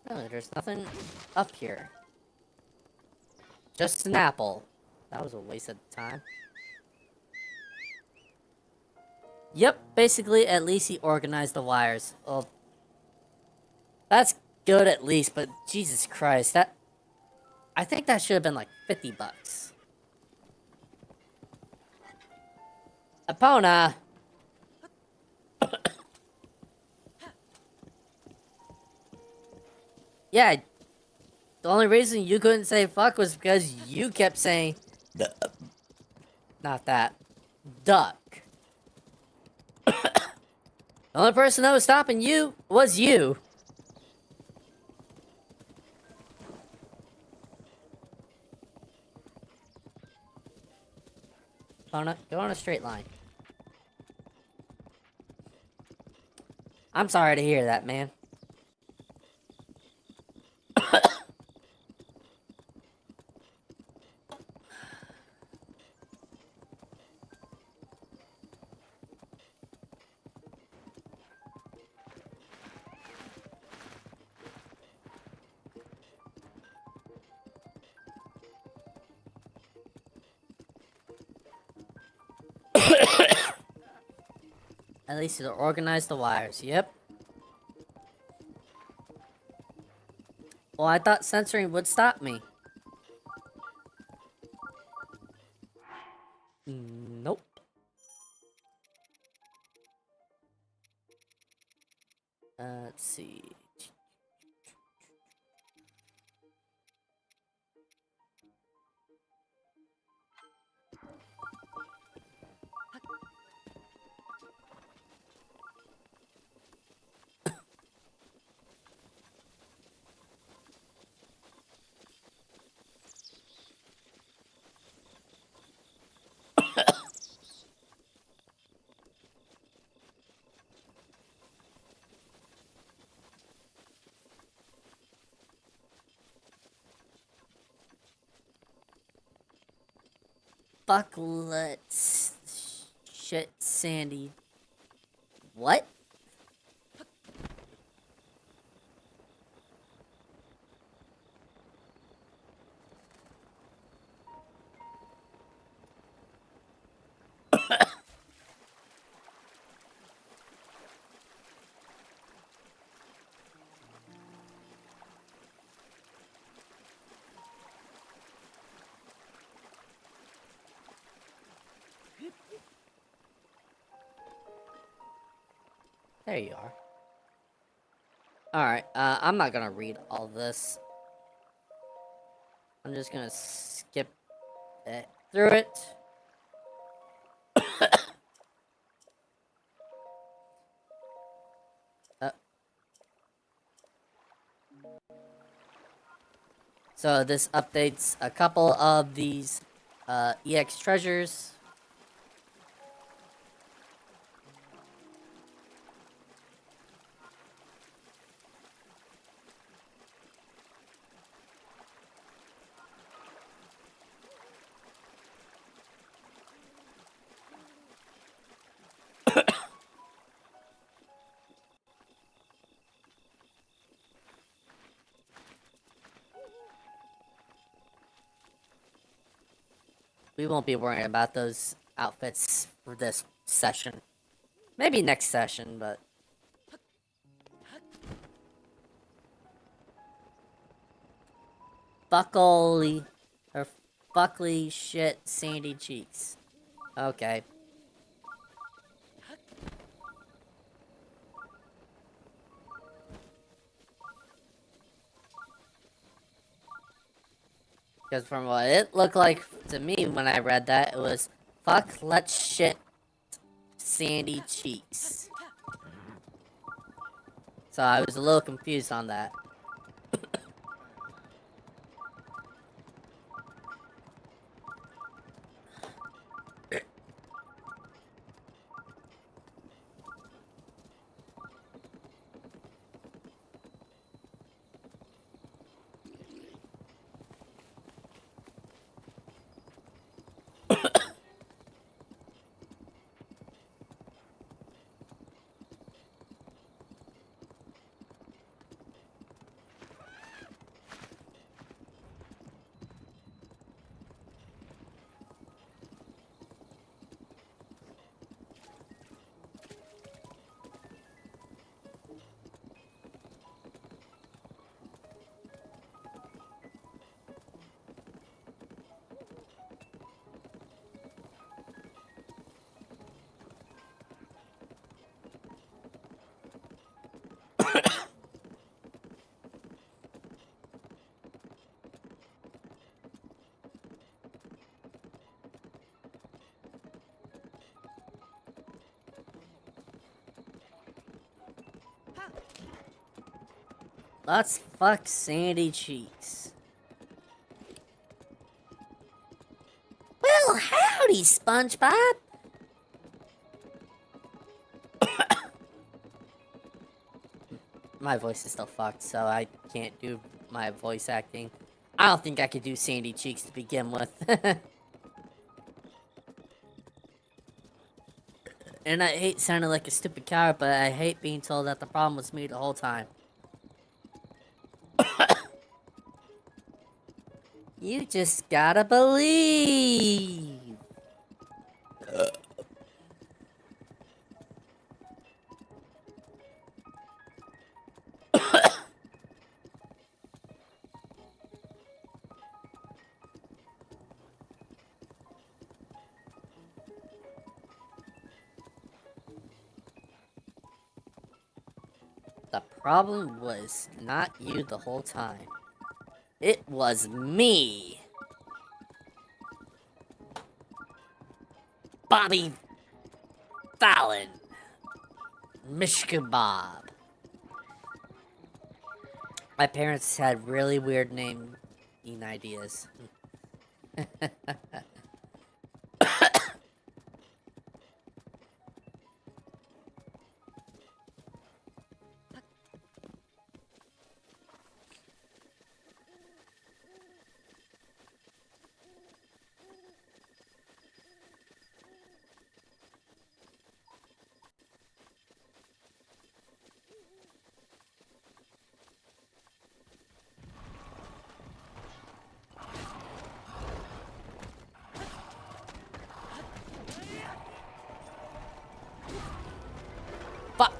Really, there's nothing up here. Just an apple. That was a waste of time. Yep, basically, at least he organized the wires. Well, that's good at least, but Jesus Christ, that... I think that should have been like 50 bucks. Epona! Yeah, the only reason you couldn't say fuck was because you kept saying... Not that. Duck. The only person that was stopping you was you. Go on a straight line. I'm sorry to hear that, man. At least it'll organize the wires. Yep. Well, I thought censoring would stop me. Nope. Let's see. Bucklets. Shit, Sandy. What? There you are. Alright, I'm not gonna read all this. I'm just gonna skip through it. So this updates a couple of these EX treasures. We won't be worrying about those outfits for this session. Maybe next session, but... Buckly... Or Buckley shit sandy cheeks. Okay. Because from what it looked like to me when I read that, it was fuck, let's shit sandy cheeks. So I was a little confused on that. Let's fuck sandy cheeks. Well, howdy, SpongeBob! My voice is still fucked, so I can't do my voice acting. I don't think I could do sandy cheeks to begin with. And I hate sounding like a stupid coward, but I hate being told that the problem was me the whole time. You just gotta believe. The problem was not you the whole time. It was me. Bobby Fallon. Mishka Bob. My parents had really weird naming ideas. Fuck.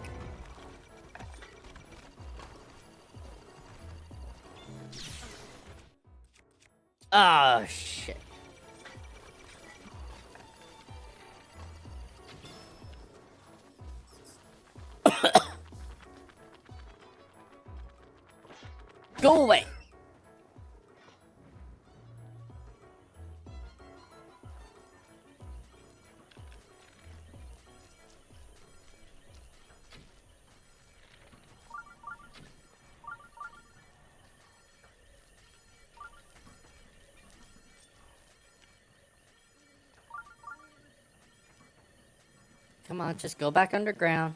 Oh, shit. Go away. Come on, just go back underground.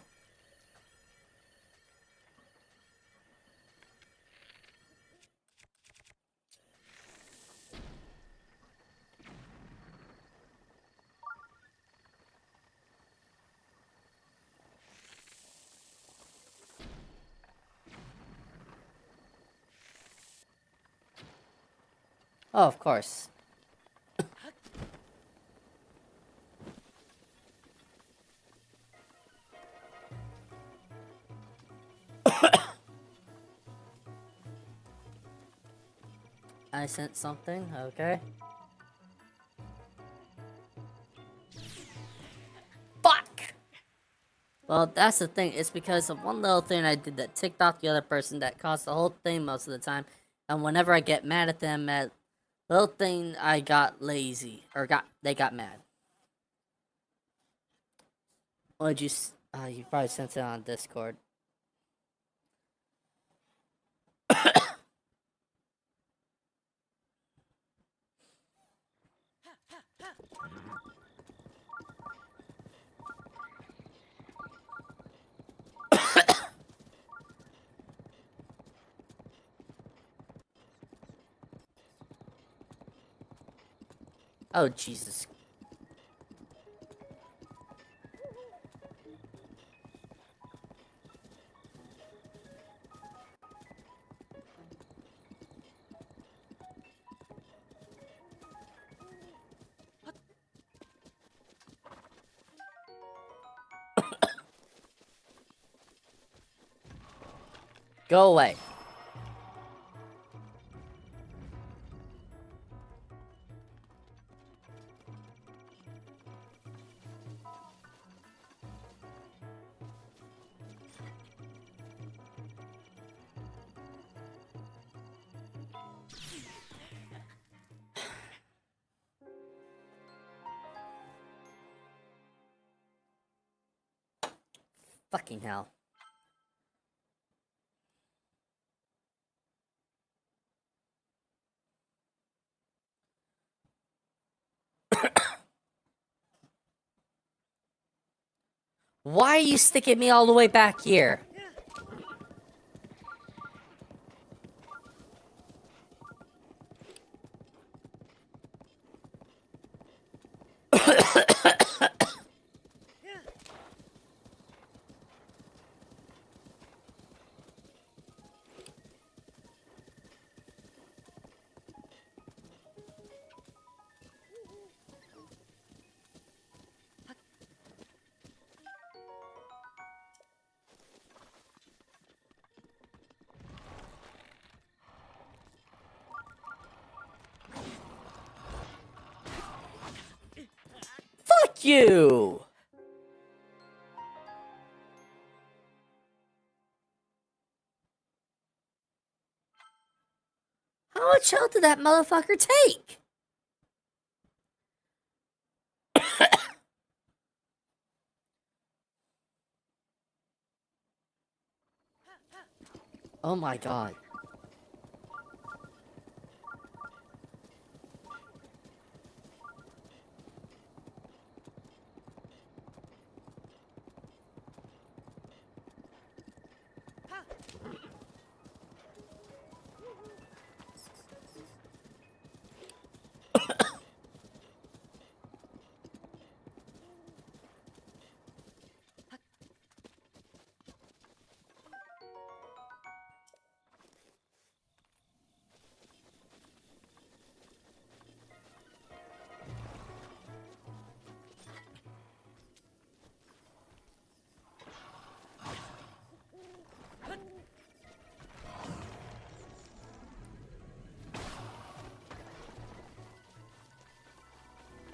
Oh, of course. I sent something, okay. Fuck! Well, that's the thing. It's because of one little thing I did that ticked off the other person that caused the whole thing most of the time. And whenever I get mad at them at little thing, I got lazy. Or they got mad. Would you... you probably sent it on Discord. Oh, Jesus. Go away. Fucking hell. Why are you sticking me all the way back here? Fuck you! How much health did that motherfucker take? Oh my god.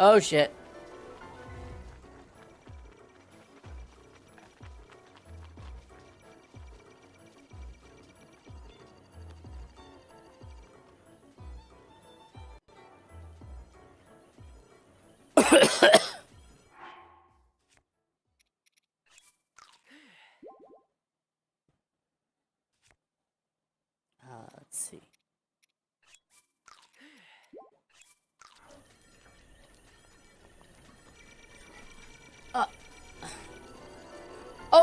Oh shit. Let's see.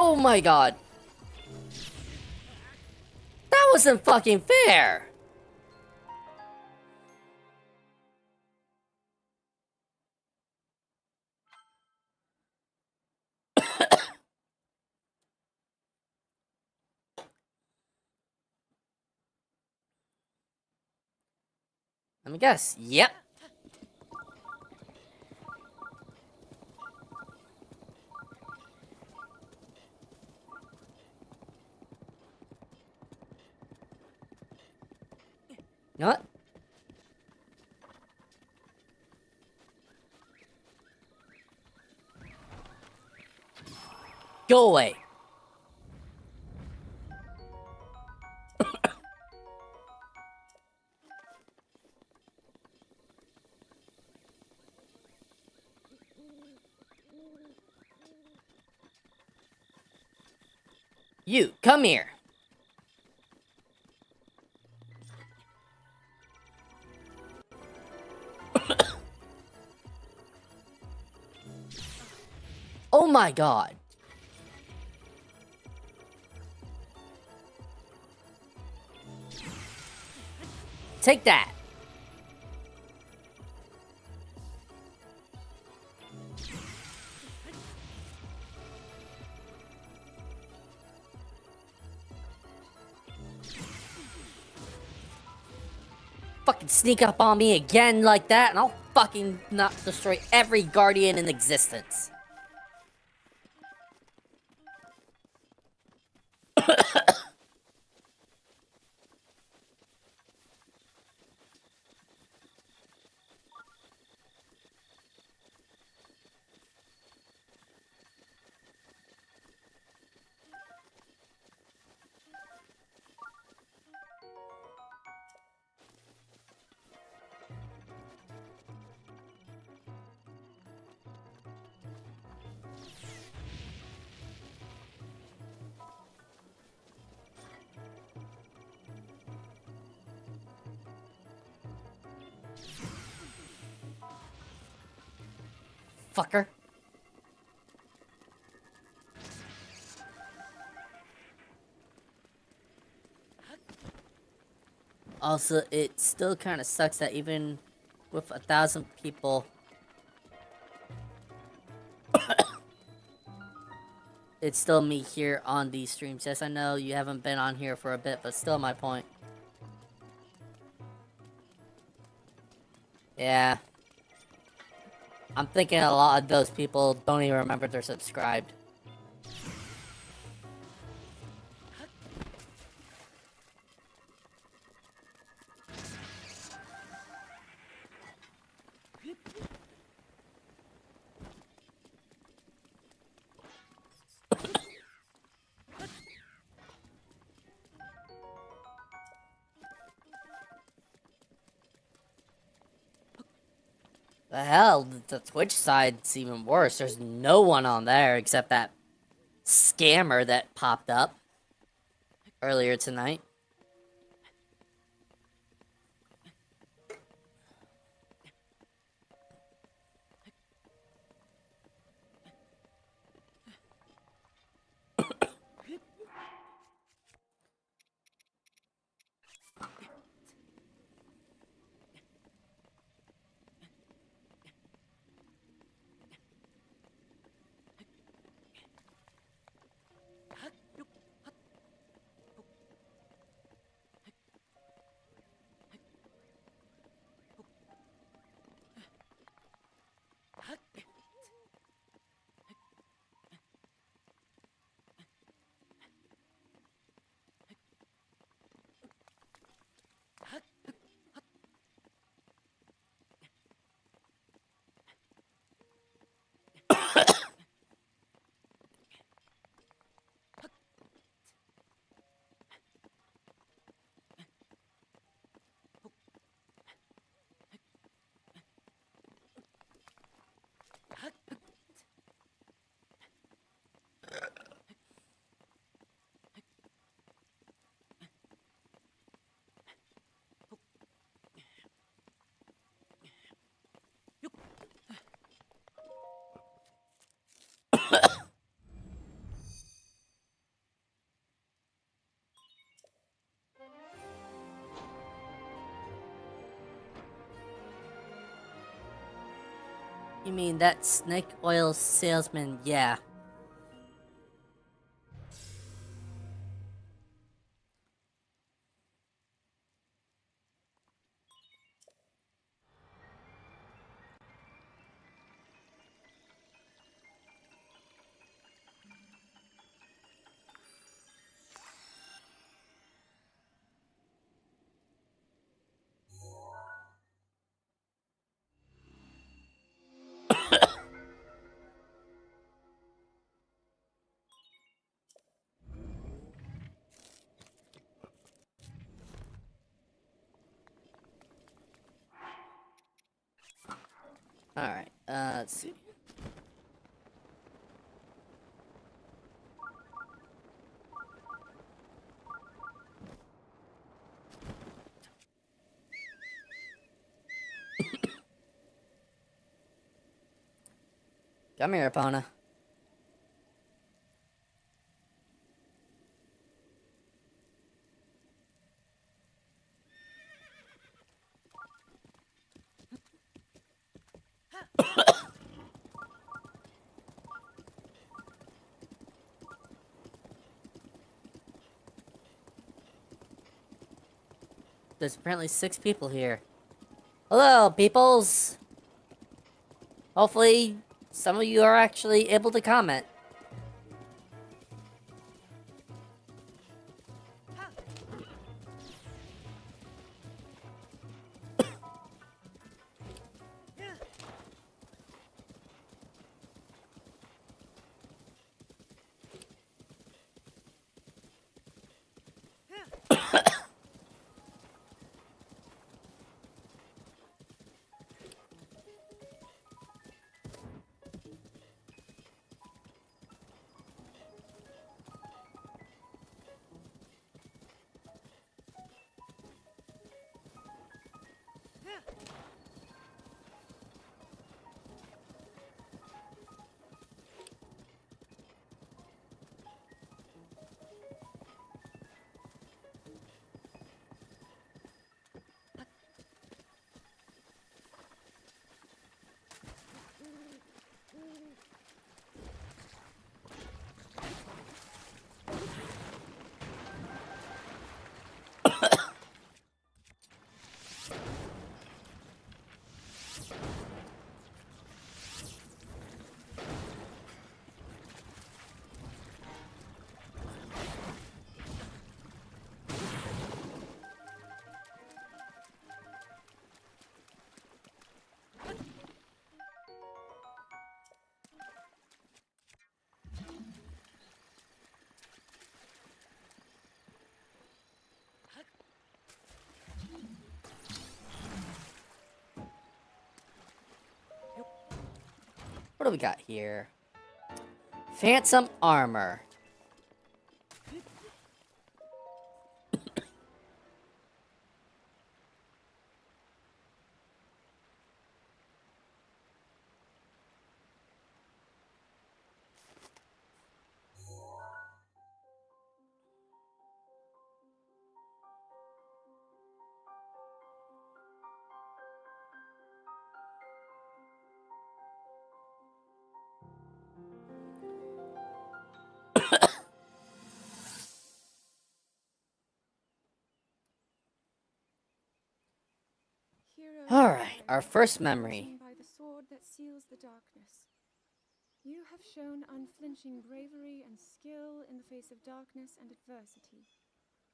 Oh my god. That wasn't fucking fair. Let me guess. Yep. You know what? Go away. You, come here. Oh my god. Take that. Fucking sneak up on me again like that, and I'll fucking not destroy every guardian in existence. Fucker. Also, it still kind of sucks that even with 1,000 people, it's still me here on these streams. Yes, I know you haven't been on here for a bit, but still my point. Yeah. I'm thinking a lot of those people don't even remember they're subscribed. The hell, the Twitch side's even worse. There's no one on there except that scammer that popped up earlier tonight. You mean that snake oil salesman? Yeah. Alright, let's see. Come here, Epona. There's apparently 6 people here. Hello, peoples! Hopefully, some of you are actually able to comment. What do we got here? Phantom armor. Hero Alright, our Hylian, first memory. chosen by the sword that seals the darkness. You have shown unflinching bravery and skill in the face of darkness and adversity,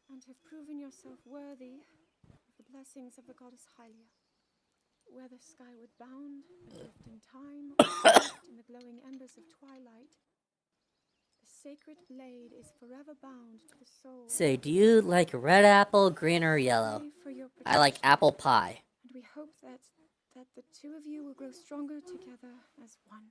and have proven yourself worthy of the blessings of the goddess Hylia. Whether skyward bound, adrift in time, or steeped in the glowing embers of twilight, the sacred blade is forever bound to the soul. Say, do you like red apple, green, or yellow? Pray for your I like protection, apple pie. and we hope that the two of you will grow stronger together as one.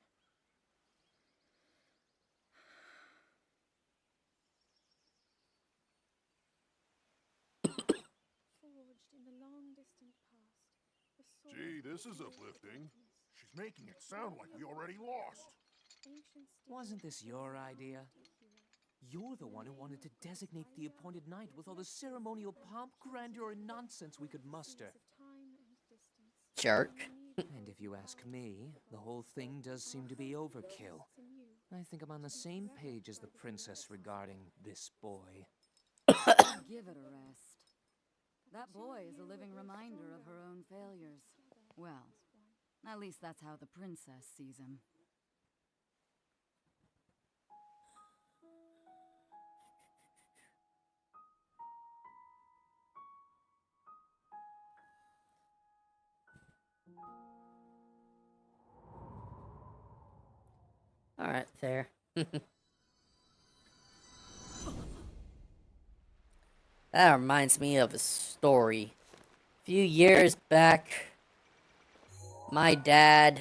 Forged in the long distant past, the sword Gee, this is of uplifting. darkness, She's making it sound like we already lost. ancient steel Wasn't this your idea? to a hero. You're the one who wanted to designate the appointed night with all the ceremonial pomp, grandeur, and nonsense we could muster. Of time and distance. Jerk. We need And if you ask me, the whole thing does seem to be overkill. I think I'm on the same page as the princess regarding this boy. Give it a rest. That boy is a living reminder of her own failures. Well, at least that's how the princess sees him. Alright, fair. That reminds me of a story. A few years back, my dad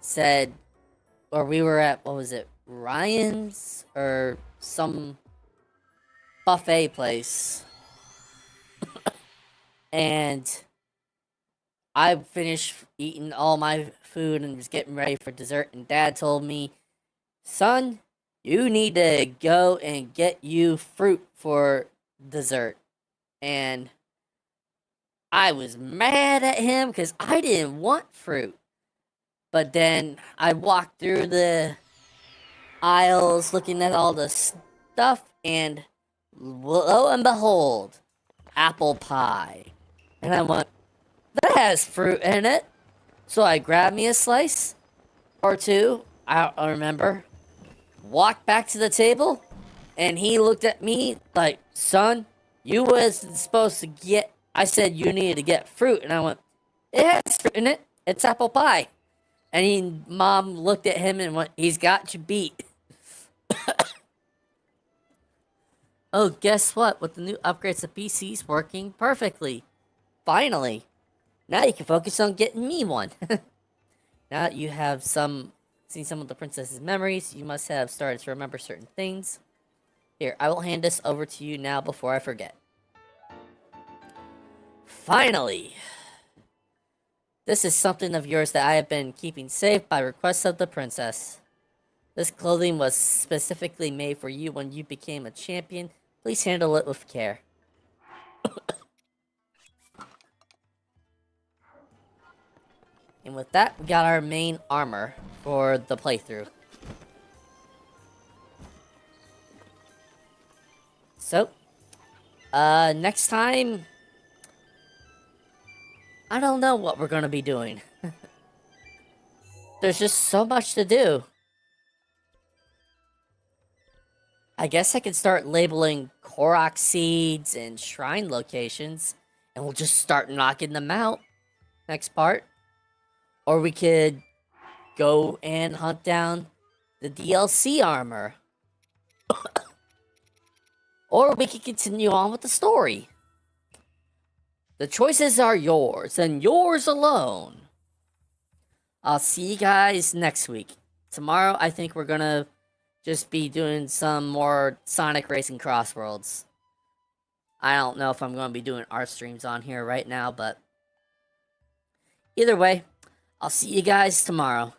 said, or we were at, what was it, Ryan's? Or some buffet place. And I finished eating all my food and was getting ready for dessert, and Dad told me, son, you need to go and get you fruit for dessert. And I was mad at him because I didn't want fruit. But then I walked through the aisles looking at all the stuff, and lo and behold, apple pie. And I went, that has fruit in it. So I grabbed me a slice or two, I don't remember, walked back to the table, and he looked at me like, son, you wasn't supposed to get, I said you needed to get fruit, and I went, it has fruit in it, it's apple pie. And Mom looked at him and went, he's got you beat. Oh, guess what? With the new upgrades, the PC's working perfectly. Finally. Now you can focus on getting me one. Now that you have seen some of the princess's memories, you must have started to remember certain things. Here, I will hand this over to you now before I forget. Finally! This is something of yours that I have been keeping safe by request of the princess. This clothing was specifically made for you when you became a champion. Please handle it with care. And with that, we got our main armor for the playthrough. So, next time, I don't know what we're gonna be doing. There's just so much to do. I guess I could start labeling Korok Seeds and shrine locations, and we'll just start knocking them out next part. Or we could go and hunt down the DLC armor. Or we could continue on with the story. The choices are yours, and yours alone. I'll see you guys next week. Tomorrow, I think we're gonna just be doing some more Sonic Racing Crossworlds. I don't know if I'm gonna be doing art streams on here right now, but either way, I'll see you guys tomorrow.